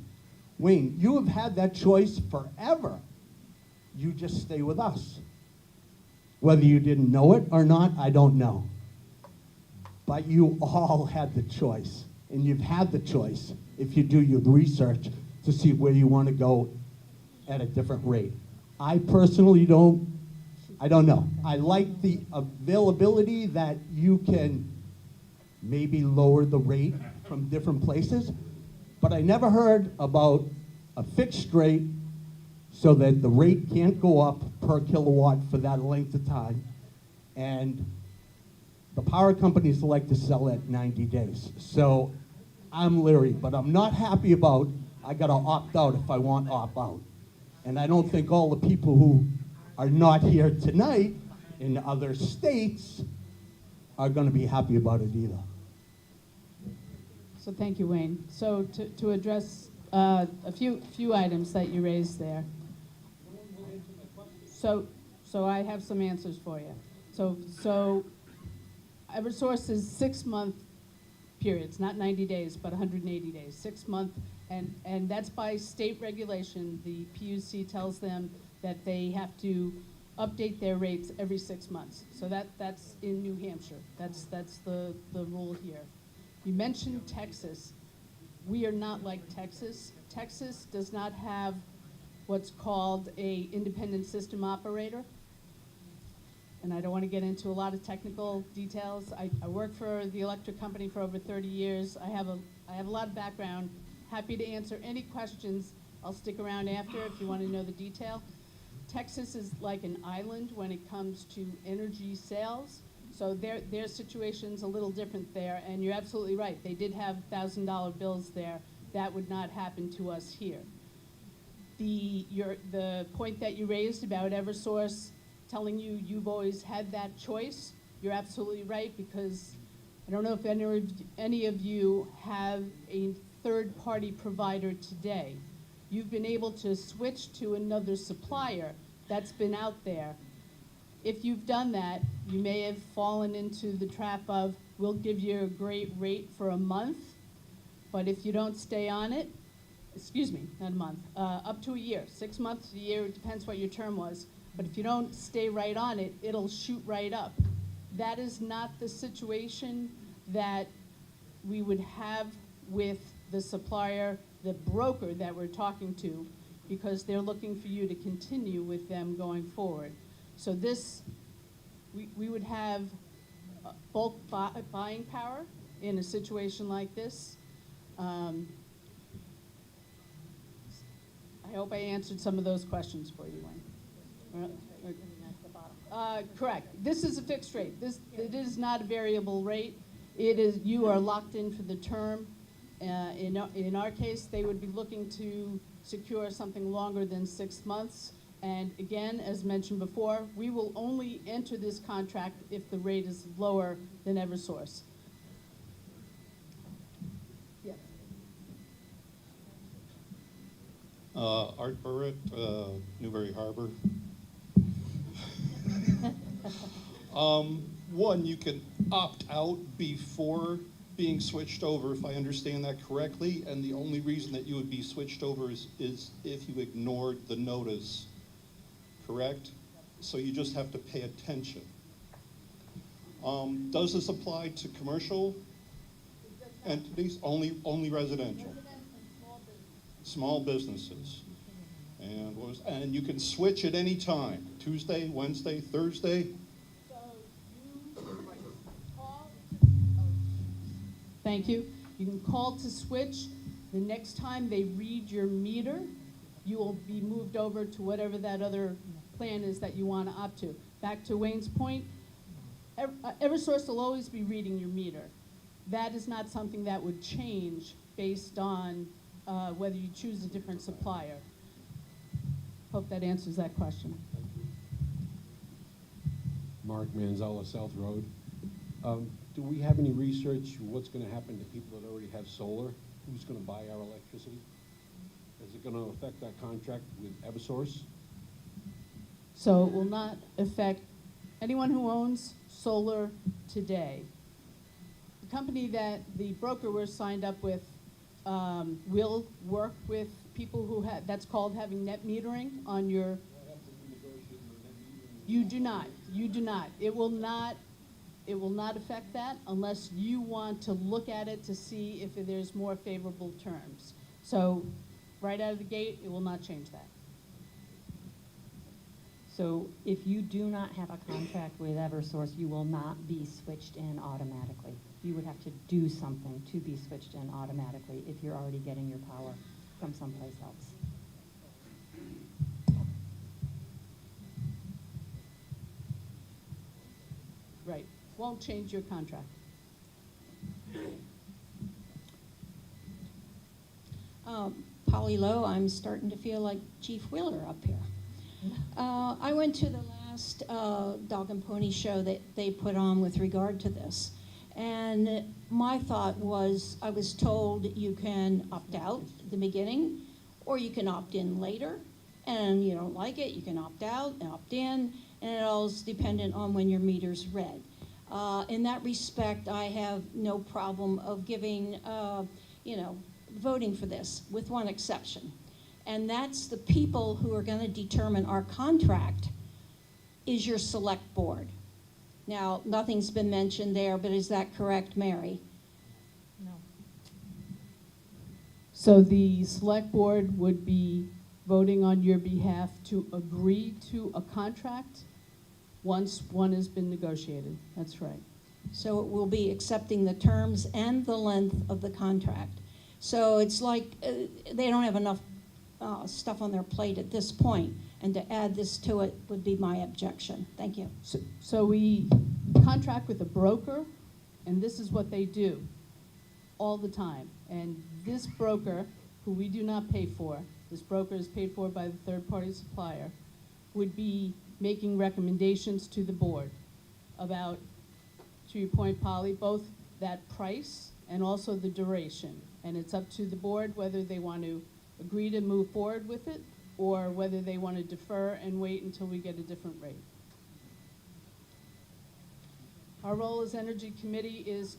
Wayne, you have had that choice forever. You just stay with us. Whether you didn't know it or not, I don't know. But you all had the choice. And you've had the choice, if you do your research, to see where you want to go at a different rate. I personally I don't know. I like the availability that you can maybe lower the rate from different places, but I never heard about a fixed rate so that the rate can't go up per kilowatt for that length of time. And the power companies like to sell at 90 days. So I'm leery, but I'm not happy about I gotta opt out if I want to opt out. And I don't think all the people who are not here tonight in other states are gonna be happy about it either. So thank you, Wayne. So to address a few items that you raised there. So I have some answers for you. So Eversource is 6-month periods, not 90 days, but 180 days, 6 month, and that's by state regulation. The PUC tells them that they have to update their rates every 6 months. So that's in New Hampshire. That's the rule here. You mentioned Texas. We are not like Texas. Texas does not have what's called a independent system operator. And I don't want to get into a lot of technical details. I worked for the electric company for over 30 years. I have a lot of background. Happy to answer any questions. I'll stick around after if you want to know the detail. Texas is like an island when it comes to energy sales. So their situation's a little different there, and you're absolutely right. They did have $1,000 bills there. That would not happen to us here. The point that you raised about Eversource telling you you've always had that choice, you're absolutely right, because I don't know if any of you have a third-party provider today. You've been able to switch to another supplier that's been out there. If you've done that, you may have fallen into the trap of, we'll give you a great rate for a month, but if you don't stay on it, excuse me, not a month, up to a year, 6 months, a year, it depends what your term was, but if you don't stay right on it, it'll shoot right up. That is not the situation that we would have with the supplier, the broker that we're talking to, because they're looking for you to continue with them going forward. So we would have bulk buying power in a situation like this. I hope I answered some of those questions for you, Wayne. Correct. This is a fixed rate. It is not a variable rate. It is, you are locked in for the term. In our case, they would be looking to secure something longer than 6 months. And again, as mentioned before, we will only enter this contract if the rate is lower than Eversource. Yeah. Art Burrett, Newbury Harbor. One, you can opt out before being switched over, if I understand that correctly, and the only reason that you would be switched over is if you ignored the notice, correct? So you just have to pay attention. Does this apply to commercial entities? Only residential? Small businesses. And you can switch at any time, Tuesday, Wednesday, Thursday? Thank you. You can call to switch. The next time they read your meter, you will be moved over to whatever that other plan is that you want to opt to. Back to Wayne's point, Eversource will always be reading your meter. That is not something that would change based on whether you choose a different supplier. Hope that answers that question. Mark Manzella, South Road. Do we have any research what's going to happen to people that already have solar? Who's going to buy our electricity? Is it going to affect that contract with Eversource? So it will not affect anyone who owns solar today. The company that the broker we're signed up with will work with people who have, that's called having net metering on your. You do not. It will not affect that unless you want to look at it to see if there's more favorable terms. So right out of the gate, it will not change that. So if you do not have a contract with Eversource, you will not be switched in automatically. You would have to do something to be switched in automatically if you're already getting your power from someplace else. Right. Won't change your contract. Polly Lowe, I'm starting to feel like Chief Wheeler up here. I went to the last dog and pony show that they put on with regard to this. And my thought was, I was told you can opt out at the beginning, or you can opt in later. And you don't like it, you can opt out and opt in, and it all is dependent on when your meter's read. In that respect, I have no problem of giving, voting for this, with one exception. And that's the people who are going to determine our contract is your select board. Now, nothing's been mentioned there, but is that correct, Mary? No. So the select board would be voting on your behalf to agree to a contract once one has been negotiated. That's right. So it will be accepting the terms and the length of the contract. So it's like they don't have enough stuff on their plate at this point, and to add this to it would be my objection. Thank you. So we contract with a broker, and this is what they do all the time. And this broker, who we do not pay for, this broker is paid for by the third-party supplier, would be making recommendations to the board about, to your point, Polly, both that price and also the duration. And it's up to the board whether they want to agree to move forward with it or whether they want to defer and wait until we get a different rate. Our role as Energy Committee is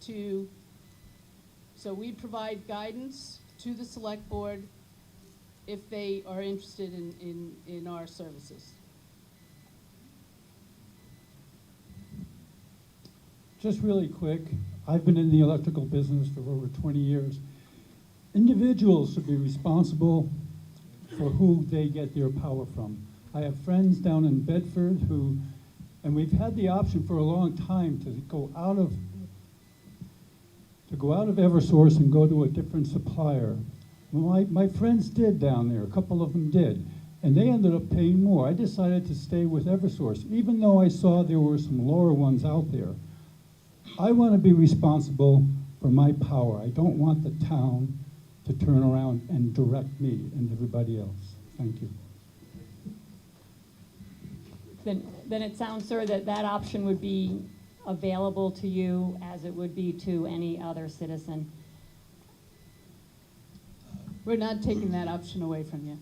so we provide guidance to the Select Board if they are interested in our services. Just really quick, I've been in the electrical business for over 20 years. Individuals should be responsible for who they get their power from. I have friends down in Bedford and we've had the option for a long time to go out of Eversource and go to a different supplier. My friends did down there, a couple of them did, and they ended up paying more. I decided to stay with Eversource, even though I saw there were some lower ones out there. I want to be responsible for my power. I don't want the town to turn around and direct me and everybody else. Thank you. Then it sounds, sir, that option would be available to you as it would be to any other citizen. We're not taking that option away from you.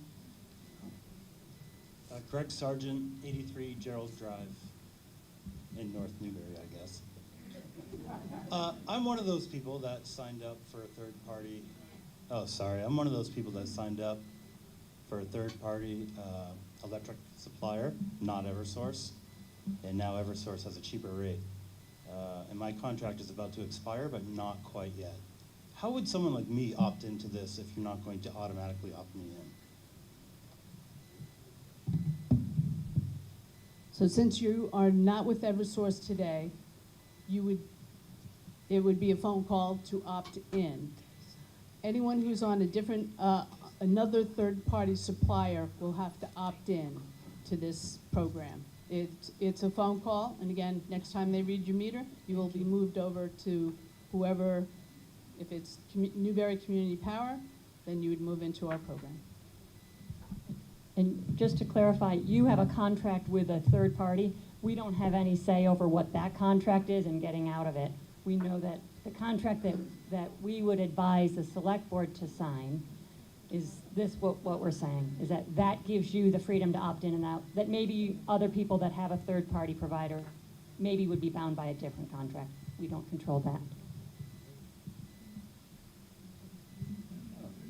Greg Sargent, 83 Gerald Drive in North Newbury, I guess. I'm one of those people that signed up for a third-party. I'm one of those people that signed up for a third-party electric supplier, not Eversource, and now Eversource has a cheaper rate. And my contract is about to expire, but not quite yet. How would someone like me opt into this if you're not going to automatically opt me in? So since you are not with Eversource today, it would be a phone call to opt in. Anyone who's on a different another third-party supplier will have to opt in to this program. It's a phone call, and again, next time they read your meter, you will be moved over to whoever, if it's Newbury Community Power, then you would move into our program. And just to clarify, you have a contract with a third party. We don't have any say over what that contract is and getting out of it. We know that the contract that we would advise the select board to sign is this what we're saying, is that gives you the freedom to opt in and out, that maybe other people that have a third party provider maybe would be bound by a different contract. We don't control that.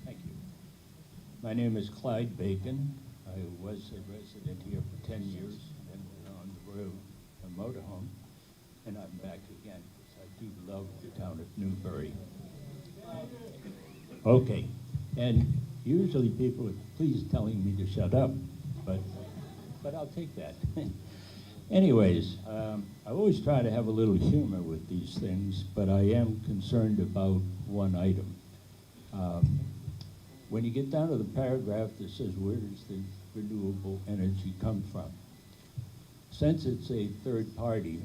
Thank you. My name is Clyde Bacon. I was a resident here for 10 years and on the road, a motorhome, and I'm back again because I do love the town of Newbury. Okay, and usually people are please telling me to shut up, but I'll take that. Anyways, I always try to have a little humor with these things, but I am concerned about one item. When you get down to the paragraph that says where does the renewable energy come from? Since it's a third party,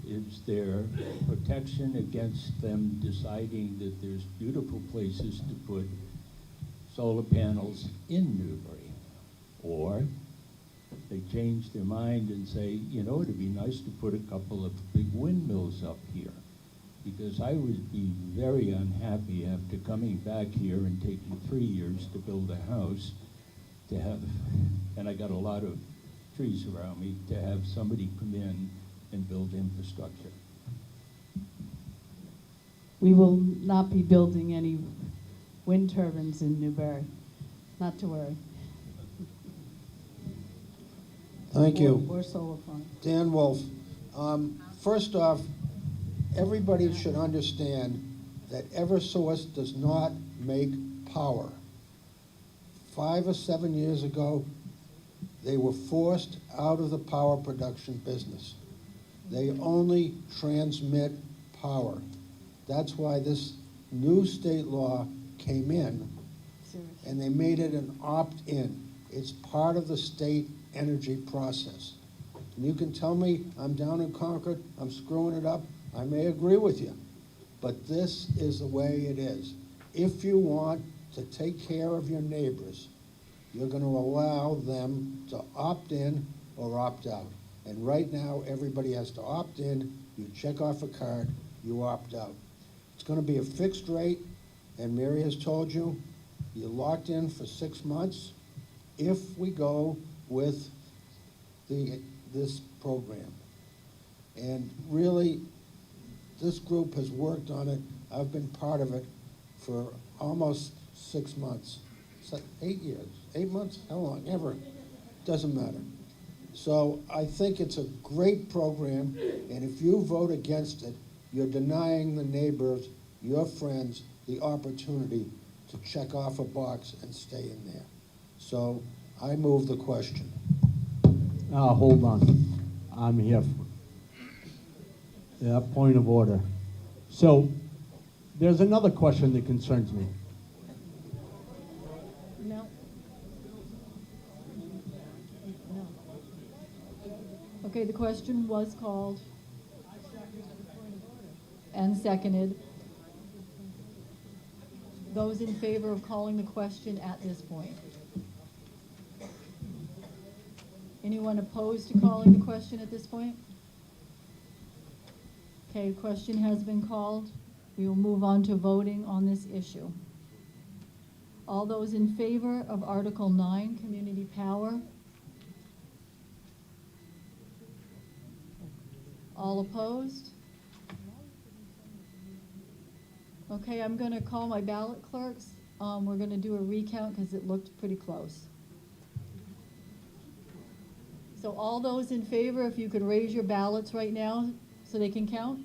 is there protection against them deciding that there's beautiful places to put solar panels in Newbury? Or they change their mind and say, you know, it'd be nice to put a couple of big windmills up here. Because I would be very unhappy after coming back here and taking 3 years to build a house to have, and I got a lot of trees around me, to have somebody come in and build infrastructure. We will not be building any wind turbines in Newbury, not to worry. Thank you. Or solar farm. Dan Wolf. First off, everybody should understand that Eversource does not make power. 5 or 7 years ago, they were forced out of the power production business. They only transmit power. That's why this new state law came in, and they made it an opt-in. It's part of the state energy process. And you can tell me I'm down in Concord, I'm screwing it up, I may agree with you, but this is the way it is. If you want to take care of your neighbors, you're going to allow them to opt in or opt out. And right now, everybody has to opt in, you check off a card, you opt out. It's going to be a fixed rate, and Mary has told you, you're locked in for 6 months if we go with this program. And really, this group has worked on it. I've been part of it for almost 6 months. 8 years, 8 months, how long, ever, doesn't matter. So I think it's a great program, and if you vote against it, you're denying the neighbors, your friends, the opportunity to check off a box and stay in there. So I move the question. Hold on. I'm here for, yeah, point of order. So there's another question that concerns me. No. No. Okay, the question was called and seconded. Those in favor of calling the question at this point? Anyone opposed to calling the question at this point? Okay, question has been called. We will move on to voting on this issue. All those in favor of Article 9, Community Power? All opposed? Okay, I'm going to call my ballot clerks. We're going to do a recount because it looked pretty close. So all those in favor, if you could raise your ballots right now so they can count.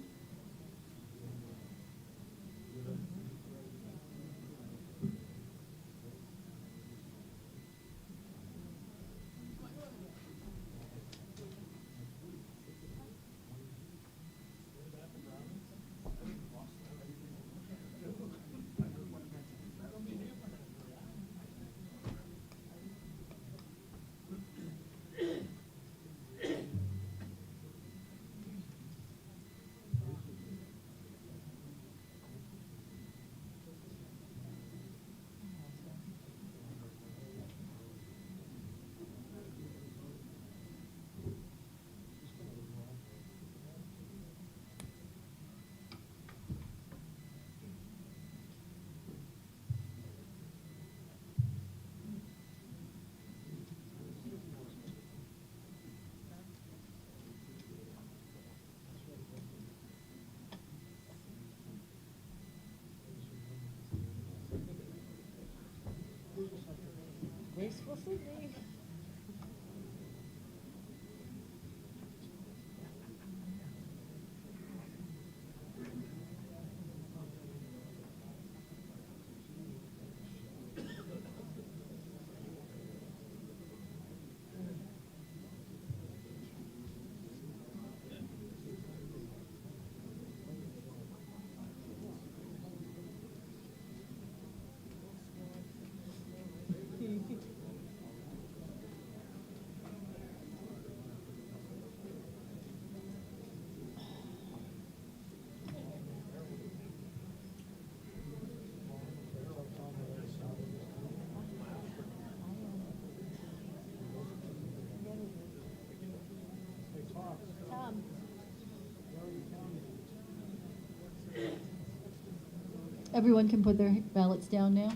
Everyone can put their ballots down now.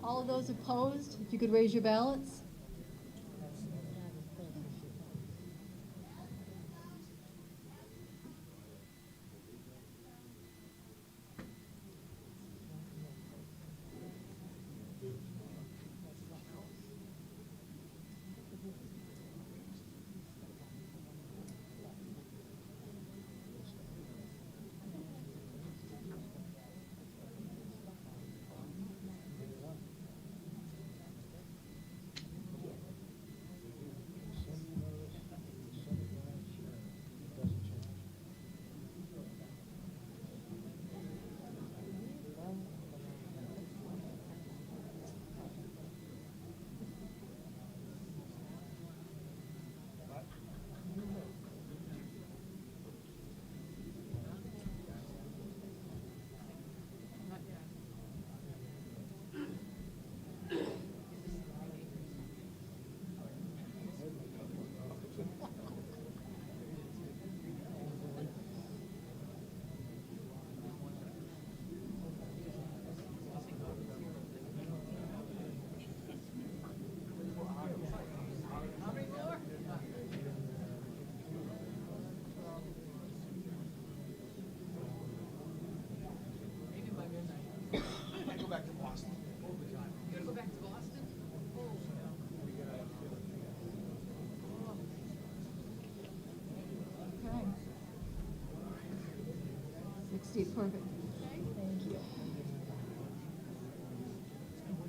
All of those opposed, if you could raise your ballots. Okay. 60, perfect. Thank you.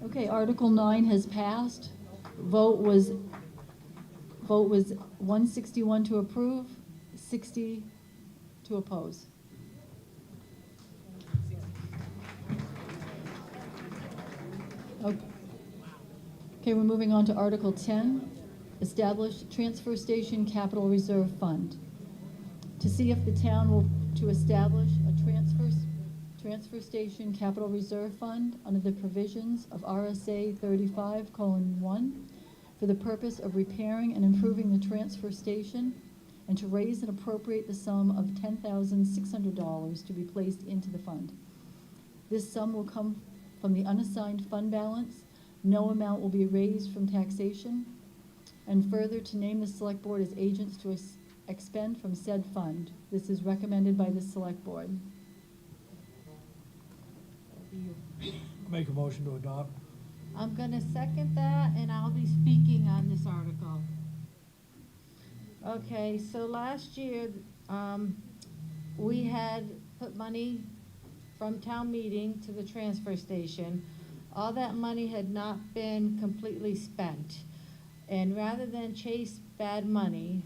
Okay, Article 9 has passed. Vote was 161 to approve, 60 to oppose. Okay, we're moving on to Article 10, establish transfer station capital reserve fund. To see if the town will to establish a transfer station capital reserve fund under the provisions of RSA 35:1 for the purpose of repairing and improving the transfer station and to raise and appropriate the sum of $10,600 to be placed into the fund. This sum will come from the unassigned fund balance. No amount will be raised from taxation. And further, to name the select board as agents to expend from said fund. This is recommended by the select board. Make a motion to adopt. I'm gonna second that, and I'll be speaking on this article. Okay, so last year, we had put money from town meeting to the transfer station. All that money had not been completely spent. And rather than chase bad money,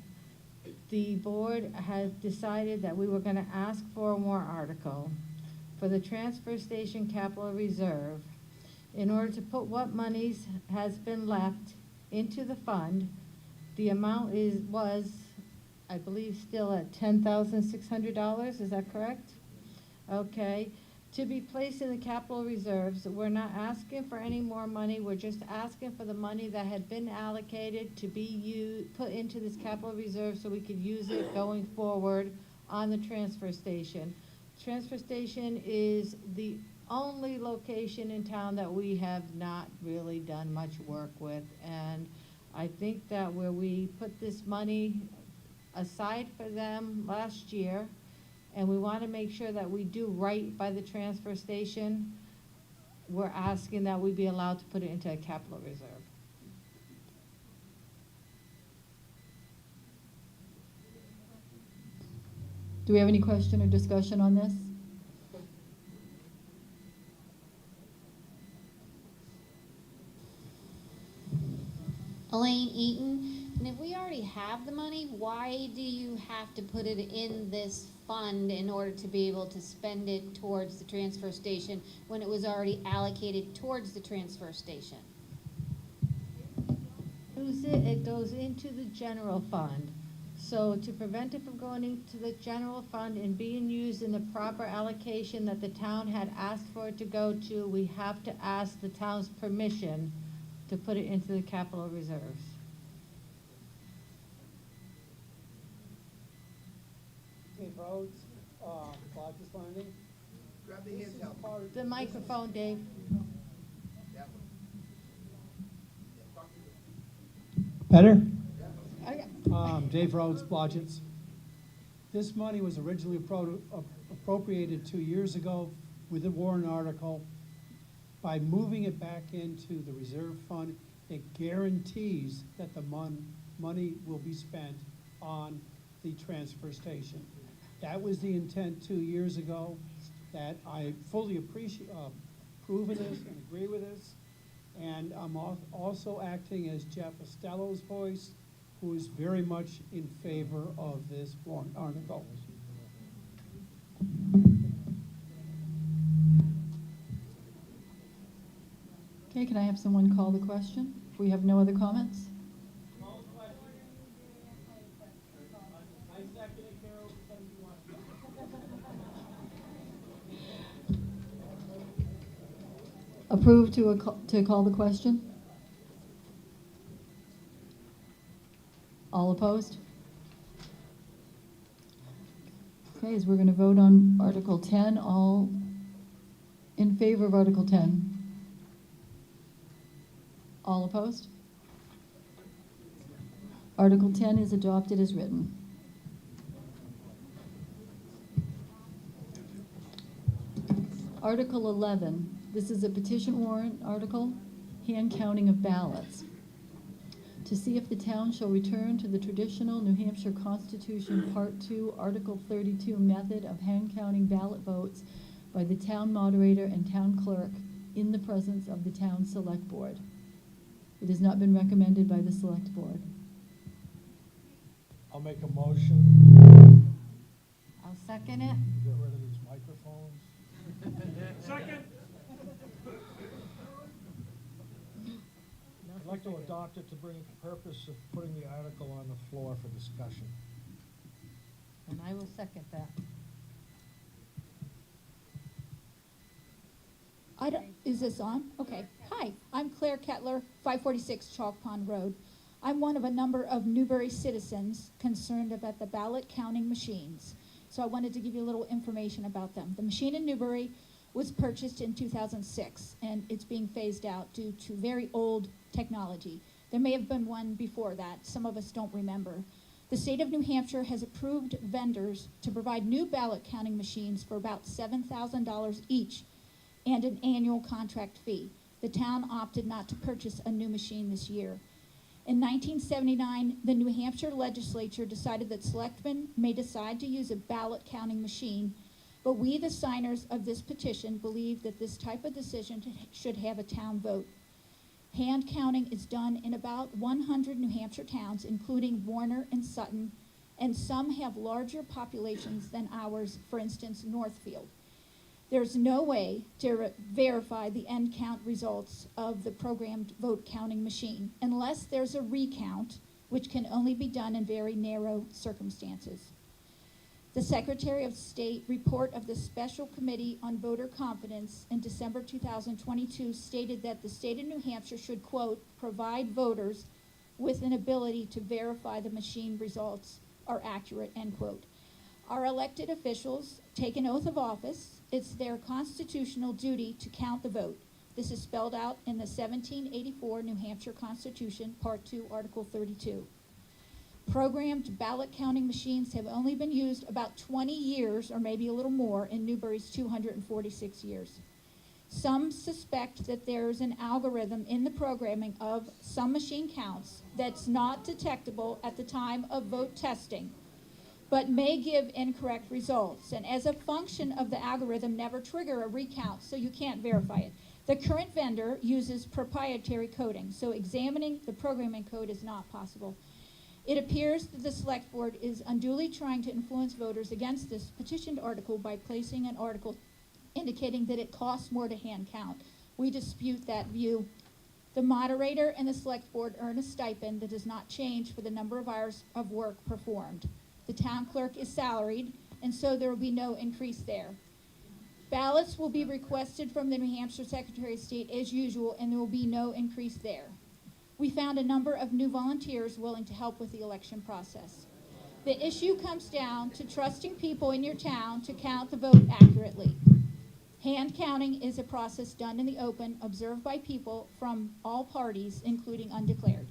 the board had decided that we were gonna ask for a warrant article for the transfer station capital reserve in order to put what monies has been left into the fund. The amount was, I believe, still at $10,600, is that correct? Okay, to be placed in the capital reserves. We're not asking for any more money, we're just asking for the money that had been allocated to be put into this capital reserve so we could use it going forward on the transfer station. Transfer station is the only location in town that we have not really done much work with, and I think that where we put this money aside for them last year, and we want to make sure that we do right by the transfer station. We're asking that we be allowed to put it into a capital reserve. Do we have any question or discussion on this? Elaine Eaton, and if we already have the money, why do you have to put it in this fund in order to be able to spend it towards the transfer station when it was already allocated towards the transfer station? It goes into the general fund. So to prevent it from going into the general fund and being used in the proper allocation that the town had asked for it to go to, we have to ask the town's permission to put it into the capital reserves. Dave Rhodes, Rogers Landing. Grab the handheld. The microphone, Dave. Better? Okay. Dave Rhodes, Blodgett's. This money was originally appropriated 2 years ago with the warrant article. By moving it back into the reserve fund, it guarantees that the money will be spent on the transfer station. That was the intent 2 years ago. That I fully approve of this and agree with this. And I'm also acting as Jeff Estello's voice, who is very much in favor of this warrant article. Okay, can I have someone call the question? If we have no other comments? Approve to call the question? All opposed? Okay, as we're going to vote on Article 10, all in favor of Article 10? All opposed? Article 10 is adopted as written. Article 11, this is a petition warrant article, hand counting of ballots. To see if the town shall return to the traditional New Hampshire Constitution Part 2, Article 32 method of hand counting ballot votes by the town moderator and town clerk in the presence of the town select board. It has not been recommended by the select board. I'll make a motion. I'll second it. Get rid of these microphones. Second. I'd like to adopt it to bring the purpose of putting the article on the floor for discussion. And I will second that. Is this on? Okay. Hi, I'm Claire Kettler, 546 Chalk Pond Road. I'm one of a number of Newbury citizens concerned about the ballot counting machines. So I wanted to give you a little information about them. The machine in Newbury was purchased in 2006, and it's being phased out due to very old technology. There may have been one before that. Some of us don't remember. The state of New Hampshire has approved vendors to provide new ballot counting machines for about $7,000 each and an annual contract fee. The town opted not to purchase a new machine this year. In 1979, the New Hampshire legislature decided that selectmen may decide to use a ballot counting machine, but we, the signers of this petition, believe that this type of decision should have a town vote. Hand counting is done in about 100 New Hampshire towns, including Warner and Sutton, and some have larger populations than ours, for instance, Northfield. There's no way to verify the end count results of the programmed vote counting machine unless there's a recount, which can only be done in very narrow circumstances. The Secretary of State report of the Special Committee on Voter Confidence in December 2022 stated that the state of New Hampshire should, quote, provide voters with an ability to verify the machine results are accurate, end quote. Our elected officials take an oath of office. It's their constitutional duty to count the vote. This is spelled out in the 1784 New Hampshire Constitution, Part 2, Article 32. Programmed ballot counting machines have only been used about 20 years, or maybe a little more, in Newbury's 246 years. Some suspect that there's an algorithm in the programming of some machine counts that's not detectable at the time of vote testing, but may give incorrect results, and as a function of the algorithm never trigger a recount, so you can't verify it. The current vendor uses proprietary coding, so examining the programming code is not possible. It appears that the Select Board is unduly trying to influence voters against this petitioned article by placing an article indicating that it costs more to hand count. We dispute that view. The moderator and the Select Board earn a stipend that does not change for the number of hours of work performed. The town clerk is salaried, and so there will be no increase there. Ballots will be requested from the New Hampshire Secretary of State as usual, and there will be no increase there. We found a number of new volunteers willing to help with the election process. The issue comes down to trusting people in your town to count the vote accurately. Hand counting is a process done in the open, observed by people from all parties, including undeclared.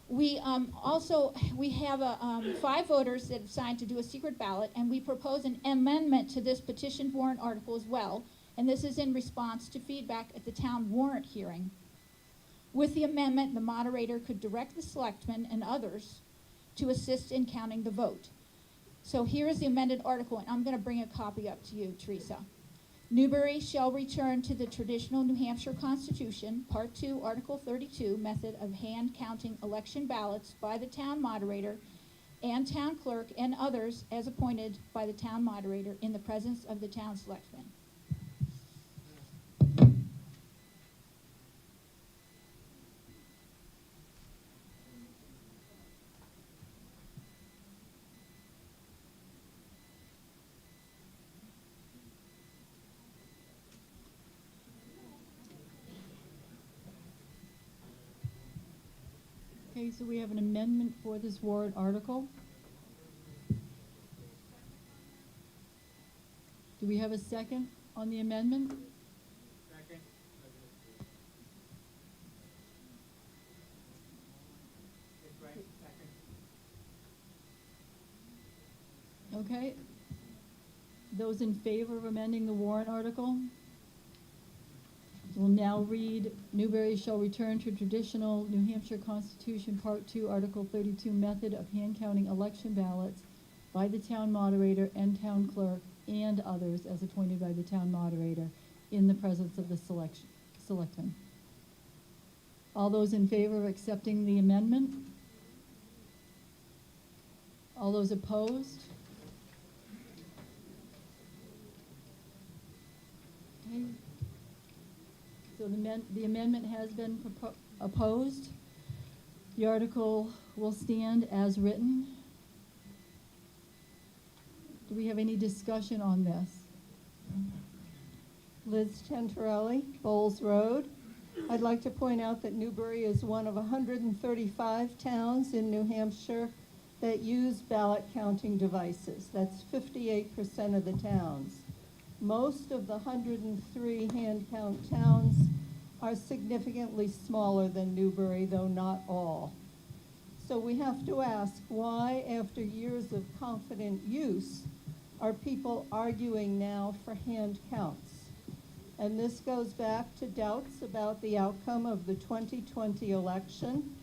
We have 5 voters that have signed to do a secret ballot, and we propose an amendment to this petition warrant article as well, and this is in response to feedback at the town warrant hearing. With the amendment, the moderator could direct the selectmen and others to assist in counting the vote. So here is the amended article, and I'm going to bring a copy up to you, Teresa. Newbury shall return to the traditional New Hampshire Constitution, Part 2, Article 32, method of hand counting election ballots by the town moderator and town clerk and others as appointed by the town moderator in the presence of the town selectmen. Okay, so we have an amendment for this warrant article. Do we have a second on the amendment? Second. Okay. Those in favor of amending the warrant article? We'll now read, Newbury shall return to traditional New Hampshire Constitution, Part 2, Article 32, method of hand counting election ballots by the town moderator and town clerk and others as appointed by the town moderator in the presence of the selectmen. All those in favor of accepting the amendment? All those opposed? Okay. So the amendment has been opposed. The article will stand as written. Do we have any discussion on this? Liz Chantarelli, Bowles Road. I'd like to point out that Newbury is one of 135 towns in New Hampshire that use ballot counting devices. That's 58% of the towns. Most of the 103 hand count towns are significantly smaller than Newbury, though not all. So we have to ask, why, after years of confident use, are people arguing now for hand counts? And this goes back to doubts about the outcome of the 2020 election,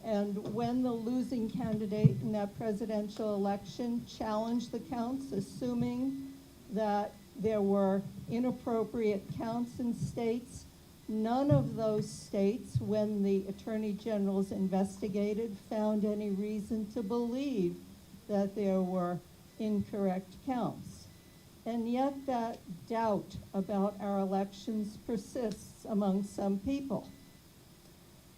and when the losing candidate in that presidential election challenged the counts, assuming that there were inappropriate counts in states. None of those states, when the attorney generals investigated, found any reason to believe that there were incorrect counts. And yet that doubt about our elections persists among some people.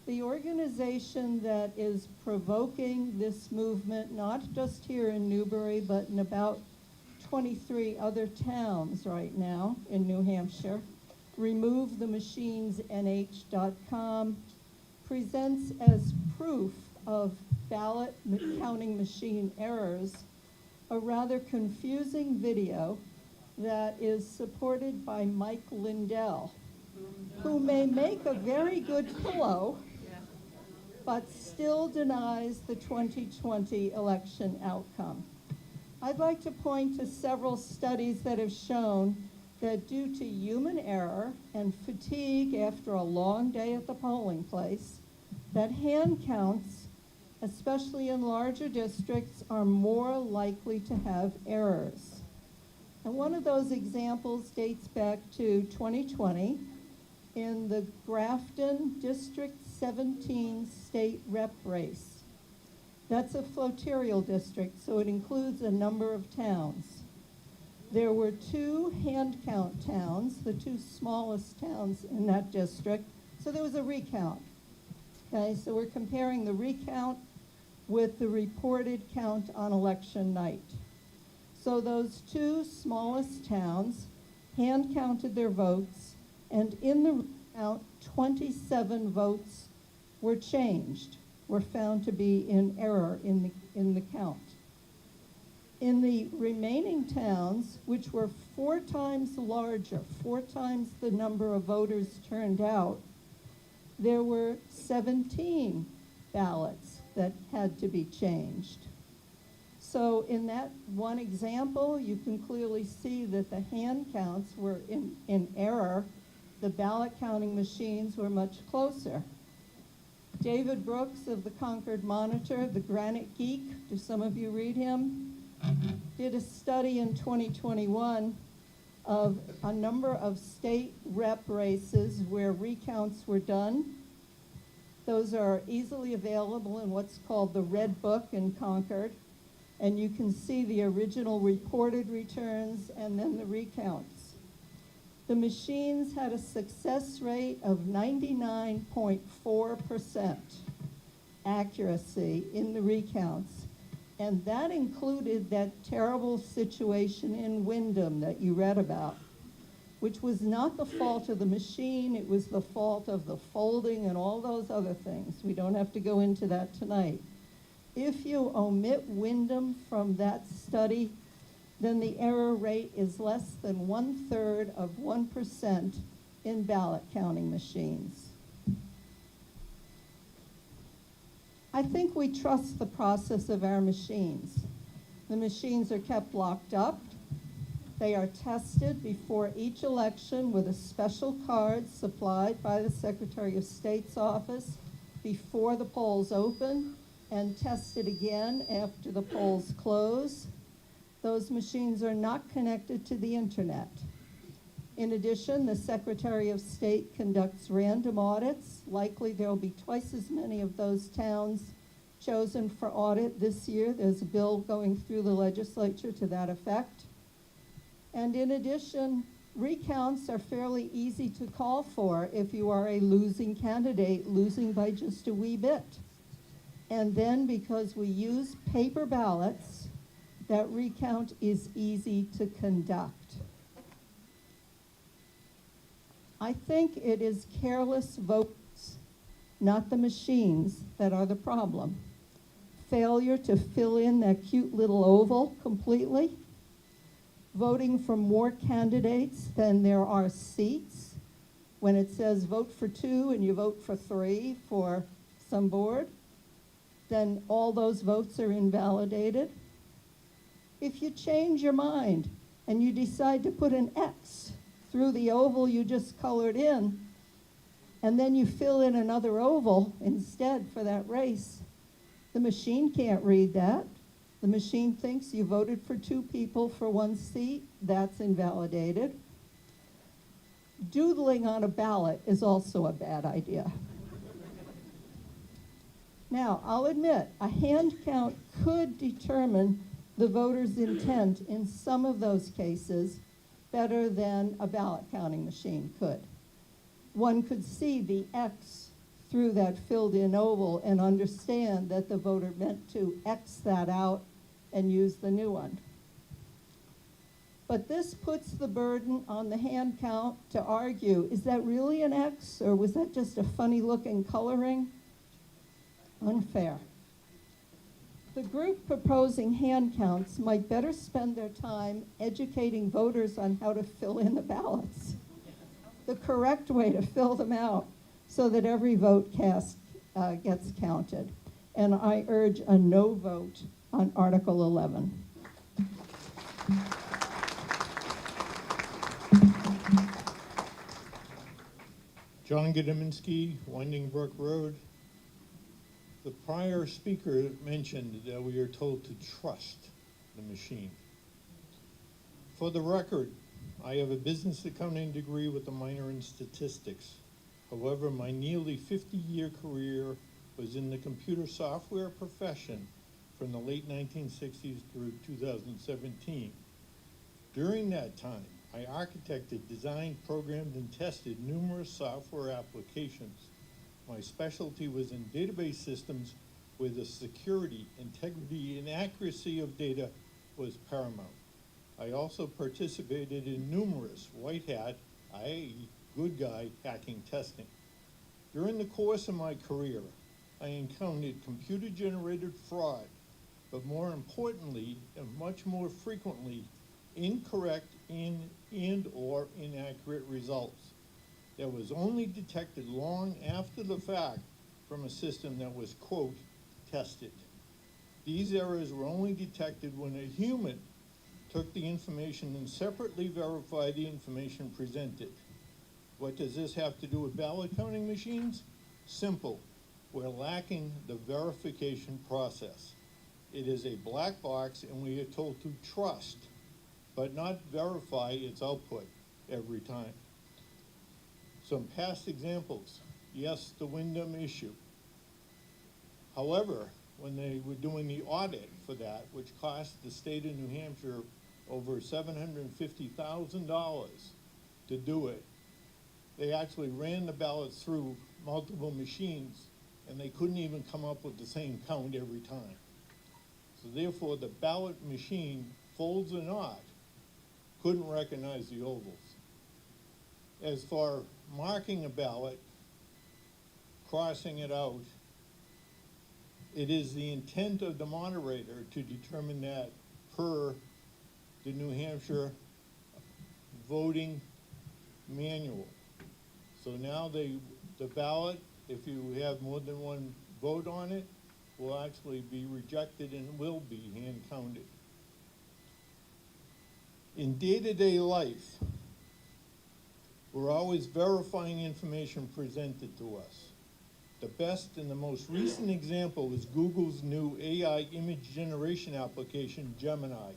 The organization that is provoking this movement, not just here in Newbury, but in about 23 other towns right now in New Hampshire, RemoveTheMachinesNH.com, presents as proof of ballot counting machine errors a rather confusing video that is supported by Mike Lindell, who may make a very good pillow, but still denies the 2020 election outcome. I'd like to point to several studies that have shown that due to human error and fatigue after a long day at the polling place, that hand counts, especially in larger districts, are more likely to have errors. And one of those examples dates back to 2020 in the Grafton District 17 state rep race. That's a flotarial district, so it includes a number of towns. There were 2 hand count towns, the 2 smallest towns in that district, so there was a recount. Okay, so we're comparing the recount with the reported count on election night. So those 2 smallest towns hand counted their votes, and in the recount, 27 votes were changed, were found to be in error in the count. In the remaining towns, which were 4 times larger, 4 times the number of voters turned out, there were 17 ballots that had to be changed. So in that one example, you can clearly see that the hand counts were in error. The ballot counting machines were much closer. David Brooks of the Concord Monitor, the Granite Geek, do some of you read him? Did a study in 2021 of a number of state rep races where recounts were done. Those are easily available in what's called the Red Book in Concord. And you can see the original reported returns and then the recounts. The machines had a success rate of 99.4% accuracy in the recounts. And that included that terrible situation in Wyndham that you read about, which was not the fault of the machine, it was the fault of the folding and all those other things. We don't have to go into that tonight. If you omit Wyndham from that study, then the error rate is less than 1/3 of 1% in ballot counting machines. I think we trust the process of our machines. The machines are kept locked up. They are tested before each election with a special card supplied by the Secretary of State's office before the polls open, and tested again after the polls close. Those machines are not connected to the internet. In addition, the Secretary of State conducts random audits. Likely there'll be twice as many of those towns chosen for audit this year. There's a bill going through the legislature to that effect. And in addition, recounts are fairly easy to call for if you are a losing candidate, losing by just a wee bit. And then because we use paper ballots, that recount is easy to conduct. I think it is careless votes, not the machines, that are the problem. Failure to fill in that cute little oval completely, voting for more candidates than there are seats, when it says vote for 2 and you vote for 3 for some board, then all those votes are invalidated. If you change your mind and you decide to put an X through the oval you just colored in, and then you fill in another oval instead for that race, the machine can't read that. The machine thinks you voted for 2 people for 1 seat. That's invalidated. Doodling on a ballot is also a bad idea. Now, I'll admit, a hand count could determine the voter's intent in some of those cases better than a ballot counting machine could. One could see the X through that filled-in oval and understand that the voter meant to X that out and use the new one. But this puts the burden on the hand count to argue, is that really an X, or was that just a funny-looking coloring? Unfair. The group proposing hand counts might better spend their time educating voters on how to fill in the ballots, the correct way to fill them out, so that every vote cast gets counted. And I urge a no vote on Article 11. John Gedeminski, Winding Brook Road. The prior speaker mentioned that we are told to trust the machine. For the record, I have a business accounting degree with a minor in statistics. However, my nearly 50-year career was in the computer software profession from the late 1960s through 2017. During that time, I architected, designed, programmed, and tested numerous software applications. My specialty was in database systems where the security, integrity, and accuracy of data was paramount. I also participated in numerous white hat, i.e. good guy, hacking testing. During the course of my career, I encountered computer-generated fraud, but more importantly, and much more frequently, incorrect and/or inaccurate results that was only detected long after the fact from a system that was, quote, tested. These errors were only detected when a human took the information and separately verified the information presented. What does this have to do with ballot counting machines? Simple. We're lacking the verification process. It is a black box, and we are told to trust, but not verify its output every time. Some past examples. Yes, the Wyndham issue. However, when they were doing the audit for that, which cost the state of New Hampshire over $750,000 to do it, they actually ran the ballots through multiple machines, and they couldn't even come up with the same count every time. So therefore, the ballot machine, folds or not, couldn't recognize the ovals. As for marking a ballot, crossing it out, it is the intent of the moderator to determine that per the New Hampshire voting manual. So now the ballot, if you have more than one vote on it, will actually be rejected and will be hand counted. In day-to-day life, we're always verifying information presented to us. The best and the most recent example is Google's new AI image generation application, Gemini.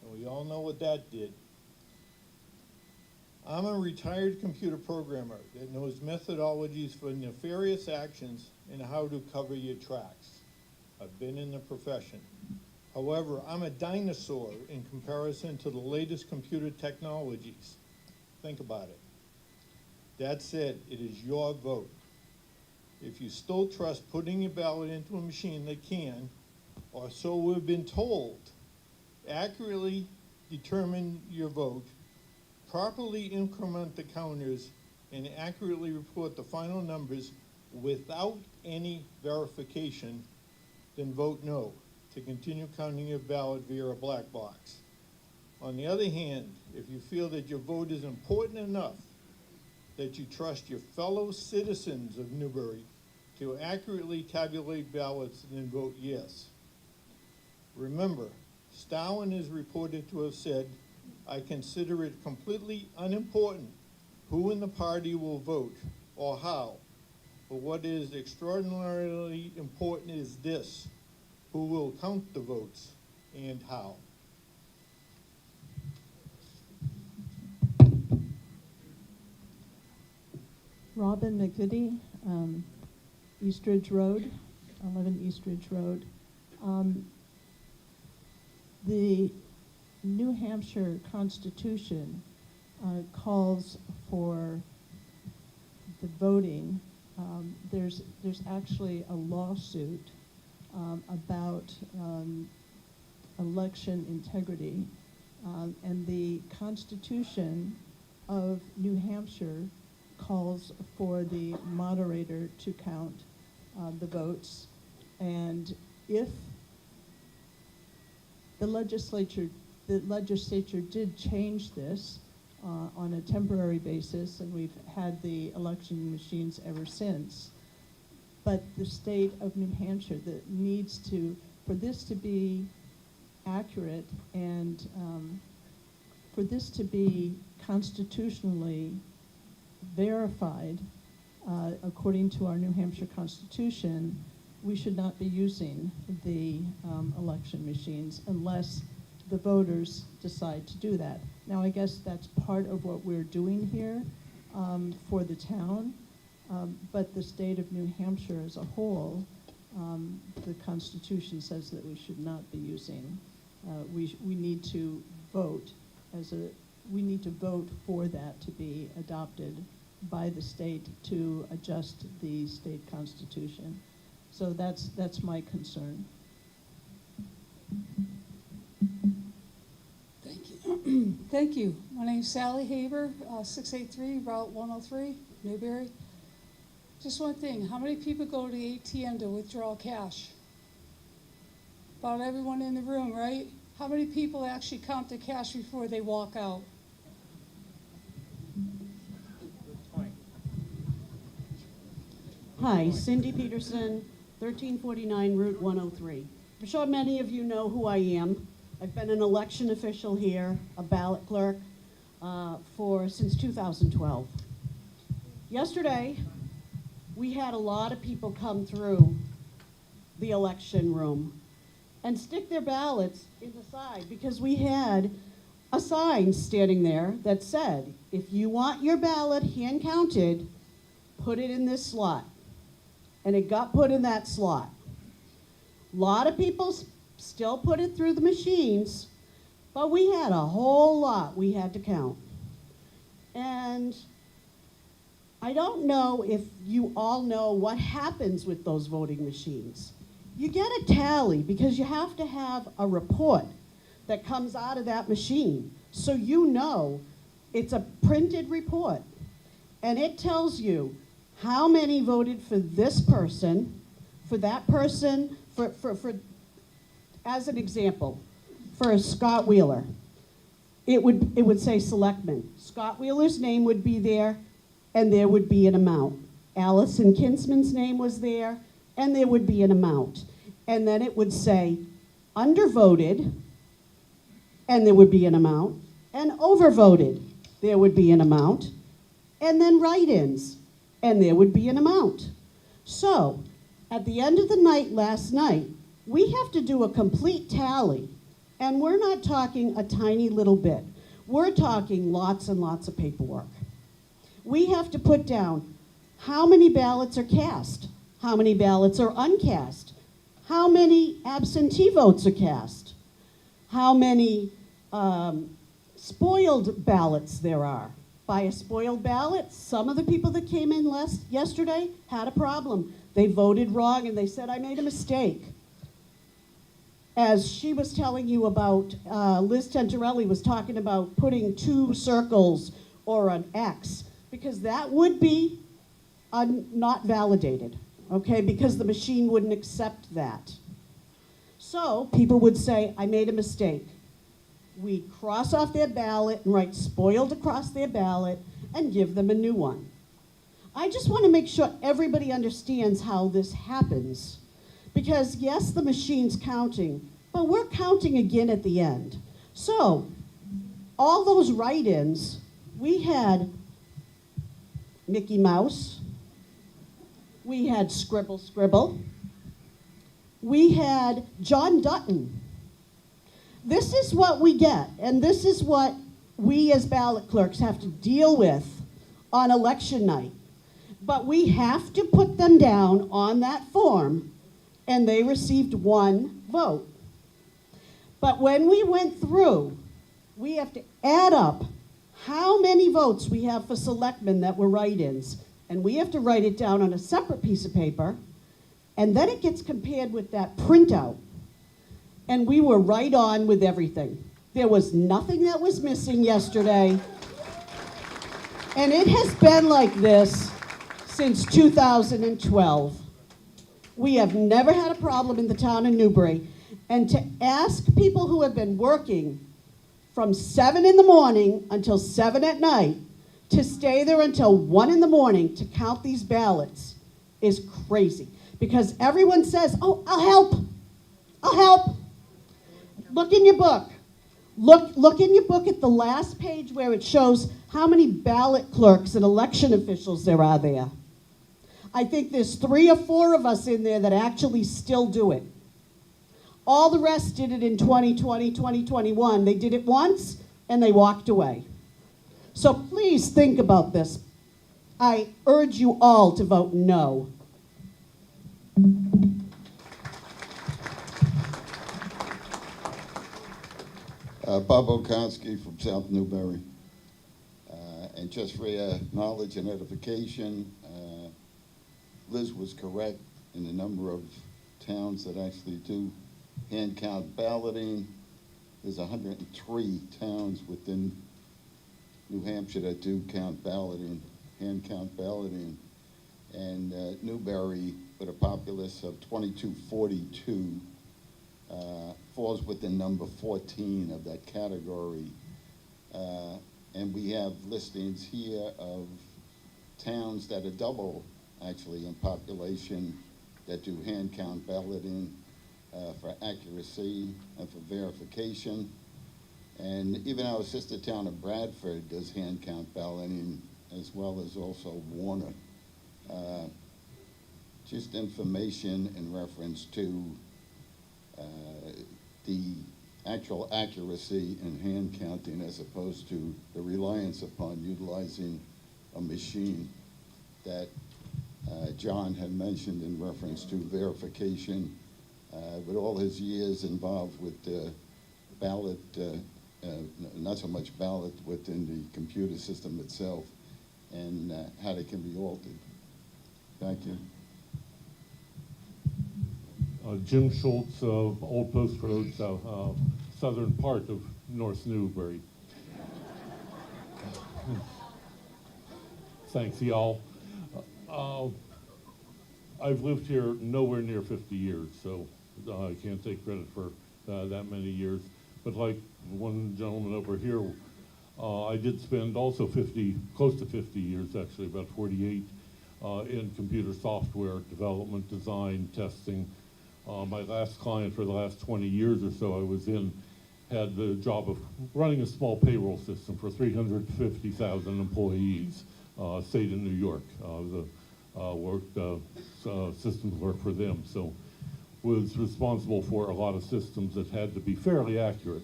And we all know what that did. I'm a retired computer programmer that knows methodologies for nefarious actions and how to cover your tracks. I've been in the profession. However, I'm a dinosaur in comparison to the latest computer technologies. Think about it. That said, it is your vote. If you still trust putting your ballot into a machine that can, or so we've been told, accurately determine your vote, properly increment the counters, and accurately report the final numbers without any verification, then vote no to continue counting your ballot via a black box. On the other hand, if you feel that your vote is important enough that you trust your fellow citizens of Newbury to accurately tabulate ballots, then vote yes. Remember, Stalin is reported to have said, "I consider it completely unimportant who in the party will vote or how, but what is extraordinarily important is this: who will count the votes and how." Robin McVitie, Eastridge Road, 11 Eastridge Road. The New Hampshire Constitution calls for the voting. There's actually a lawsuit about election integrity, and the Constitution of New Hampshire calls for the moderator to count the votes, and if the legislature did change this on a temporary basis, and we've had the election machines ever since. but the state of New Hampshire that needs to, for this to be accurate and for this to be constitutionally verified, according to our New Hampshire Constitution, we should not be using the election machines unless the voters decide to do that. Now, I guess that's part of what we're doing here for the town, but the state of New Hampshire as a whole, the Constitution says that we should not be using. We need to vote we need to vote for that to be adopted by the state to adjust the state constitution. So that's my concern. Thank you. Thank you. My name's Sally Haber, 683 Route 103, Newberry. Just one thing, how many people go to the ATM to withdraw cash? About everyone in the room, right? How many people actually count the cash before they walk out? Hi, Cindy Peterson, 1349 Route 103. I'm sure many of you know who I am. I've been an election official here, a ballot clerk, since 2012. Yesterday, we had a lot of people come through the election room and stick their ballots in the side because we had a sign standing there that said, if you want your ballot hand counted, put it in this slot. And it got put in that slot. A lot of people still put it through the machines, but we had a whole lot we had to count. And I don't know if you all know what happens with those voting machines. You get a tally because you have to have a report that comes out of that machine. So you know it's a printed report. And it tells you how many voted for this person, for that person, for as an example, for Scott Wheeler. It would say selectman. Scott Wheeler's name would be there, and there would be an amount. Allison Kinsman's name was there, and there would be an amount. And then it would say undervoted, and there would be an amount, and overvoted, there would be an amount, and then write-ins, and there would be an amount. So, at the end of the night last night, we have to do a complete tally, and we're not talking a tiny little bit. We're talking lots and lots of paperwork. We have to put down how many ballots are cast, how many ballots are uncast, how many absentee votes are cast, how many spoiled ballots there are. By a spoiled ballot, some of the people that came in yesterday had a problem. They voted wrong and they said, I made a mistake. As she was telling you about, Liz Tentarelli was talking about putting 2 circles or an X, because that would be not validated, okay, because the machine wouldn't accept that. So people would say, I made a mistake. We cross off their ballot and write spoiled across their ballot and give them a new one. I just want to make sure everybody understands how this happens. Because yes, the machine's counting, but we're counting again at the end. So, all those write-ins, we had Mickey Mouse, we had Scribble Scribble, we had John Dutton. This is what we get, and this is what we as ballot clerks have to deal with on election night. But we have to put them down on that form, and they received 1 vote. But when we went through, we have to add up how many votes we have for selectmen that were write-ins, and we have to write it down on a separate piece of paper, and then it gets compared with that printout. And we were right on with everything. There was nothing that was missing yesterday. And it has been like this since 2012. We have never had a problem in the town of Newbury. And to ask people who have been working from 7 in the morning until 7 at night to stay there until 1 in the morning to count these ballots is crazy. Because everyone says, oh, I'll help. I'll help. Look in your book. Look in your book at the last page where it shows how many ballot clerks and election officials there are there. I think there's 3 or 4 of us in there that actually still do it. All the rest did it in 2020, 2021. They did it once and they walked away. So please think about this. I urge you all to vote no. Bob Okonski from South Newbury. And just for your knowledge and edification, Liz was correct in the number of towns that actually do hand count balloting. There's 103 towns within New Hampshire that do count balloting, hand count balloting. And Newbury, with a populace of 2242, falls within number 14 of that category. And we have listings here of towns that are double, actually, in population that do hand count balloting for accuracy and for verification. And even our sister town of Bradford does hand count balloting, as well as also Warner. Just information in reference to the actual accuracy in hand counting as opposed to the reliance upon utilizing a machine that John had mentioned in reference to verification. With all his years involved with ballot, not so much ballot within the computer system itself, and how they can be altered. Thank you. Jim Schultz of Old Post Road, southern part of North Newbury. Thanks, y'all. I've lived here nowhere near 50 years, so I can't take credit for that many years. But like one gentleman over here, I did spend also close to 50 years, actually, about 48, in computer software development, design, testing. My last client for the last 20 years or so I was in had the job of running a small payroll system for 350,000 employees, state in New York. Worked systems work for them, so was responsible for a lot of systems that had to be fairly accurate.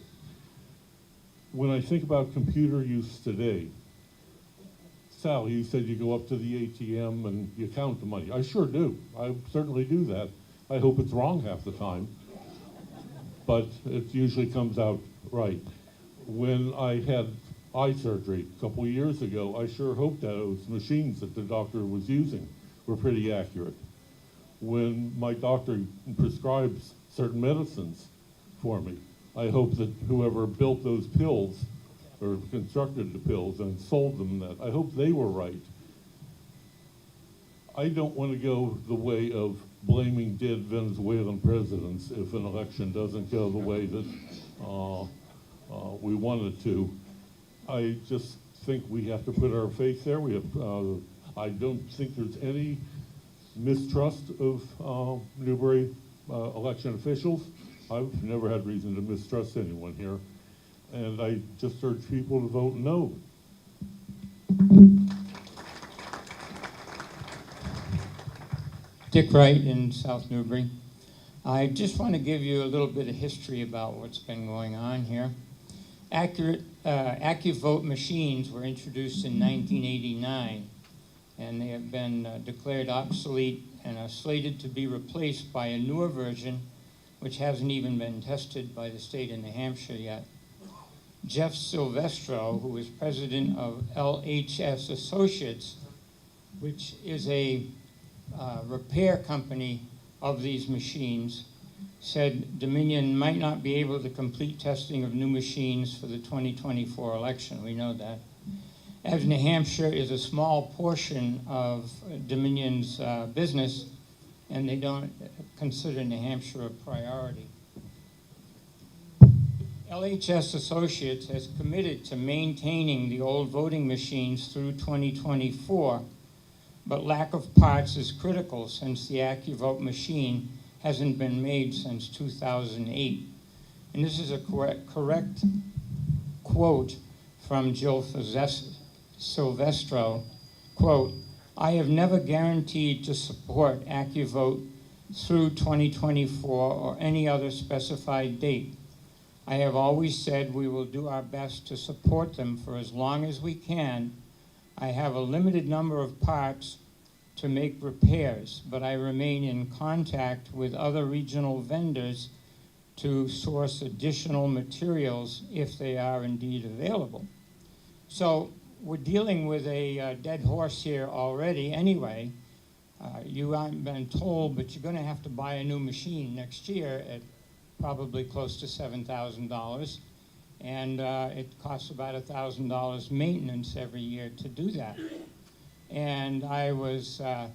When I think about computer use today, Sally, you said you go up to the ATM and you count the money. I sure do. I certainly do that. I hope it's wrong half the time, but it usually comes out right. When I had eye surgery a couple of years ago, I sure hoped that those machines that the doctor was using were pretty accurate. When my doctor prescribes certain medicines for me, I hope that whoever built those pills or constructed the pills and sold them that, I hope they were right. I don't want to go the way of blaming dead Venezuelan presidents if an election doesn't go the way that we want it to. I just think we have to put our faith there. I don't think there's any mistrust of Newbury election officials. I've never had reason to mistrust anyone here. And I just urge people to vote no. Dick Wright in South Newbury. I just want to give you a little bit of history about what's been going on here. AccuVote machines were introduced in 1989, and they have been declared obsolete and are slated to be replaced by a newer version, which hasn't even been tested by the state of New Hampshire yet. Jeff Silvestro, who is president of LHS Associates, which is a repair company of these machines, said Dominion might not be able to complete testing of new machines for the 2024 election. We know that. As New Hampshire is a small portion of Dominion's business, and they don't consider New Hampshire a priority. LHS Associates has committed to maintaining the old voting machines through 2024, but lack of parts is critical since the AccuVote machine hasn't been made since 2008. And this is a correct quote from Jill Silvestro, quote, "I have never guaranteed to support AccuVote through 2024 or any other specified date. I have always said we will do our best to support them for as long as we can. I have a limited number of parts to make repairs, but I remain in contact with other regional vendors to source additional materials if they are indeed available." So we're dealing with a dead horse here already anyway. You haven't been told, but you're going to have to buy a new machine next year at probably close to $7,000. And it costs about $1,000 maintenance every year to do that. And I was, I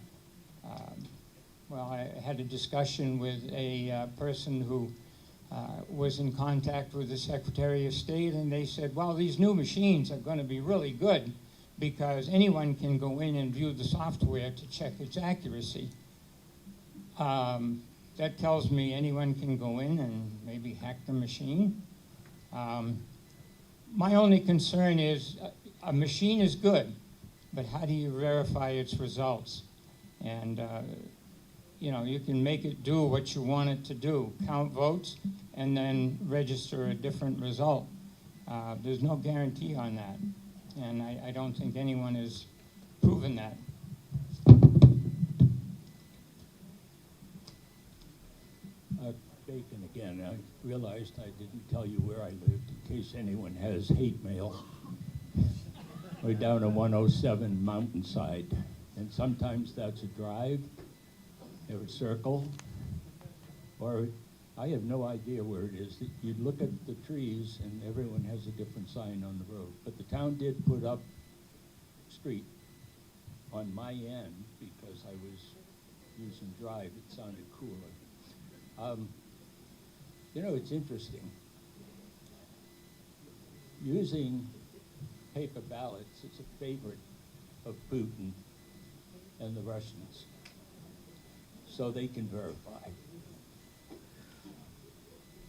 had a discussion with a person who was in contact with the Secretary of State, and they said, well, these new machines are going to be really good because anyone can go in and view the software to check its accuracy. That tells me anyone can go in and maybe hack the machine. My only concern is a machine is good, but how do you verify its results? And you can make it do what you want it to do, count votes, and then register a different result. There's no guarantee on that, and I don't think anyone has proven that. Bacon again. I realized I didn't tell you where I lived in case anyone has hate mail. We're down on 107 Mountainside, and sometimes that's a drive, or a circle, or I have no idea where it is. You look at the trees, and everyone has a different sign on the road. But the town did put up street on my end because I was using drive. It sounded cooler. It's interesting. Using paper ballots is a favorite of Putin and the Russians, so they can verify.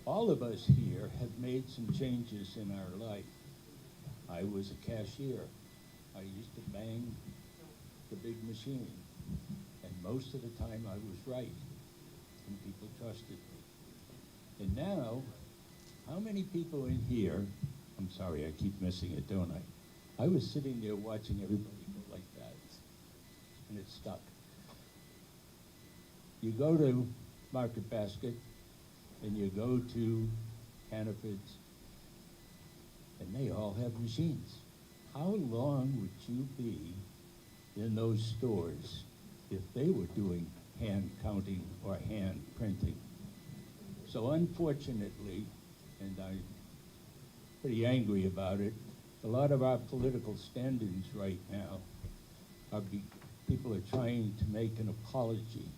All of us here have made some changes in our life. I was a cashier. I used to bang the big machine, and most of the time I was right, and people trusted me. And now, how many people in here, I'm sorry, I keep missing it, don't I? I was sitting there watching everybody go like that, and it stuck. You go to Market Basket, and you go to Hannaford's, and they all have machines. How long would you be in those stores if they were doing hand counting or hand printing? So unfortunately, and I'm pretty angry about it, a lot of our political stand-ins right now are people are trying to make an apology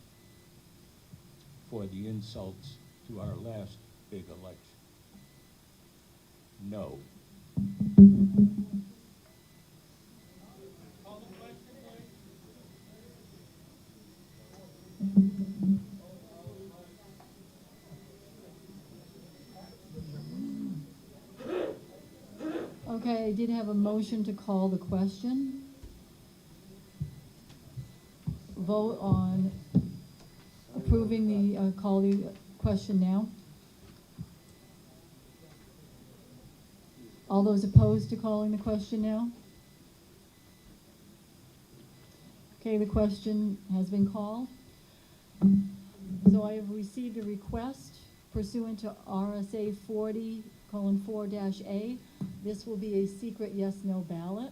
for the insults to our last big election. No. Okay, I did have a motion to call the question. Vote on approving the, call the question now. All those opposed to calling the question now? Okay, the question has been called. So I have received a request pursuant to RSA 40:4-A. This will be a secret yes/no ballot.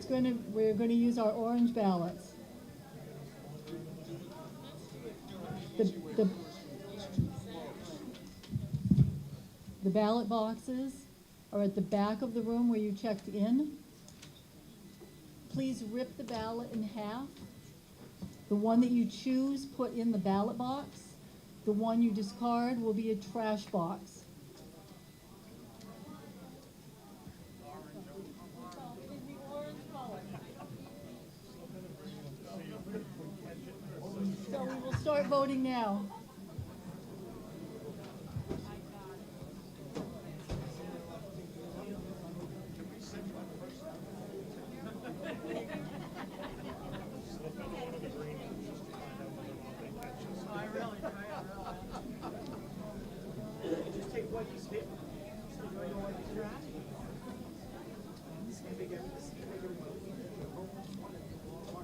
We're going to use our orange ballots. The ballot boxes are at the back of the room where you checked in. Please rip the ballot in half. The one that you choose, put in the ballot box. The one you discard will be a trash box. So we will start voting now.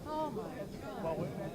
Oh, my God.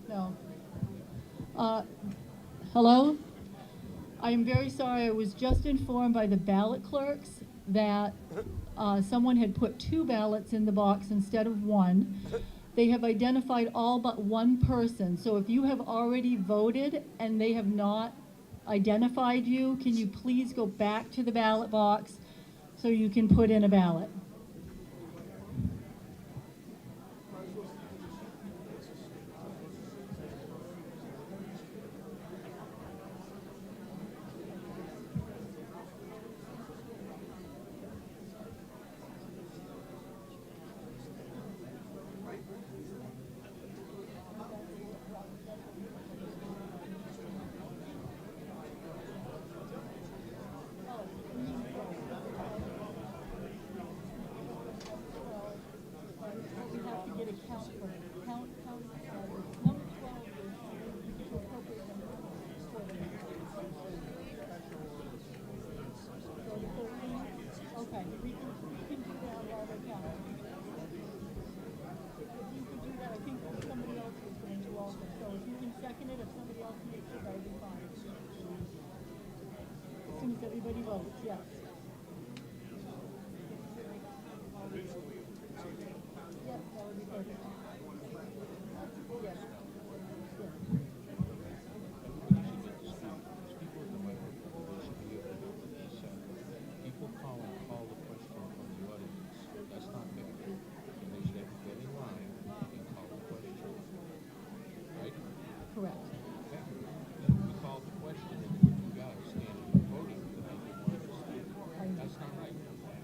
No. Hello? I am very sorry. I was just informed by the ballot clerks that someone had put 2 ballots in the box instead of 1. They have identified all but 1 person. So if you have already voted and they have not identified you, can you please go back to the ballot box so you can put in a ballot? second it, if somebody else makes it, that would be fine. As soon as everybody votes, yes. Yes, that would be perfect. Yes. People call the question from the audience. That's not fair. And they should have to get in line and call the question. Right? Correct. Okay. Then we call the question and then you guys standing and voting to make it one understand. That's not right.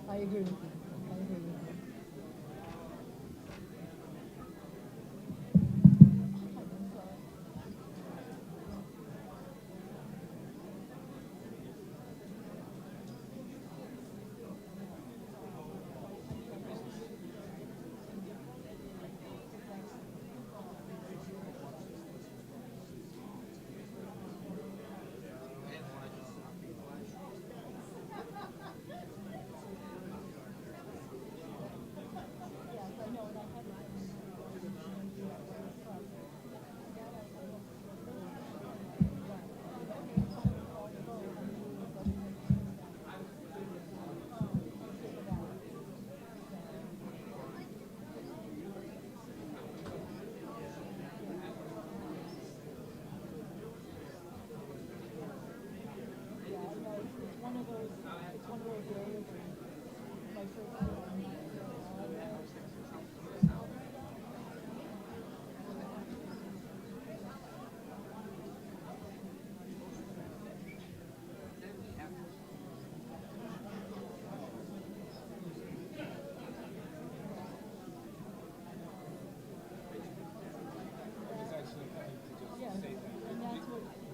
I agree with you. I agree with you.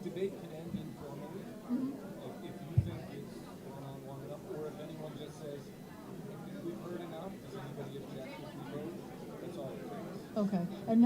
Debate can end informally, if you think it's one-on-one enough, or if anyone just says, we've heard enough, does anybody object if we vote? That's all it takes. Okay, and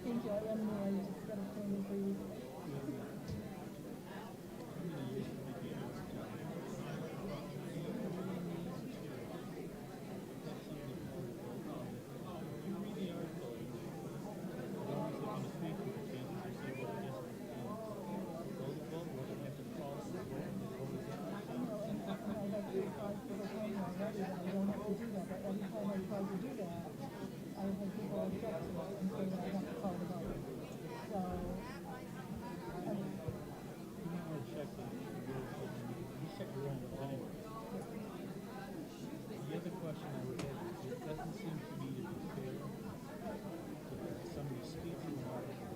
thank you, I don't know, I just got a phone for you. The other question I would have is, it doesn't seem to me to be fair to somebody speak to an article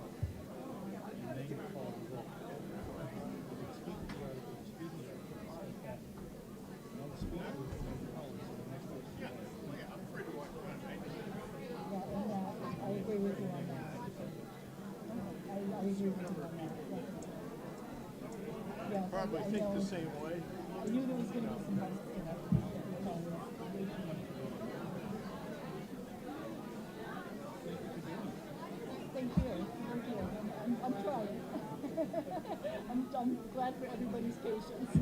and then you call the vote. If it's speak to the article, speak to the article, it's like that. Don't speak to it, then call it, so the next person. I agree with you on that. I agree with you on that. Yes, Probably I think know. the same way. I knew there was gonna be some bias in that. Thank you, thank you. I'm trying. I'm glad for everybody's patience.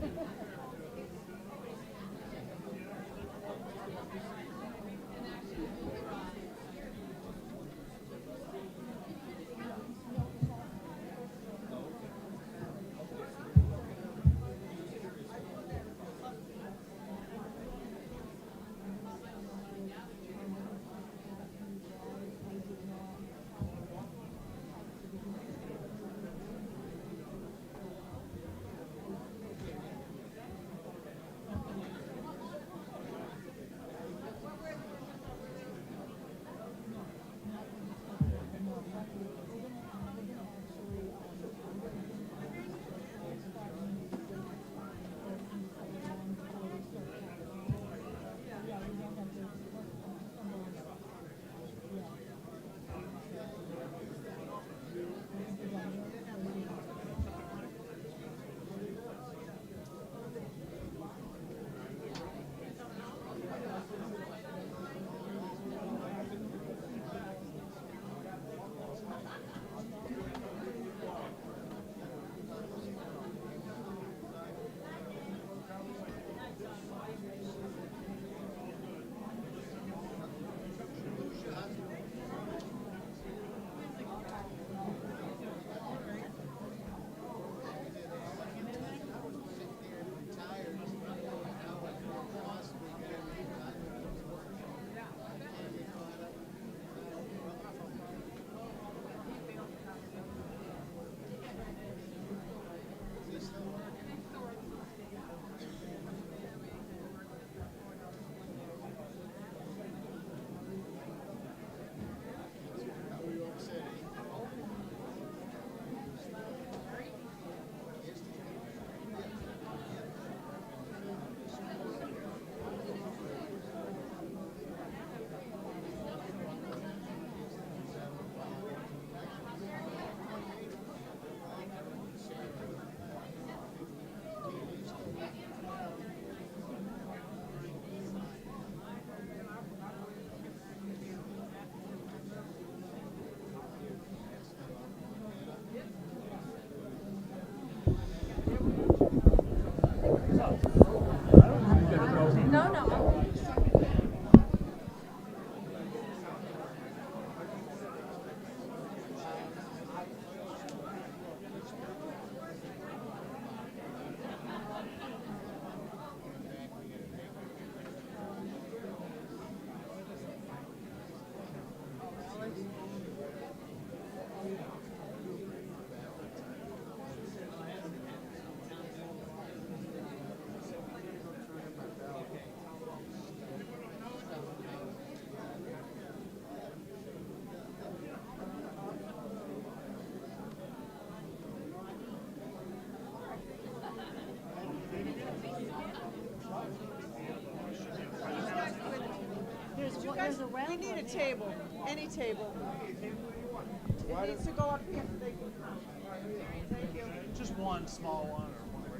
We need a table, any table. It needs to go up here. Thank you. Just one small one or one.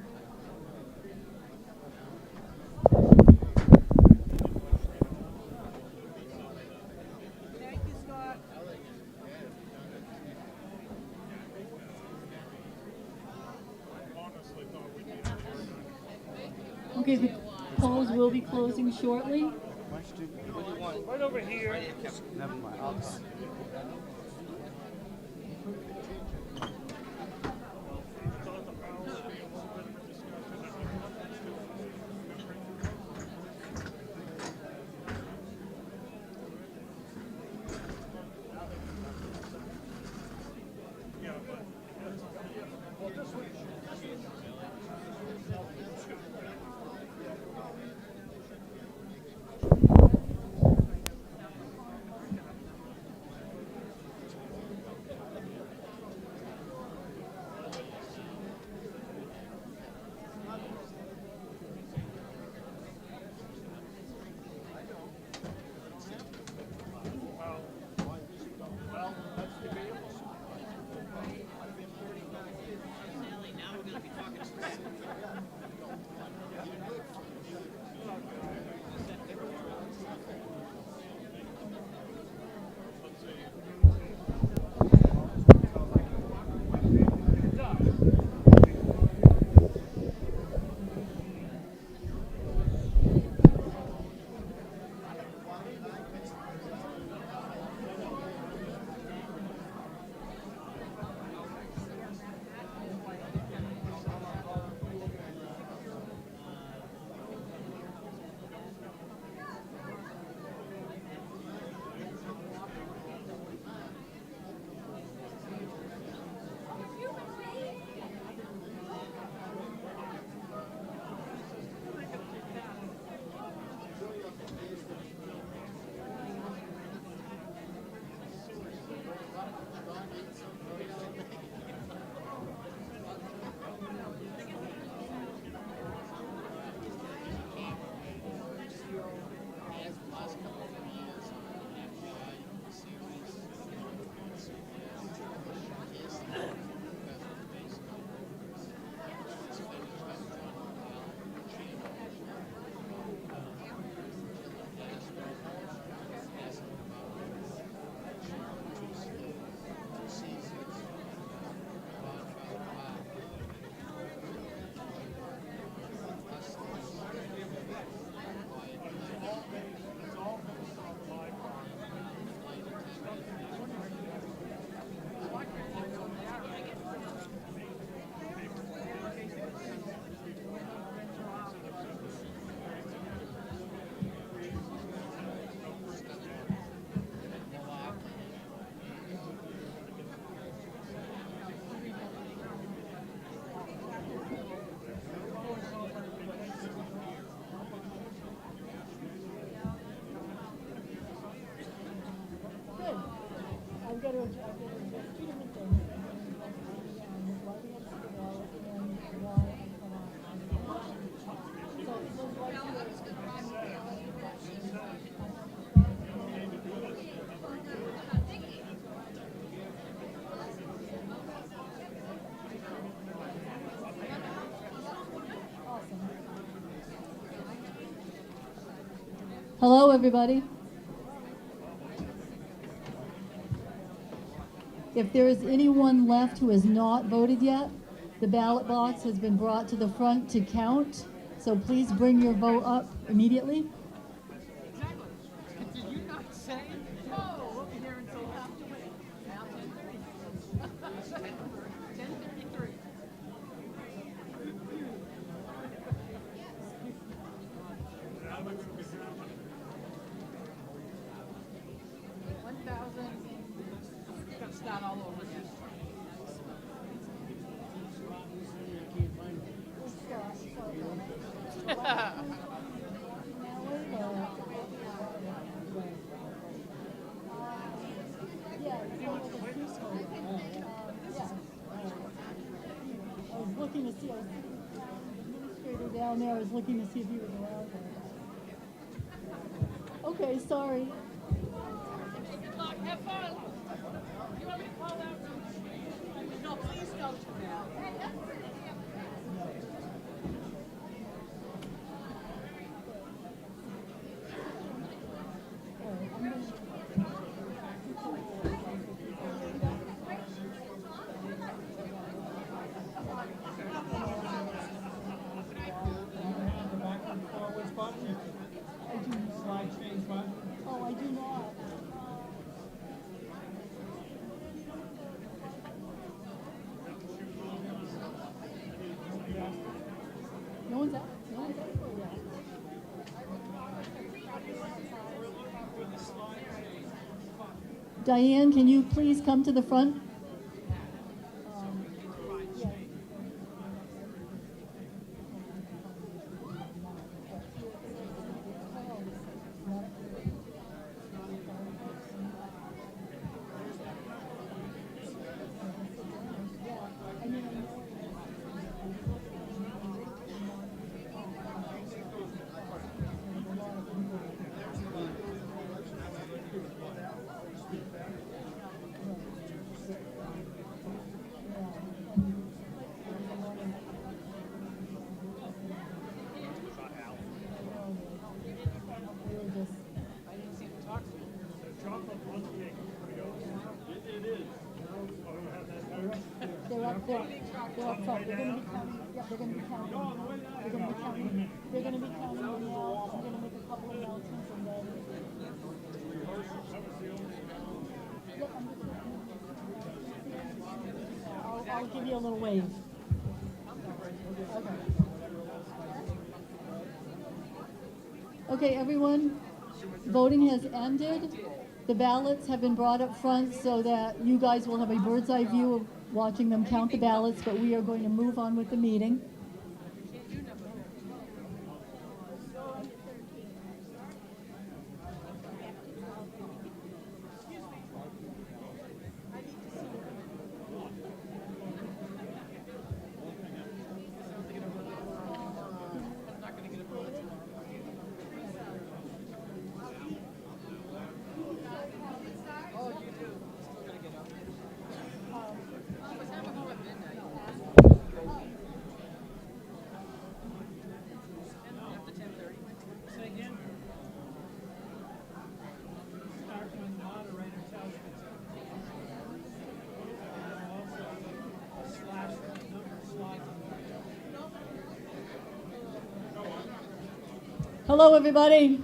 Thank you, Scott. Okay, the polls will be closing shortly. Right over here. Never mind. Hello, everybody. If there is anyone left who has not voted yet, the ballot box has been brought to the front to count, so please bring your vote up immediately. Did you not say, oh, we'll be here until after wait? Now 10:30. 10:53. Gonna start all over again. I was looking to see, I was the administrator down there, I was looking to see if he was around there. Okay, Okay, sorry. Good luck, have fun. You want me to call out? No, please don't do that. The back and forwards button, slide change button. Oh, I do not. No one's out. No one's out for that. Diane, can you please come to the front? They're up front. They're gonna be counting. Yep, they're gonna be counting. They're gonna be counting. They're gonna be counting them now. I'm gonna make a couple of announcements and then. Yep, I'll give you a little wave. Okay. Okay, everyone, voting has ended. The ballots have been brought up front so that you guys will have a bird's eye view of watching them count the ballots, but we are going to move on with the meeting. Hello, everybody.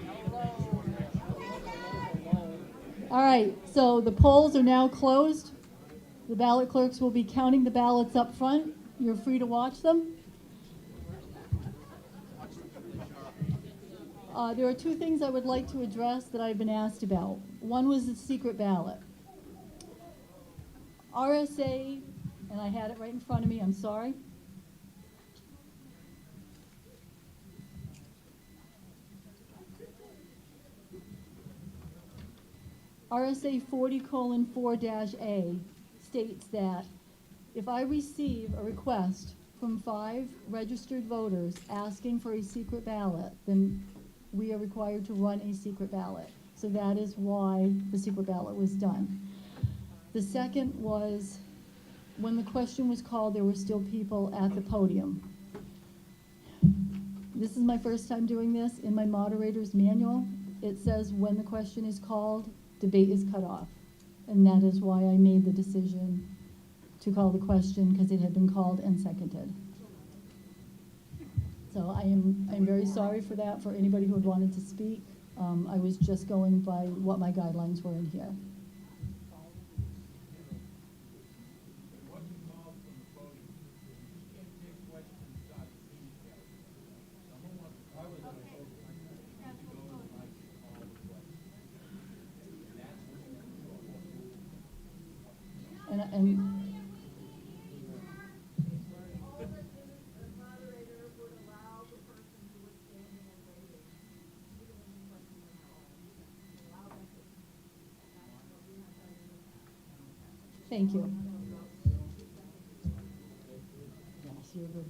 All right, so the polls are now closed. The ballot clerks will be counting the ballots up front. You're free to watch them. There are two things I would like to address that I've been asked about. One was the secret ballot. RSA, and I had it right in front of me, I'm sorry. RSA 40:4-A states that if I receive a request from 5 registered voters asking for a secret ballot, then we are required to run a secret ballot. So that is why the secret ballot was done. The second was when the question was called, there were still people at the podium. This is my first time doing this. In my moderator's manual, it says when the question is called, debate is cut off. And that is why I made the decision to call the question, because it had been called and seconded. So I'm very sorry for that, for anybody who had wanted to speak. I was just going by what my guidelines were in here. And thank you. Yes, you're good.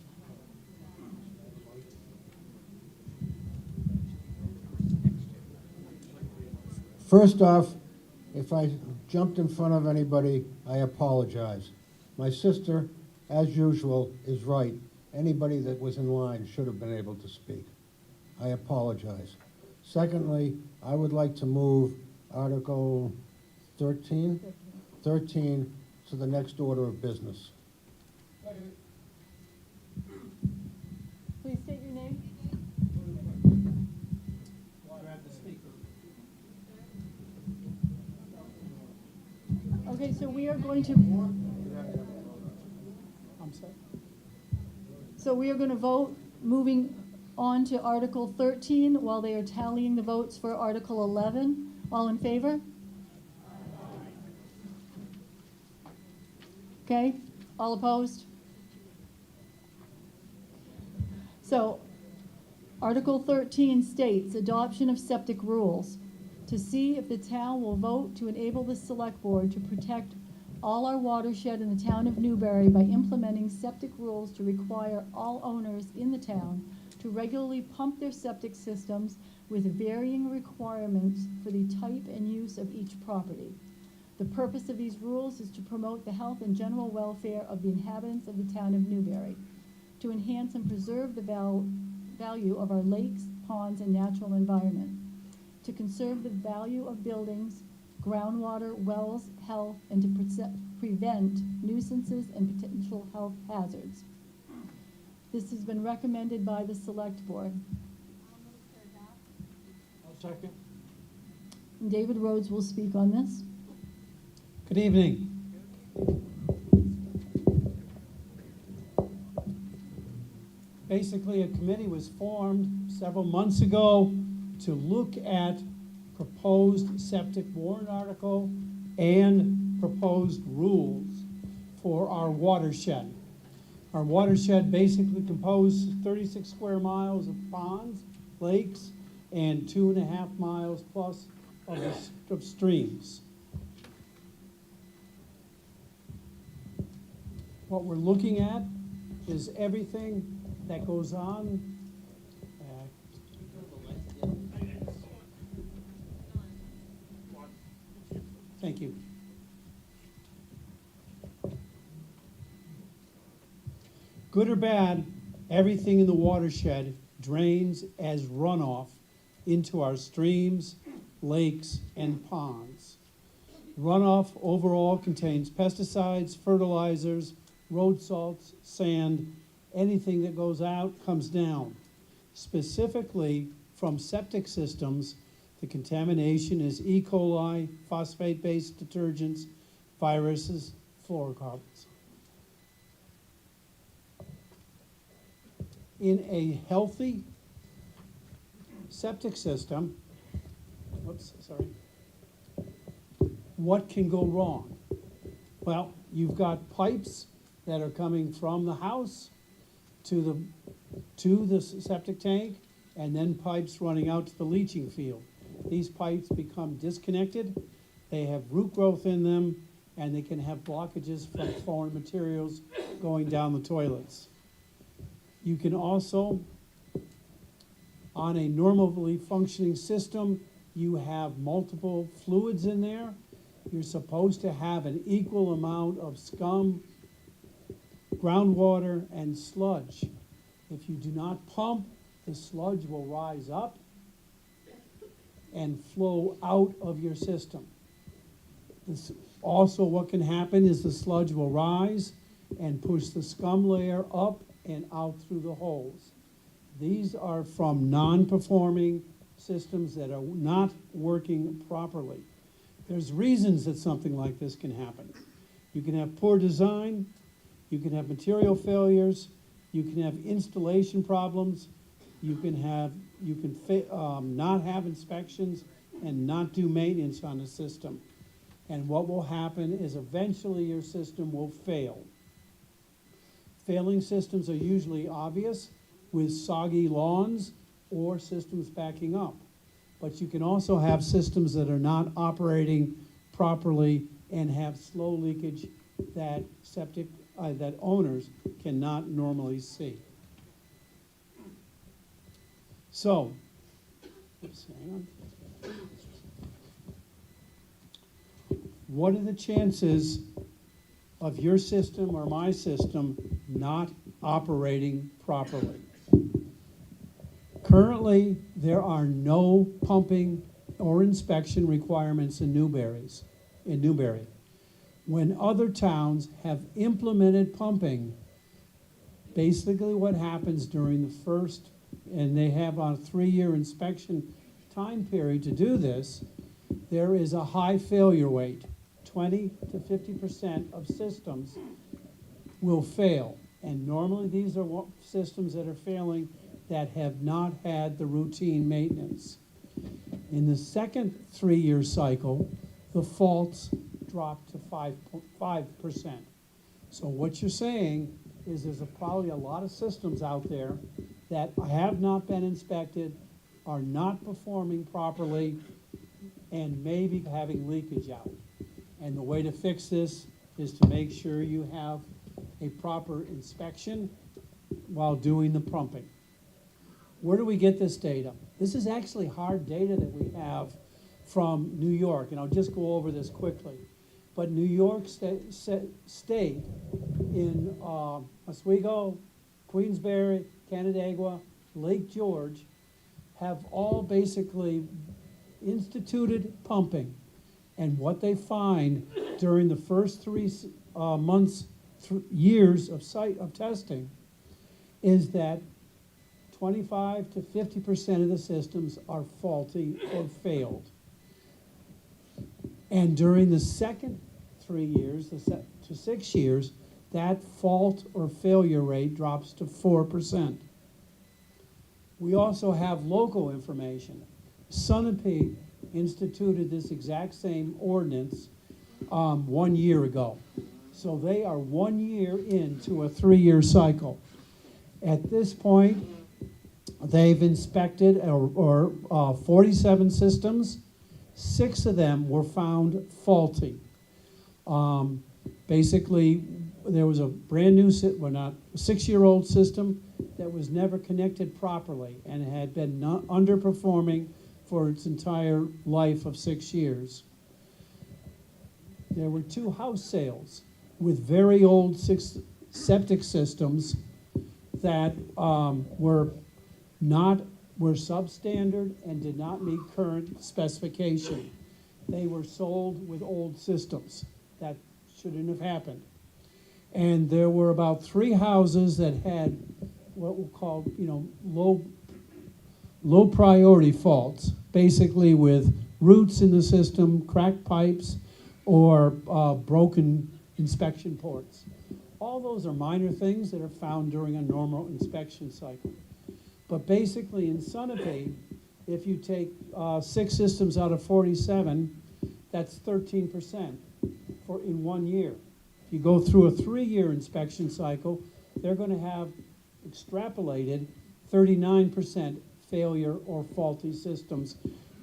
First off, if I jumped in front of anybody, I apologize. My sister, as usual, is right. Anybody that was in line should have been able to speak. I apologize. Secondly, I would like to move Article 13 to the next order of business. Please state your name. Okay, so we are going to, I'm sorry. so we are going to vote moving on to Article 13 while they are tallying the votes for Article 11. All in favor? Okay, all opposed? So, Article 13 states adoption of septic rules. To see if the town will vote to enable the select board to protect all our watershed in the town of Newbury by implementing septic rules to require all owners in the town to regularly pump their septic systems with varying requirements for the type and use of each property. The purpose of these rules is to promote the health and general welfare of the inhabitants of the town of Newbury, to enhance and preserve the value of our lakes, ponds, and natural environment, to conserve the value of buildings, groundwater, wells, health, and to prevent nuisances and potential health hazards. This has been recommended by the Select Board. I'll second. And David Rhodes will speak on this. Good evening. Basically, a committee was formed several months ago to look at proposed septic warrant article and proposed rules for our watershed. Our watershed basically composes 36 square miles of ponds, lakes, and 2.5 miles plus of streams. What we're looking at is everything that goes on. Thank you. Good or bad, everything in the watershed drains as runoff into our streams, lakes, and ponds. Runoff overall contains pesticides, fertilizers, road salts, sand. Anything that goes out comes down. Specifically from septic systems, the contamination is E. coli, phosphate-based detergents, viruses, fluorocarbons. In a healthy septic system, what can go wrong? Well, you've got pipes that are coming from the house to the septic tank, and then pipes running out to the leaching field. These pipes become disconnected, they have root growth in them, and they can have blockages from foreign materials going down the toilets. You can also, on a normally functioning system, you have multiple fluids in there. You're supposed to have an equal amount of scum, groundwater, and sludge. If you do not pump, the sludge will rise up and flow out of your system. Also, what can happen is the sludge will rise and push the scum layer up and out through the holes. These are from non-performing systems that are not working properly. There's reasons that something like this can happen. You can have poor design, you can have material failures, you can have installation problems, you can not have inspections and not do maintenance on the system. And what will happen is eventually your system will fail. Failing systems are usually obvious with soggy lawns or systems backing up. But you can also have systems that are not operating properly and have slow leakage that that owners cannot normally see. So, what are the chances of your system or my system not operating properly? Currently, there are no pumping or inspection requirements in Newbury. When other towns have implemented pumping, basically what happens during the first, and they have a 3-year inspection time period to do this, there is a high failure rate. 20 to 50% of systems will fail. And normally these are systems that are failing that have not had the routine maintenance. In the second 3-year cycle, the faults drop to 5%. So what you're saying is there's probably a lot of systems out there that have not been inspected, are not performing properly, and maybe having leakage out. And the way to fix this is to make sure you have a proper inspection while doing the pumping. Where do we get this data? This is actually hard data that we have from New York, and I'll just go over this quickly. But New York State in Oswego, Queensbury, Canandaigua, Lake George have all basically instituted pumping. And what they find during the first 3 years of testing is that 25 to 50% of the systems are faulty or failed. And during the second 3 years to 6 years, that fault or failure rate drops to 4%. We also have local information. Sunapee instituted this exact same ordinance 1 year ago. So they are 1 year into a 3-year cycle. At this point, they've inspected 47 systems. 6 of them were found faulty. Basically, there was a brand new, 6-year-old system that was never connected properly and had been underperforming for its entire life of 6 years. There were 2 house sales with very old septic systems that were substandard and did not meet current specification. They were sold with old systems. That shouldn't have happened. And there were about 3 houses that had what we'll call, low priority faults, basically with roots in the system, cracked pipes, or broken inspection ports. All those are minor things that are found during a normal inspection cycle. But basically in Sunapee, if you take 6 systems out of 47, that's 13% in 1 year. If you go through a 3-year inspection cycle, they're going to have extrapolated 39% failure or faulty systems,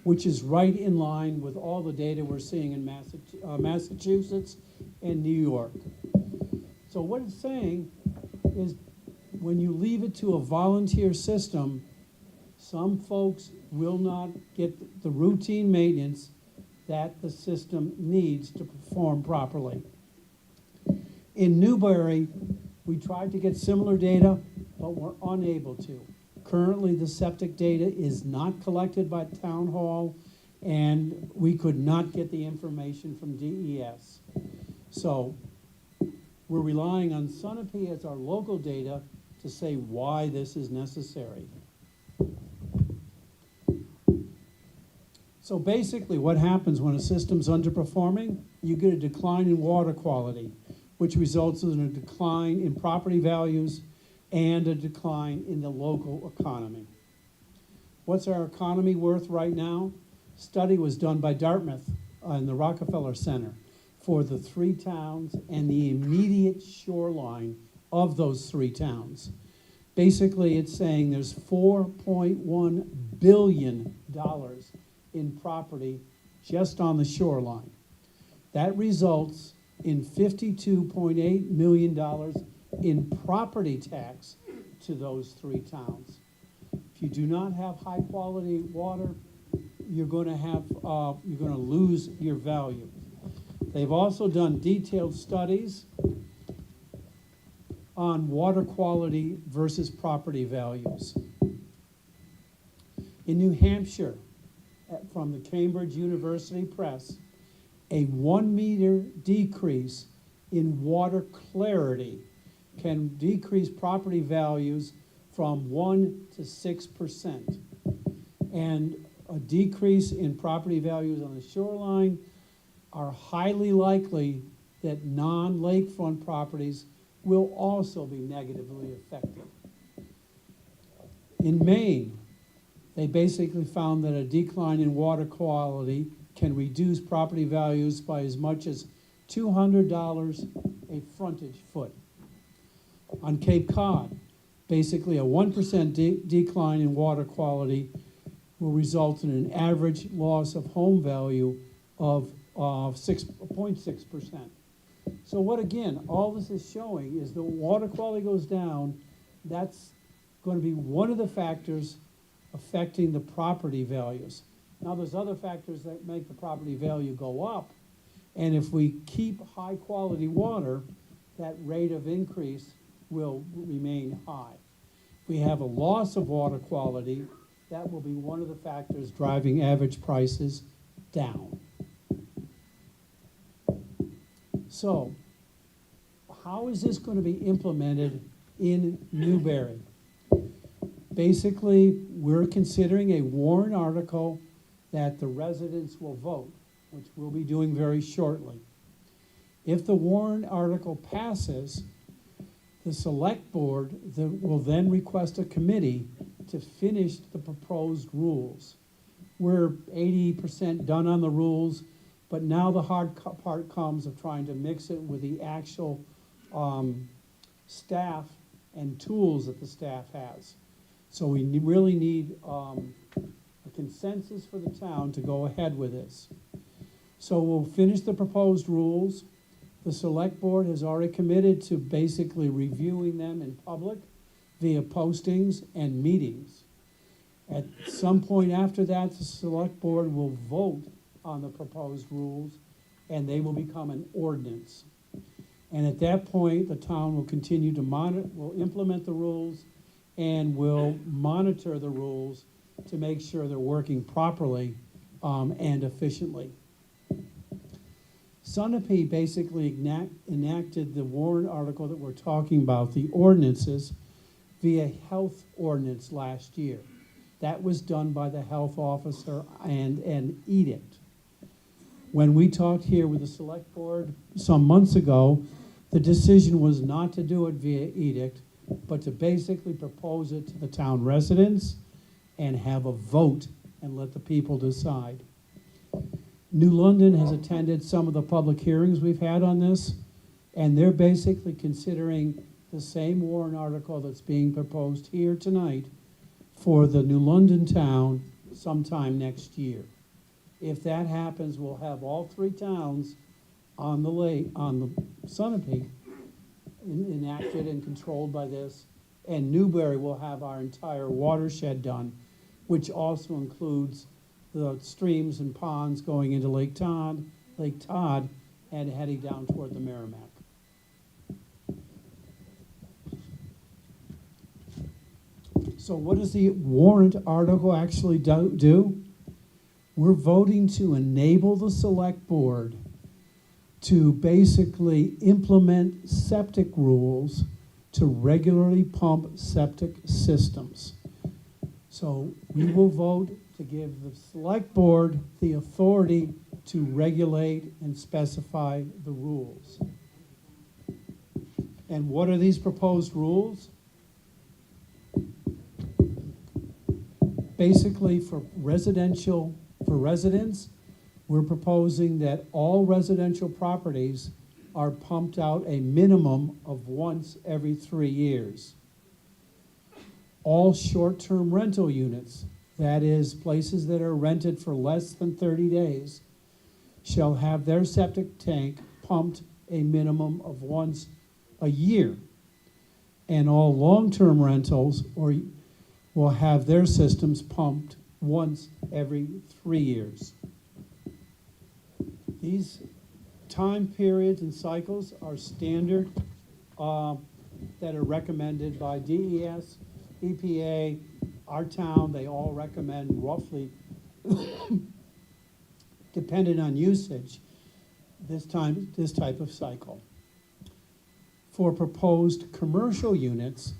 which is right in line with all the data we're seeing in Massachusetts and New York. So what it's saying is when you leave it to a volunteer system, some folks will not get the routine maintenance that the system needs to perform properly. In Newbury, we tried to get similar data, but we're unable to. Currently, the septic data is not collected by Town Hall, and we could not get the information from DES. So we're relying on Sunapee as our local data to say why this is necessary. So basically what happens when a system's underperforming, you get a decline in water quality, which results in a decline in property values and a decline in the local economy. What's our economy worth right now? Study was done by Dartmouth and the Rockefeller Center for the 3 towns and the immediate shoreline of those 3 towns. Basically, it's saying there's $4.1 billion in property just on the shoreline. That results in $52.8 million in property tax to those 3 towns. If you do not have high quality water, you're going to lose your value. They've also done detailed studies on water quality versus property values. In New Hampshire, from the Cambridge University Press, a 1 meter decrease in water clarity can decrease property values from 1 to 6%. And a decrease in property values on the shoreline are highly likely that non-lakefront properties will also be negatively affected. In Maine, they basically found that a decline in water quality can reduce property values by as much as $200 a frontage foot. On Cape Cod, basically a 1% decline in water quality will result in an average loss of home value of 6.6%. So what, again, all this is showing is the water quality goes down. That's going to be one of the factors affecting the property values. Now, there's other factors that make the property value go up. And if we keep high quality water, that rate of increase will remain high. If we have a loss of water quality, that will be one of the factors driving average prices down. So, how is this going to be implemented in Newbury? Basically, we're considering a warrant article that the residents will vote, which we'll be doing very shortly. If the warrant article passes, the select board will then request a committee to finish the proposed rules. We're 80% done on the rules, but now the hard part comes of trying to mix it with the actual staff and tools that the staff has. So we really need a consensus for the town to go ahead with this. So we'll finish the proposed rules. The select board has already committed to basically reviewing them in public via postings and meetings. At some point after that, the select board will vote on the proposed rules, and they will become an ordinance. And at that point, the town will continue to will implement the rules and will monitor the rules to make sure they're working properly and efficiently. Sunapee basically enacted the warrant article that we're talking about, the ordinances, via health ordinance last year. That was done by the health officer and an edict. When we talked here with the select board some months ago, the decision was not to do it via edict, but to basically propose it to the town residents and have a vote and let the people decide. New London has attended some of the public hearings we've had on this, and they're basically considering the same warrant article that's being proposed here tonight for the New London town sometime next year. If that happens, we'll have all three towns on the Sunapee enacted and controlled by this, and Newbury will have our entire watershed done, which also includes the streams and ponds going into Lake Todd, and heading down toward the Merrimack. So what does the warrant article actually do? We're voting to enable the select board to basically implement septic rules to regularly pump septic systems. So we will vote to give the select board the authority to regulate and specify the rules. And what are these proposed rules? Basically, for residents, we're proposing that all residential properties are pumped out a minimum of once every 3 years. All short-term rental units, that is, places that are rented for less than 30 days, shall have their septic tank pumped a minimum of once a year. And all long-term rentals will have their systems pumped once every 3 years. These time periods and cycles are standard, that are recommended by DES, EPA, our town. They all recommend roughly, depending on usage, this type of cycle. For proposed commercial units,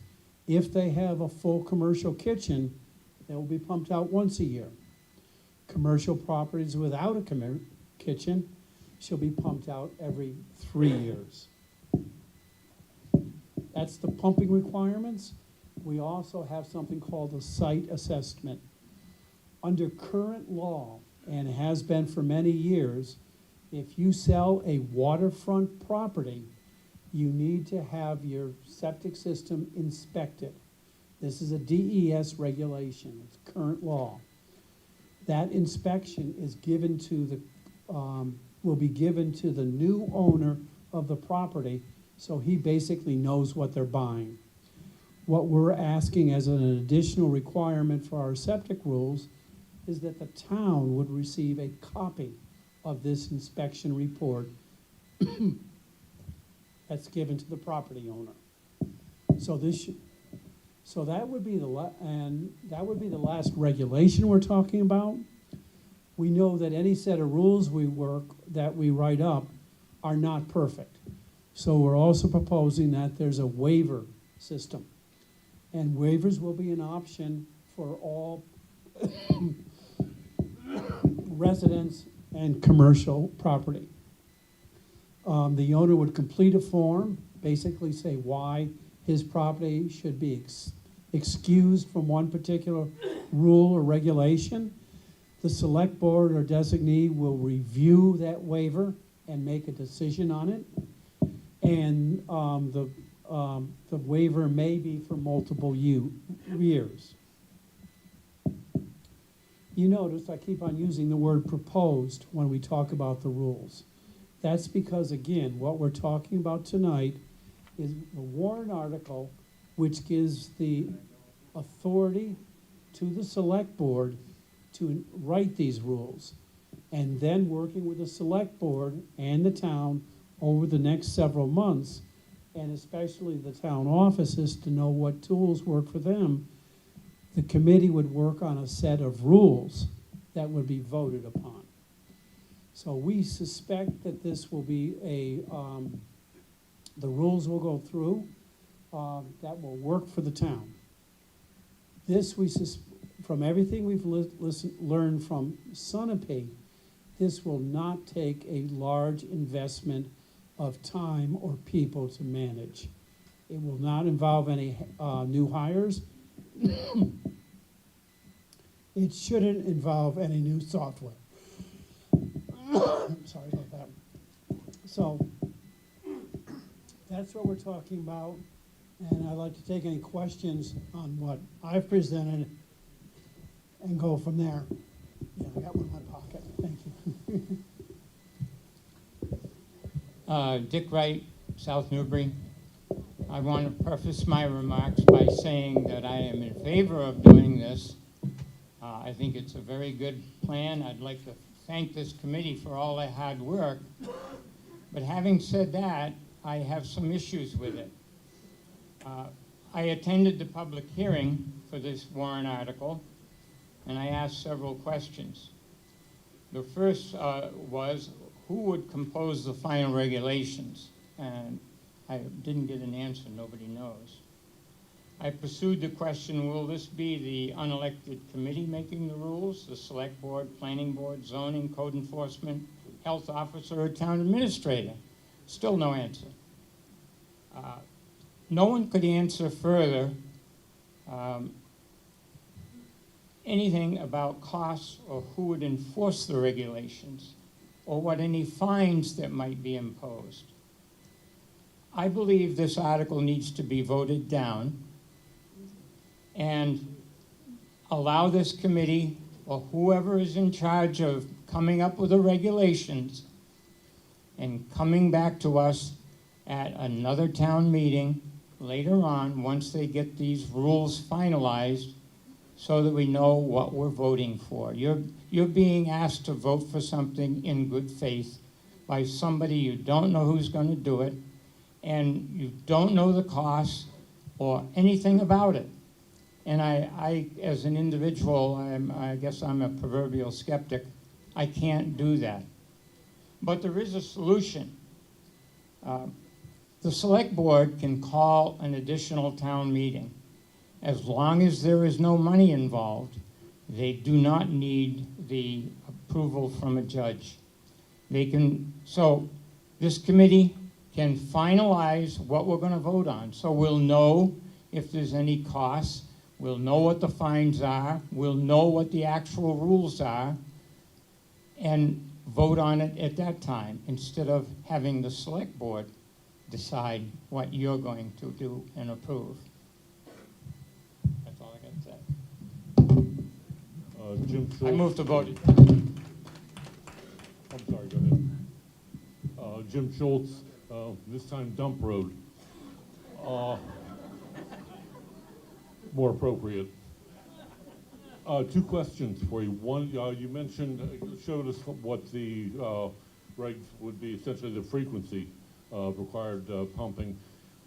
if they have a full commercial kitchen, they will be pumped out once a year. Commercial properties without a kitchen shall be pumped out every 3 years. That's the pumping requirements. We also have something called a site assessment. Under current law, and has been for many years, if you sell a waterfront property, you need to have your septic system inspected. This is a DES regulation, it's current law. That inspection is given to the, will be given to the new owner of the property, so he basically knows what they're buying. What we're asking as an additional requirement for our septic rules is that the town would receive a copy of this inspection report that's given to the property owner. So that would be the last regulation we're talking about. We know that any set of rules that we write up are not perfect. So we're also proposing that there's a waiver system. And waivers will be an option for all residents and commercial property. The owner would complete a form, basically say why his property should be excused from one particular rule or regulation. The select board or designee will review that waiver and make a decision on it. And the waiver may be for multiple years. You notice I keep on using the word proposed when we talk about the rules. That's because, again, what we're talking about tonight is the warrant article, which gives the authority to the select board to write these rules, and then working with the select board and the town over the next several months, and especially the town offices to know what tools work for them, the committee would work on a set of rules that would be voted upon. So we suspect that this will be the rules will go through that will work for the town. This, from everything we've learned from Sunapee, this will not take a large investment of time or people to manage. It will not involve any new hires. It shouldn't involve any new software. Sorry about that. So that's what we're talking about, and I'd like to take any questions on what I've presented and go from there. Yeah, I got one in my pocket. Thank you. Dick Wright, South Newbury. I want to preface my remarks by saying that I am in favor of doing this. I think it's a very good plan. I'd like to thank this committee for all their hard work. But having said that, I have some issues with it. I attended the public hearing for this warrant article, and I asked several questions. The first was, who would compose the final regulations? And I didn't get an answer, nobody knows. I pursued the question, will this be the unelected committee making the rules, the select board, planning board, zoning, code enforcement, health officer, or town administrator? Still no answer. No one could answer further anything about costs or who would enforce the regulations or what any fines that might be imposed. I believe this article needs to be voted down and allow this committee or whoever is in charge of coming up with the regulations and coming back to us at another town meeting later on once they get these rules finalized so that we know what we're voting for. You're being asked to vote for something in good faith by somebody you don't know who's going to do it, and you don't know the costs or anything about it. And I as an individual, I guess I'm a proverbial skeptic. I can't do that. But there is a solution. The select board can call an additional town meeting. As long as there is no money involved, they do not need the approval from a judge. They can, so this committee can finalize what we're gonna vote on. So we'll know if there's any costs, we'll know what the fines are, we'll know what the actual rules are, and vote on it at that time, instead of having the select board decide what you're going to do and approve. That's all I got to say. Jim Schultz. I move to vote. I'm sorry, go ahead. Jim Schultz, this time Dump Road. More appropriate. Two questions for you. One, you mentioned, showed us what the regs would be, essentially the frequency of required pumping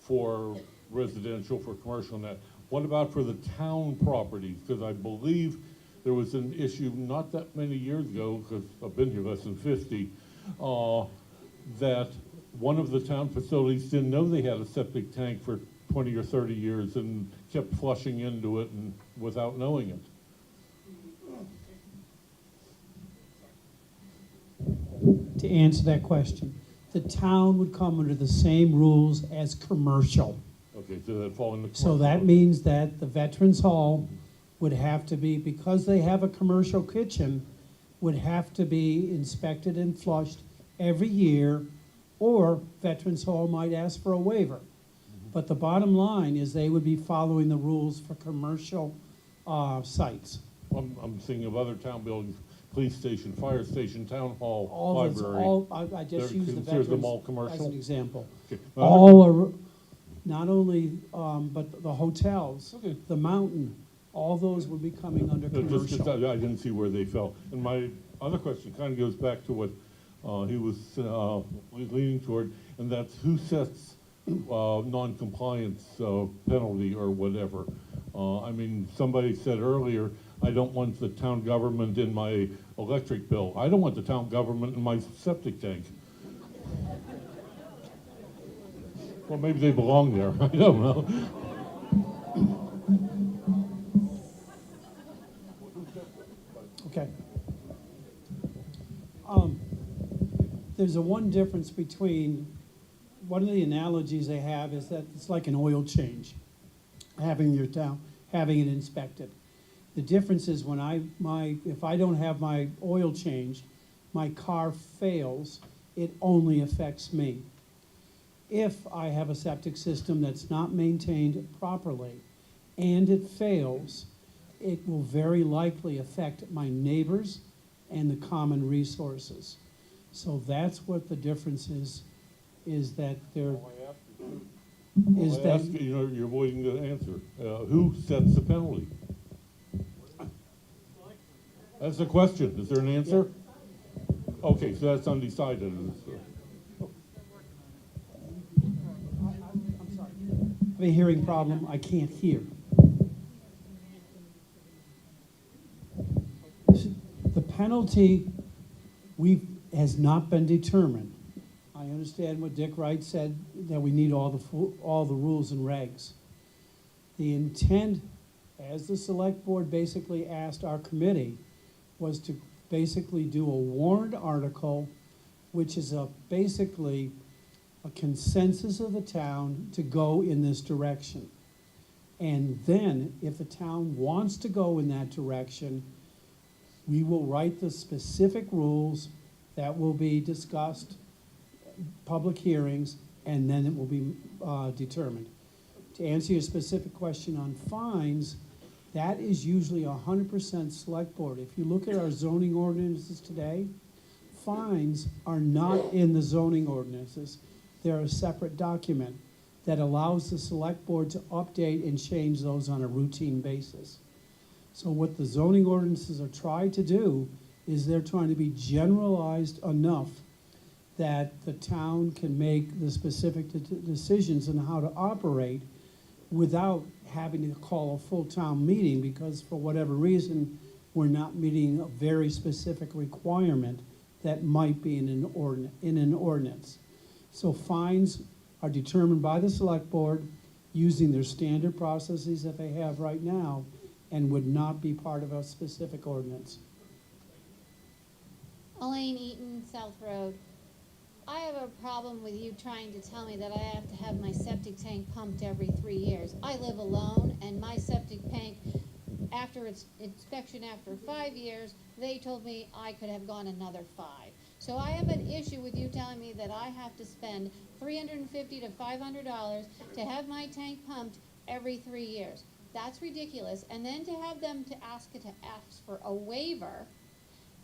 for residential, for commercial and that. What about for the town properties? Because I believe there was an issue not that many years ago, because I've been here less than 50, that one of the town facilities didn't know they had a septic tank for 20 or 30 years and kept flushing into it and without knowing it. To answer that question, the town would come under the same rules as commercial. Okay, so that fall into So that means that the Veterans Hall would have to be, because they have a commercial kitchen, would have to be inspected and flushed every year, or Veterans Hall might ask for a waiver. But the bottom line is they would be following the rules for commercial sites. I'm thinking of other town buildings, police station, fire station, town hall, All those, library. I just They're use the considered them Veterans all as commercial? an example. Okay. All are, not only, but the hotels, the mountain, all those would be coming under commercial. I didn't see where they fell. And my other question kind of goes back to what he was leaning toward, and that's who sets non-compliance penalty or whatever. I mean, somebody said earlier, I don't want the town government in my electric bill. I don't want the town government in my septic tank. Well, maybe they belong there. I don't know. Okay. There's a one difference between, one of the analogies they have is that it's like an oil change, having your town, having it inspected. The difference is when if I don't have my oil changed, my car fails, it only affects me. If I have a septic system that's not maintained properly and it fails, it will very likely affect my neighbors and the common resources. So that's what the difference is that there is I that. ask you, you're avoiding the answer. Who sets the penalty? That's the question. Is there an answer? Okay, so that's undecided. I'm sorry. I have a hearing problem. I can't hear. The penalty has not been determined. I understand what Dick Wright said, that we need all the rules and regs. The intent, as the select board basically asked our committee, was to basically do a warrant article, which is basically a consensus of the town to go in this direction. And then, if the town wants to go in that direction, we will write the specific rules that will be discussed, public hearings, and then it will be determined. To answer your specific question on fines, that is usually 100% select board. If you look at our zoning ordinances today, fines are not in the zoning ordinances. They're a separate document that allows the select board to update and change those on a routine basis. So what the zoning ordinances are trying to do is they're trying to be generalized enough that the town can make the specific decisions on how to operate without having to call a full town meeting, because for whatever reason, we're not meeting a very specific requirement that might be in an ordinance. So fines are determined by the select board using their standard processes that they have right now and would not be part of a specific ordinance. Elaine Eaton, South Road. I have a problem with you trying to tell me that I have to have my septic tank pumped every 3 years. I live alone, and my septic tank, after its inspection after 5 years, they told me I could have gone another 5. So I have an issue with you telling me that I have to spend $350 to $500 to have my tank pumped every 3 years. That's ridiculous. And then to have them to ask for a waiver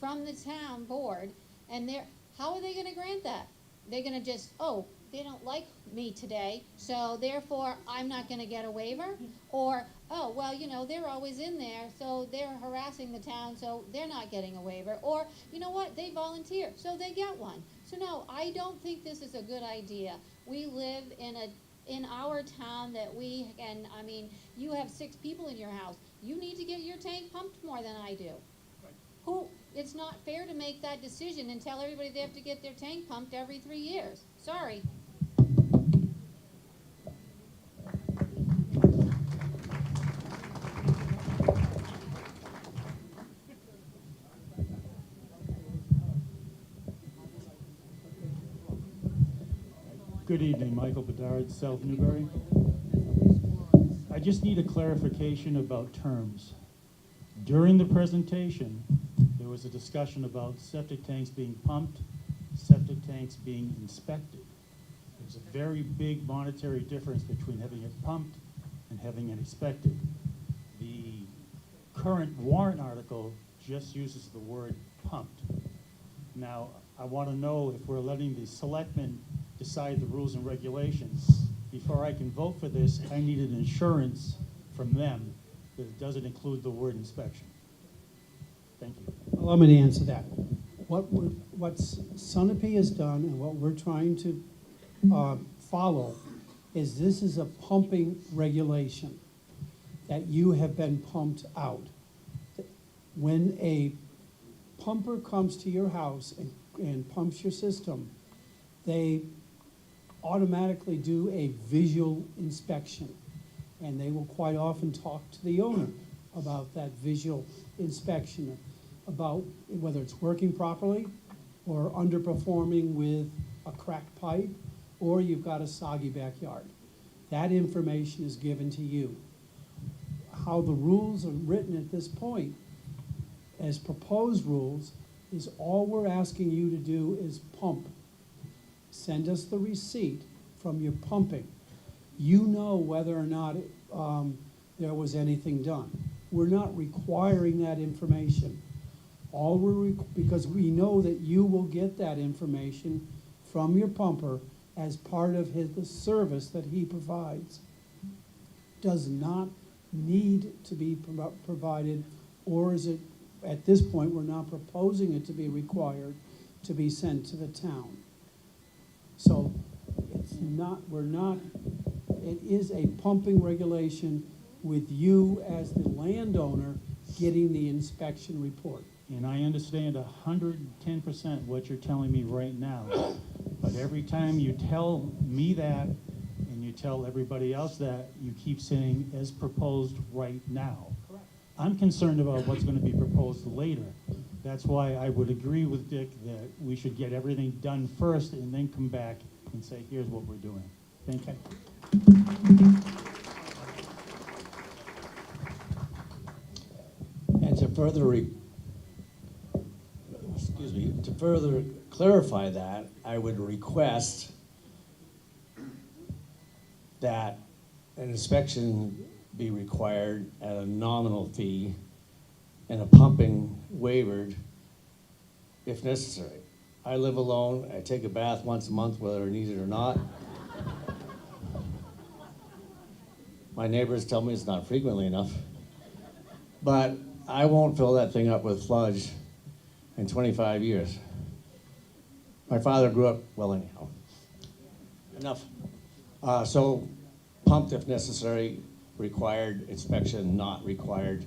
from the town board, and how are they going to grant that? They're going to just, oh, they don't like me today, so therefore I'm not going to get a waiver? Or, oh, well, you know, they're always in there, so they're harassing the town, so they're not getting a waiver. Or, you know what, they volunteer, so they get one. So no, I don't think this is a good idea. We live in our town that I mean, you have 6 people in your house. You need to get your tank pumped more than I do. It's not fair to make that decision and tell everybody they have to get their tank pumped every 3 years. Sorry. Good evening, Michael Bedard, South Newbury. I just need a clarification about terms. During the presentation, there was a discussion about septic tanks being pumped, septic tanks being inspected. There's a very big monetary difference between having it pumped and having it inspected. The current warrant article just uses the word pumped. Now, I want to know if we're letting the selectmen decide the rules and regulations. Before I can vote for this, I need an assurance from them that it doesn't include the word inspection. Thank you. Well, I'm going to answer that. What Sunapee has done and what we're trying to follow is this is a pumping regulation that you have been pumped out. When a pumper comes to your house and pumps your system, they automatically do a visual inspection. And they will quite often talk to the owner about that visual inspection, about whether it's working properly or underperforming with a cracked pipe, or you've got a soggy backyard. That information is given to you. How the rules are written at this point, as proposed rules, is all we're asking you to do is pump. Send us the receipt from your pumping. You know whether or not there was anything done. We're not requiring that information. Because we know that you will get that information from your pumper as part of the service that he provides. Does not need to be provided, or is it, at this point, we're not proposing it to be required to be sent to the town. So it is a pumping regulation with you as the landowner getting the inspection report. And I understand 110% what you're telling me right now. But every time you tell me that and you tell everybody else that, you keep saying as proposed right now. Correct. I'm concerned about what's going to be proposed later. That's why I would agree with Dick that we should get everything done first and then come back and say, here's what we're doing. Thank you. And to further clarify that, I would request that an inspection be required at a nominal fee and a pumping waived if necessary. I live alone. I take a bath once a month, whether I need it or not. My neighbors tell me it's not frequently enough. But I won't fill that thing up with sludge in 25 years. My father grew up, well, anyhow. Enough. So pumped if necessary, required inspection, not required.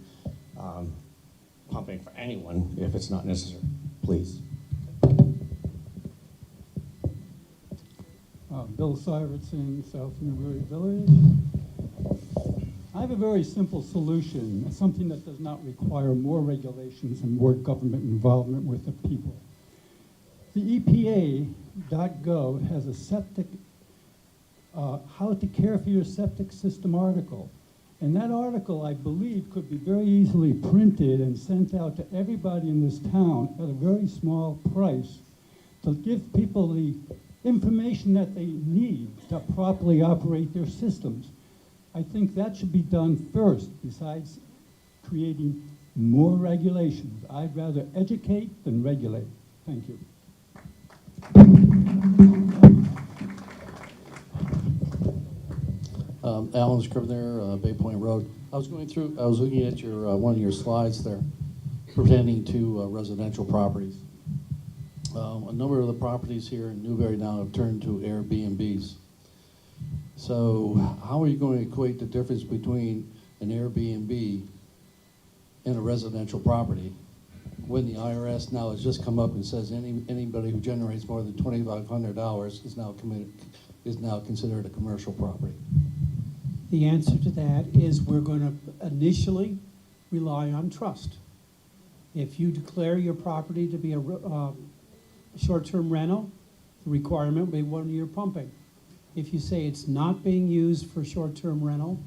Pumping for anyone if it's not necessary, please. Bill Syvertson, South Newbury Village. I have a very simple solution, something that does not require more regulations and more government involvement with the people. The EPA.gov has a septic, how to care for your septic system article. And that article, I believe, could be very easily printed and sent out to everybody in this town at a very small price to give people the information that they need to properly operate their systems. I think that should be done first, besides creating more regulations. I'd rather educate than regulate. Thank you. Alan Scrivener, Bay Point Road. I was looking at your one of your slides there pertaining to residential properties. A number of the properties here in Newbury now have turned to Airbnbs. So how are you going to equate the difference between an Airbnb and a residential property when the IRS now has just come up and says anybody who generates more than $2,500 is now considered a commercial property? The answer to that is we're going to initially rely on trust. If you declare your property to be a short-term rental, the requirement will be 1 year pumping. If you say it's not being used for short-term rental,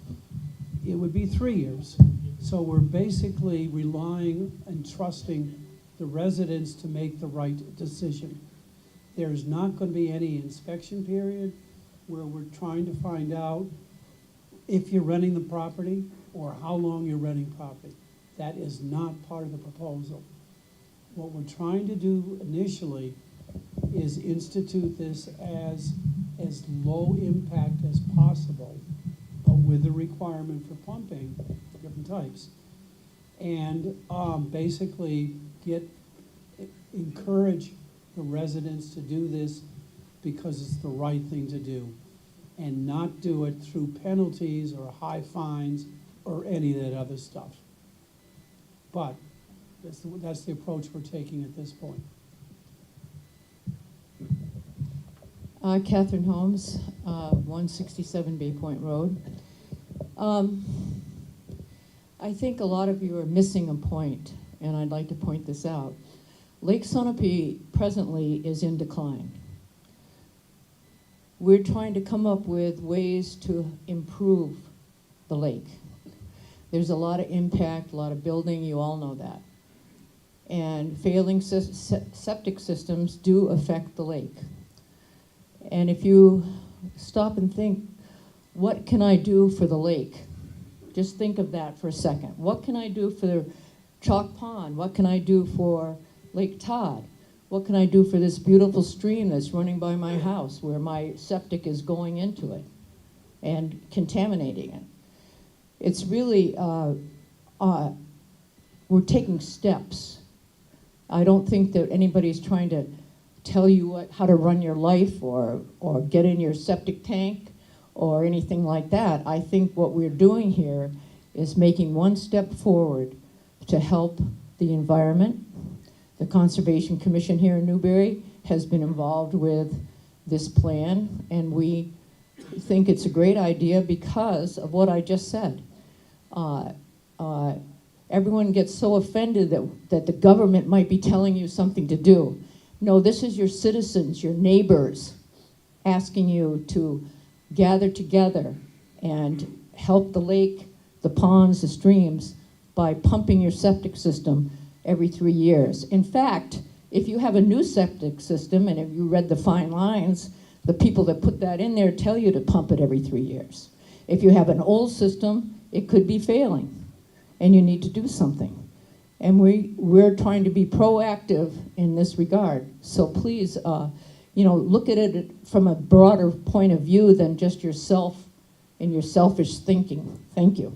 it would be 3 years. So we're basically relying and trusting the residents to make the right decision. There's not going to be any inspection period where we're trying to find out if you're renting the property or how long you're renting property. That is not part of the proposal. What we're trying to do initially is institute this as low impact as possible, but with the requirement for pumping, different types. And basically encourage the residents to do this because it's the right thing to do, and not do it through penalties or high fines or any of that other stuff. But that's the approach we're taking at this point. Catherine Holmes, 167 Bay Point Road. I think a lot of you are missing a point, and I'd like to point this out. Lake Sunapee presently is in decline. We're trying to come up with ways to improve the lake. There's a lot of impact, a lot of building, you all know that. And failing septic systems do affect the lake. And if you stop and think, what can I do for the lake? Just think of that for a second. What can I do for Chalk Pond? What can I do for Lake Todd? What can I do for this beautiful stream that's running by my house where my septic is going into it and contaminating it? It's really, we're taking steps. I don't think that anybody's trying to tell you how to run your life or get in your septic tank or anything like that. I think what we're doing here is making one step forward to help the environment. The Conservation Commission here in Newbury has been involved with this plan, and we think it's a great idea because of what I just said. Everyone gets so offended that the government might be telling you something to do. No, this is your citizens, your neighbors, asking you to gather together and help the lake, the ponds, the streams by pumping your septic system every 3 years. In fact, if you have a new septic system, and if you read the fine lines, the people that put that in there tell you to pump it every 3 years. If you have an old system, it could be failing, and you need to do something. And we're trying to be proactive in this regard. So please, look at it from a broader point of view than just yourself and your selfish thinking. Thank you.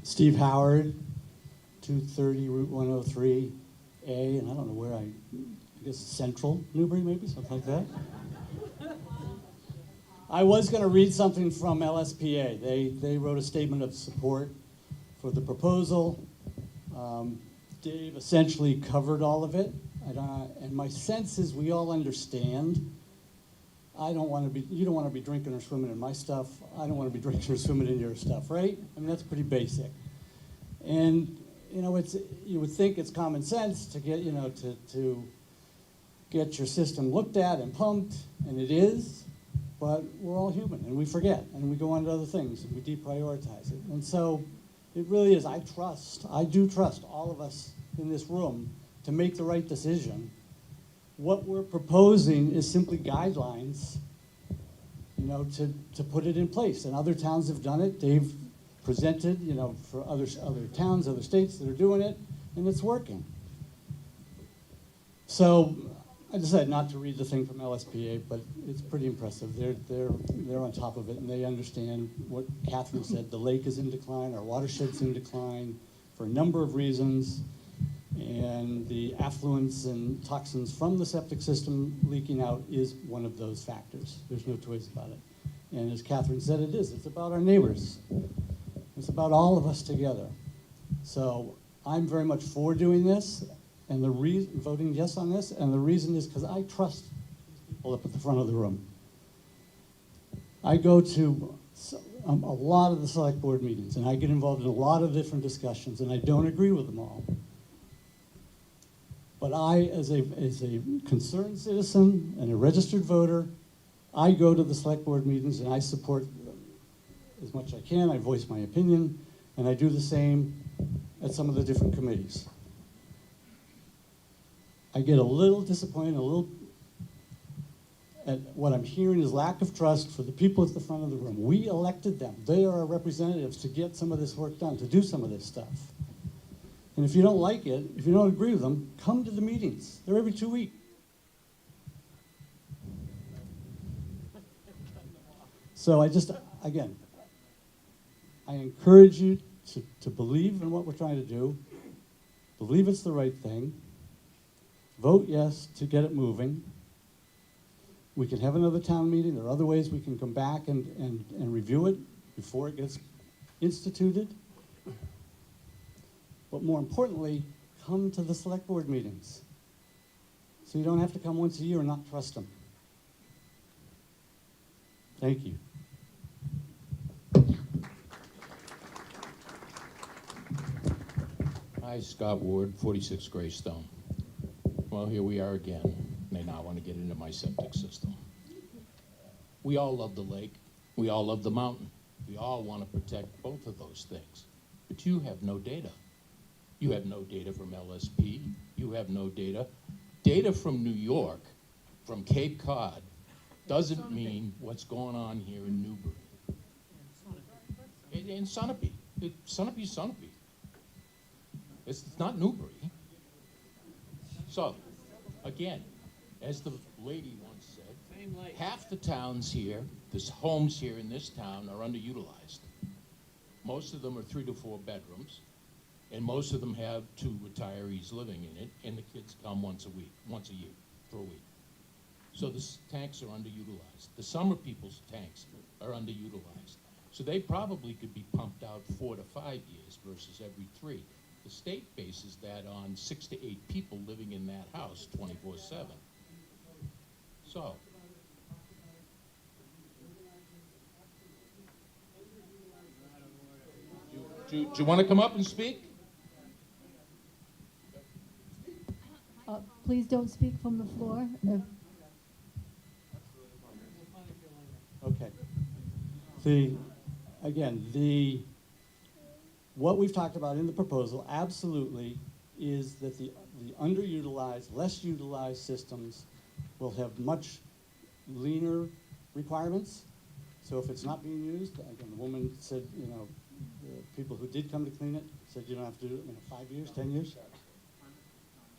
Steve Howard, 230 Route 103A, and I don't know where I guess Central Newbury maybe, something like that. I was going to read something from LSPA. They wrote a statement of support for the proposal. Dave essentially covered all of it, and my sense is we all understand. You don't want to be drinking or swimming in my stuff. I don't want to be drinking or swimming in your stuff, right? I mean, that's pretty basic. And you would think it's common sense to get to get your system looked at and pumped, and it is. But we're all human, and we forget, and we go on to other things, and we deprioritize it. And so it really is, I do trust all of us in this room to make the right decision. What we're proposing is simply guidelines, to put it in place. And other towns have done it. They've presented, for other towns, other states that are doing it, and it's working. So I decided not to read the thing from LSPA, but it's pretty impressive. They're on top of it, and they understand what Catherine said. The lake is in decline, our watershed's in decline for a number of reasons, and the affluents and toxins from the septic system leaking out is one of those factors. There's no two ways about it. And as Catherine said, it is. It's about our neighbors. It's about all of us together. So I'm very much for doing this, and voting yes on this, and the reason is because I trust people up at the front of the room. I go to a lot of the select board meetings, and I get involved in a lot of different discussions, and I don't agree with them all. But I, as a concerned citizen and a registered voter, I go to the select board meetings and I support as much as I can. I voice my opinion, and I do the same at some of the different committees. I get a little disappointed, at what I'm hearing is lack of trust for the people at the front of the room. We elected them. They are our representatives to get some of this work done, to do some of this stuff. And if you don't like it, if you don't agree with them, come to the meetings. They're every 2 weeks. So again, I encourage you to believe in what we're trying to do, believe it's the right thing, vote yes to get it moving. We can have another town meeting. There are other ways we can come back and review it before it gets instituted. But more importantly, come to the select board meetings. So you don't have to come once a year and not trust them. Thank you. Hi, Scott Ward, 46 Greystone. Well, here we are again. They now want to get into my septic system. We all love the lake. We all love the mountain. We all want to protect both of those things. But you have no data. You have no data from LSP. You have no data. Data from New York, from Cape Cod, doesn't mean what's going on here in Newbury. In Sunapee. Sunapee's Sunapee. It's not Newbury. So, again, as the lady once said, half the towns here, the homes here in this town are underutilized. Most of them are 3 to 4 bedrooms, and most of them have 2 retirees living in it, and the kids come once a year, for a week. So the tanks are underutilized. The summer people's tanks are underutilized. So they probably could be pumped out 4 to 5 years versus every 3. The state bases that on 6 to 8 people living in that house 24/7. So, do you want to come up and speak? Please don't speak from the floor. Okay. What we've talked about in the proposal absolutely is that the underutilized, less utilized systems will have much leaner requirements. So if it's not being used, again, the woman said, the people who did come to clean it said you don't have to do it in 5 years, 10 years.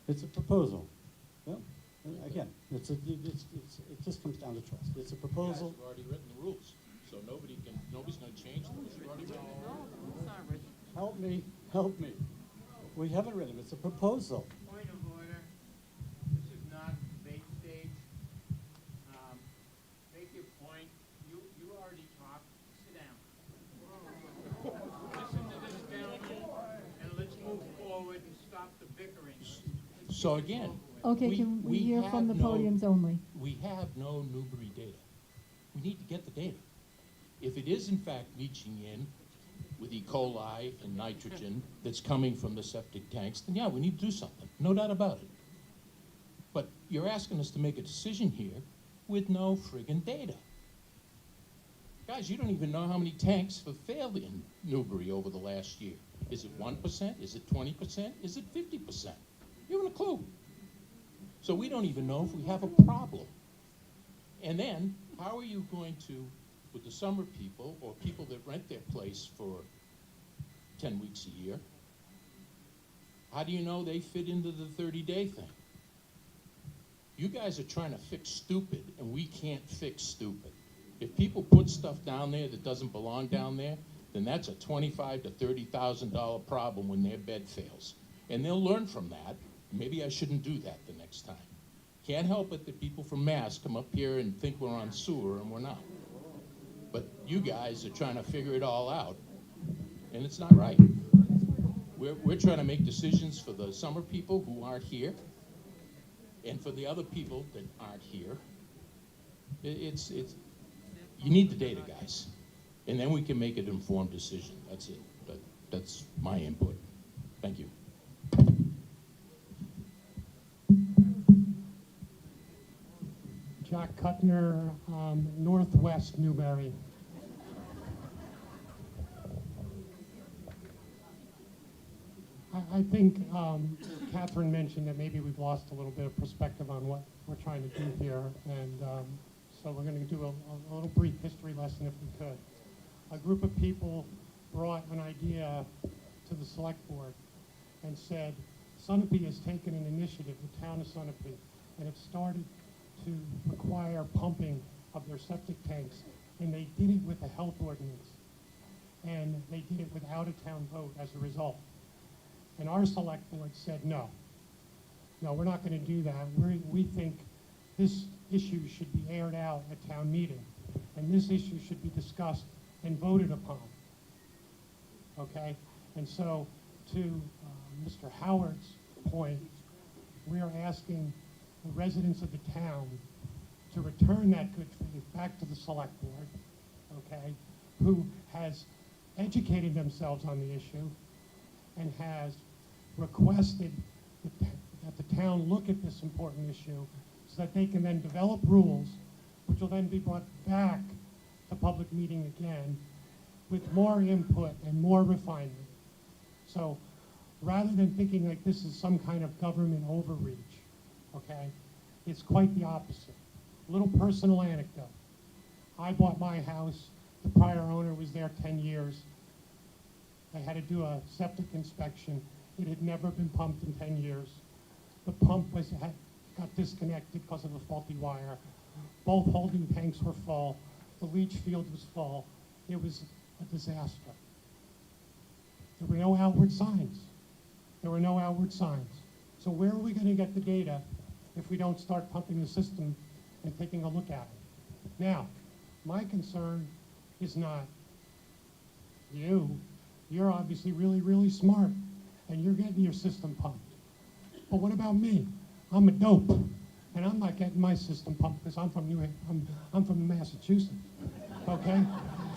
It's a proposal. Well, again, it just comes down to trust. It's a proposal. You've already written the rules, so nobody's going to change the rules. You've already written them. Help me, help me. We haven't read them, it's a proposal. Point of order. This is not debate stage. Make your point. You already talked. Sit down. Listen to this gentleman, and let's move forward and stop the bickering. So again. Okay, can we hear from the podiums only? We have no Newbury data. We need to get the data. If it is in fact leaching in with E. coli and nitrogen that's coming from the septic tanks, then yeah, we need to do something, no doubt about it. But you're asking us to make a decision here with no friggin' data. Guys, you don't even know how many tanks have failed in Newbury over the last year. Is it 1%? Is it 20%? Is it 50%? You haven't a clue. So we don't even know if we have a problem. And then, how are you going to, with the summer people or people that rent their place for 10 weeks a year, how do you know they fit into the 30-day thing? You guys are trying to fix stupid, and we can't fix stupid. If people put stuff down there that doesn't belong down there, then that's a $25,000 to $30,000 problem when their bed fails. And they'll learn from that. Maybe I shouldn't do that the next time. Can't help it that people from Mass come up here and think we're on sewer, and we're not. But you guys are trying to figure it all out, and it's not right. We're trying to make decisions for the summer people who aren't here, and for the other people that aren't here. It's you need the data, guys, and then we can make an informed decision. That's it. That's my input. Thank you. Jack Kuttner, Northwest Newbury. I think Catherine mentioned that maybe we've lost a little bit of perspective on what we're trying to do here, and so we're going to do a little brief history lesson if we could. A group of people brought an idea to the select board and said, Sunapee has taken an initiative, the town of Sunapee, and have started to require pumping of their septic tanks, and they did it with a health ordinance, and they did it without a town vote as a result. And our select board said, no, we're not going to do that. We think this issue should be aired out at town meeting, and this issue should be discussed and voted upon. Okay? And so to Mr. Howard's point, we are asking the residents of the town to return that good faith back to the select board, okay, who has educated themselves on the issue and has requested that the town look at this important issue so that they can then develop rules which will then be brought back to public meeting again with more input and more refinement. So rather than thinking like this is some kind of government overreach, okay, it's quite the opposite. A little personal anecdote. I bought my house. The prior owner was there 10 years. I had to do a septic inspection. It had never been pumped in 10 years. The pump got disconnected because of a faulty wire. Both holding tanks were full. The leach field was full. It was a disaster. There were no outward signs. There were no outward signs. So where are we going to get the data if we don't start pumping the system and taking a look at it? Now, my concern is not you. You're obviously really, really smart, and you're getting your system pumped. But what about me? I'm a dope, and I'm not getting my system pumped because I'm from Massachusetts, okay?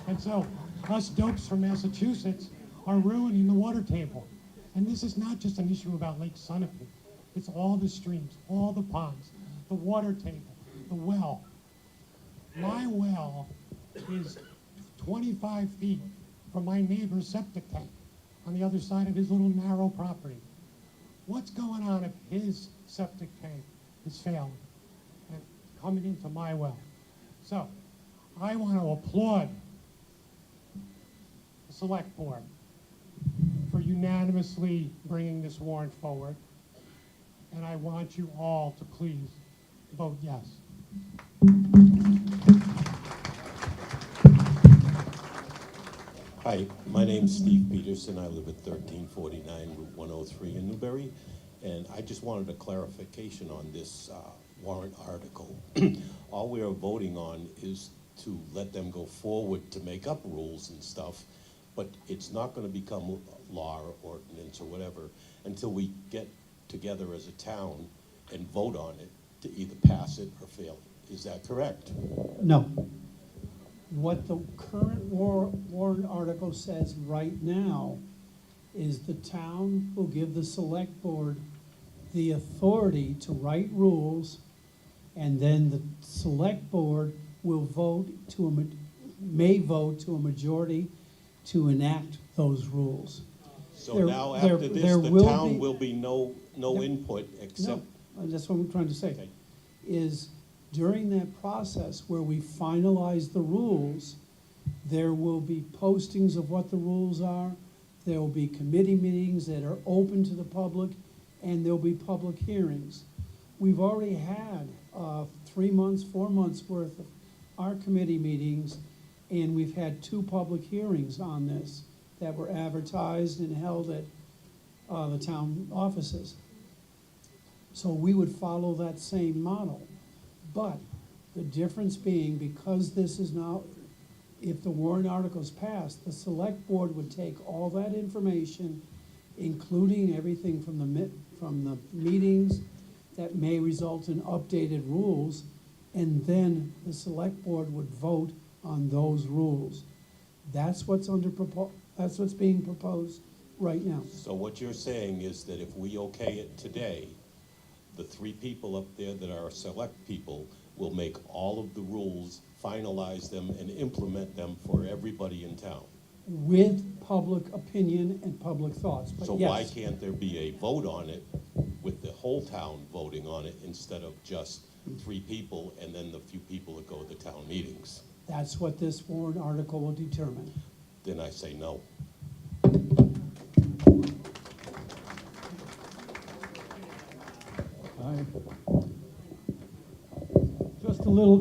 And so us dopes from Massachusetts are ruining the water table. And this is not just an issue about Lake Sunapee. It's all the streams, all the ponds, the water table, the well. My well is 25 feet from my neighbor's septic tank on the other side of his little narrow property. What's going on if his septic tank is failing and coming into my well? So I want to applaud the select board for unanimously bringing this warrant forward, and I want you all to please vote yes. Hi, my name's Steve Peterson. I live at 1349 Route 103 in Newbury, and I just wanted a clarification on this warrant article. All we are voting on is to let them go forward to make up rules and stuff, but it's not going to become law or ordinance or whatever until we get together as a town and vote on it to either pass it or fail it. Is that correct? No. What the current warrant article says right now is the town will give the select board the authority to write rules, and then the select board will vote may vote to a majority to enact those rules. So now after this, the town will be no input except. No, that's what I'm trying to say. Is during that process where we finalize the rules, there will be postings of what the rules are. There will be committee meetings that are open to the public, and there'll be public hearings. We've already had 3 months, 4 months worth of our committee meetings, and we've had 2 public hearings on this that were advertised and held at the town offices. So we would follow that same model. But the difference being, because this is now, if the warrant article's passed, the select board would take all that information, including everything from the meetings that may result in updated rules, and then the select board would vote on those rules. That's what's that's what's being proposed right now. So what you're saying is that if we okay it today, the 3 people up there that are select people will make all of the rules, finalize them, and implement them for everybody in town. With public opinion and public thoughts, but So yes. why can't there be a vote on it with the whole town voting on it instead of just 3 people and then the few people that go to the town meetings? That's what this warrant article will determine. Then I say no.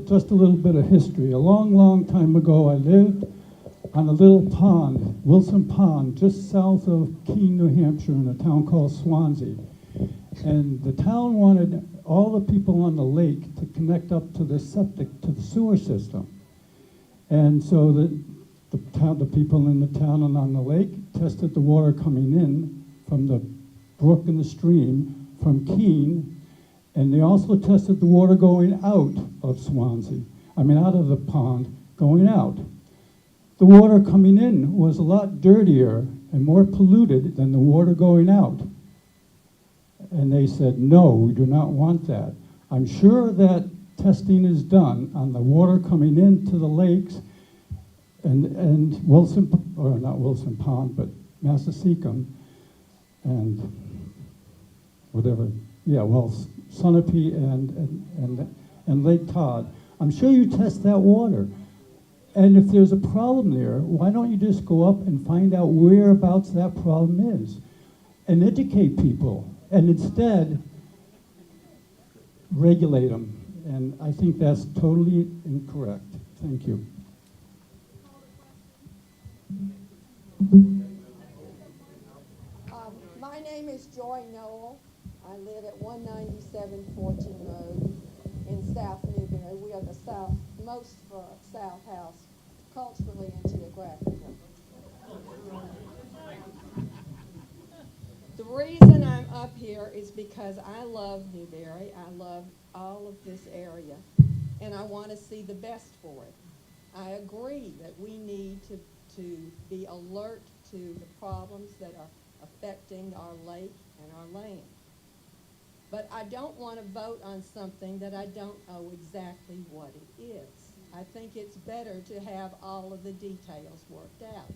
Just a little bit of history. A long time ago, I lived on a little pond, Wilson Pond, just south of Keene, New Hampshire, in a town called Swansea. And the town wanted all the people on the lake to connect up to the sewer system. And so the people in the town and on the lake tested the water coming in from the brook and the stream from Keene, and they also tested the water going out of Swansea. Out of the pond, going out. The water coming in was a lot dirtier and more polluted than the water going out. And they said, no, we do not want that. I'm sure that testing is done on the water coming into the lakes and Wilson, or not Wilson Pond, but Massasecum and whatever, Sunapee and Lake Todd. I'm sure you test that water. And if there's a problem there, why don't you just go up and find out whereabouts that problem is and educate people, and instead regulate them? And I think that's totally incorrect. Thank you. My name is Joy Noel. I live at 197 Fortune Road in South Newberry. We are the most South house, culturally and geographically. The reason I'm up here is because I love Newberry. I love all of this area, and I want to see the best for it. I agree that we need to be alert to the problems that are affecting our lake and our land. But I don't want to vote on something that I don't know exactly what it is. I think it's better to have all of the details worked out.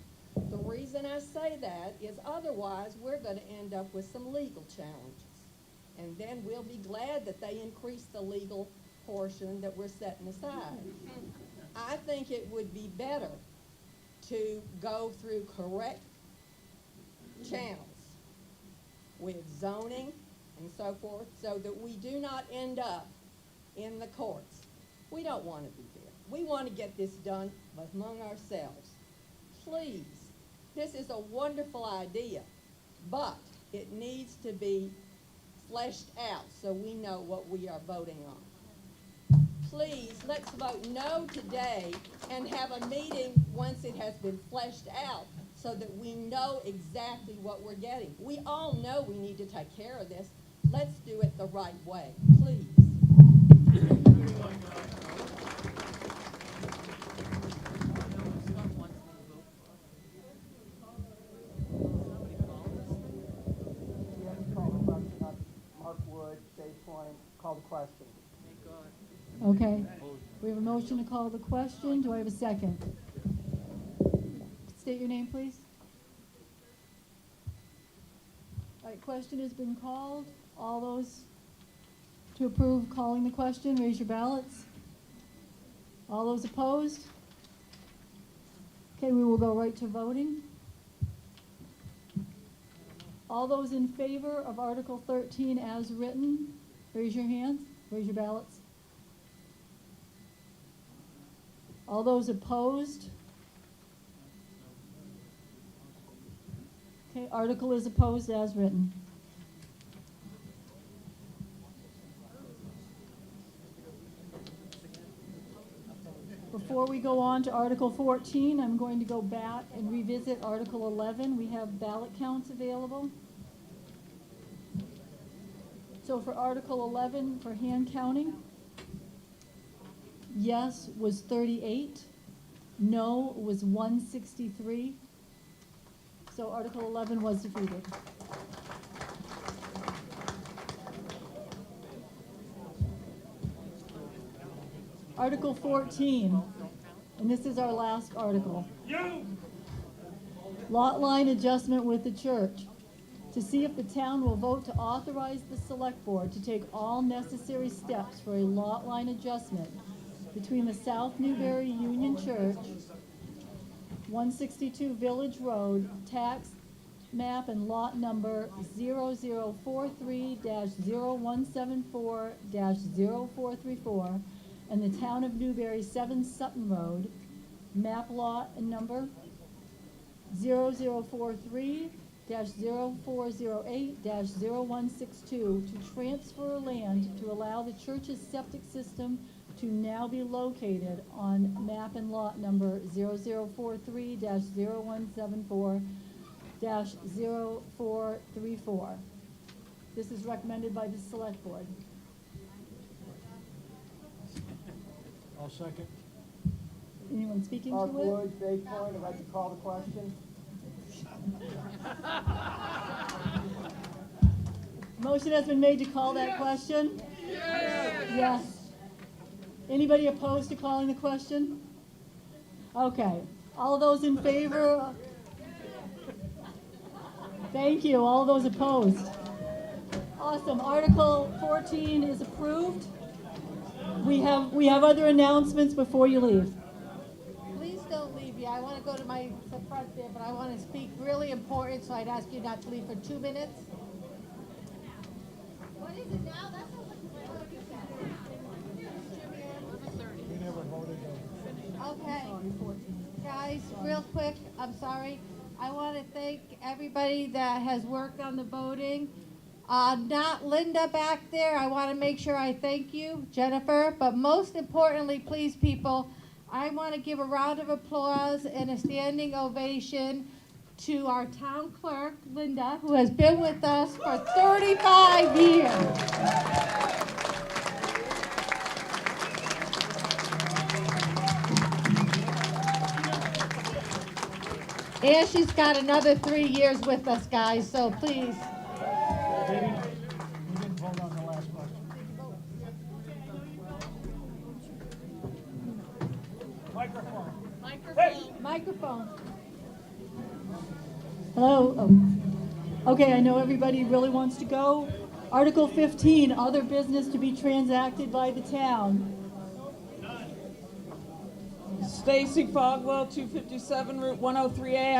The reason I say that is otherwise we're going to end up with some legal challenges. And then we'll be glad that they increased the legal portion that we're setting aside. I think it would be better to go through correct channels with zoning and so forth, so that we do not end up in the courts. We don't want to be there. We want to get this done among ourselves. Please, This is a wonderful idea, but it needs to be fleshed out so we know what we are voting on. Please, let's vote no today and have a meeting once it has been fleshed out so that we know exactly what we're getting. We all know we need to take care of this. Let's do it the right way, please. Mark Wood, Bay Point, call the question. Okay. We have a motion to call the question. Do I have a second? State your name, please. All right, question has been called. All those to approve calling the question, raise your ballots. All those opposed? Okay, we will go right to voting. All those in favor of Article 13 as written, raise your hands, raise your ballots. All those opposed? Okay, article is opposed as written. Before we go on to Article 14, I'm going to go back and revisit Article 11. We have ballot counts available. So for Article 11, for hand counting, yes was 38, no was 163. So Article 11 was defeated. Article 14, and this is our last article. Lot line adjustment with the church. To see if the town will vote to authorize the select board to take all necessary steps for a lot line adjustment between the South Newbury Union Church, 162 Village Road, tax map and lot number 0043-0174-0434, and the town of Newbury, 7 Sutton Road, map lot and number 0043-0408-0162 to transfer land to allow the church's septic system to now be located on map and lot number 0043-0174-0434. This is recommended by the select board. I'll second. Anyone speaking Mark to it? Wood, Bay Point, I'd like to call the question. Motion has been made to call that question? Yes. Anybody opposed to calling the question? Okay. All those in favor? Thank you. All those opposed? Awesome. Article 14 is approved. We have other announcements before you leave. Please don't leave yet. I want to go to my front there, but I want to speak really important, so I'd ask you not to leave for 2 minutes. What is it now? That's okay. Guys, real quick, I'm sorry. I want to thank everybody that has worked on the voting. Not Linda back there. I want to make sure I thank you, Jennifer. But most importantly, please, people, I want to give a round of applause and a standing ovation to our town clerk, Linda, who has been with us for 35 years. And she's got another 3 years with us, guys, so please. We didn't vote on the last question. Microphone. Microphone. Hello. Oh. Okay, I know everybody really wants to go. Article 15, other business to be transacted by the town. Stacy Fogwell, 257 Route 103A.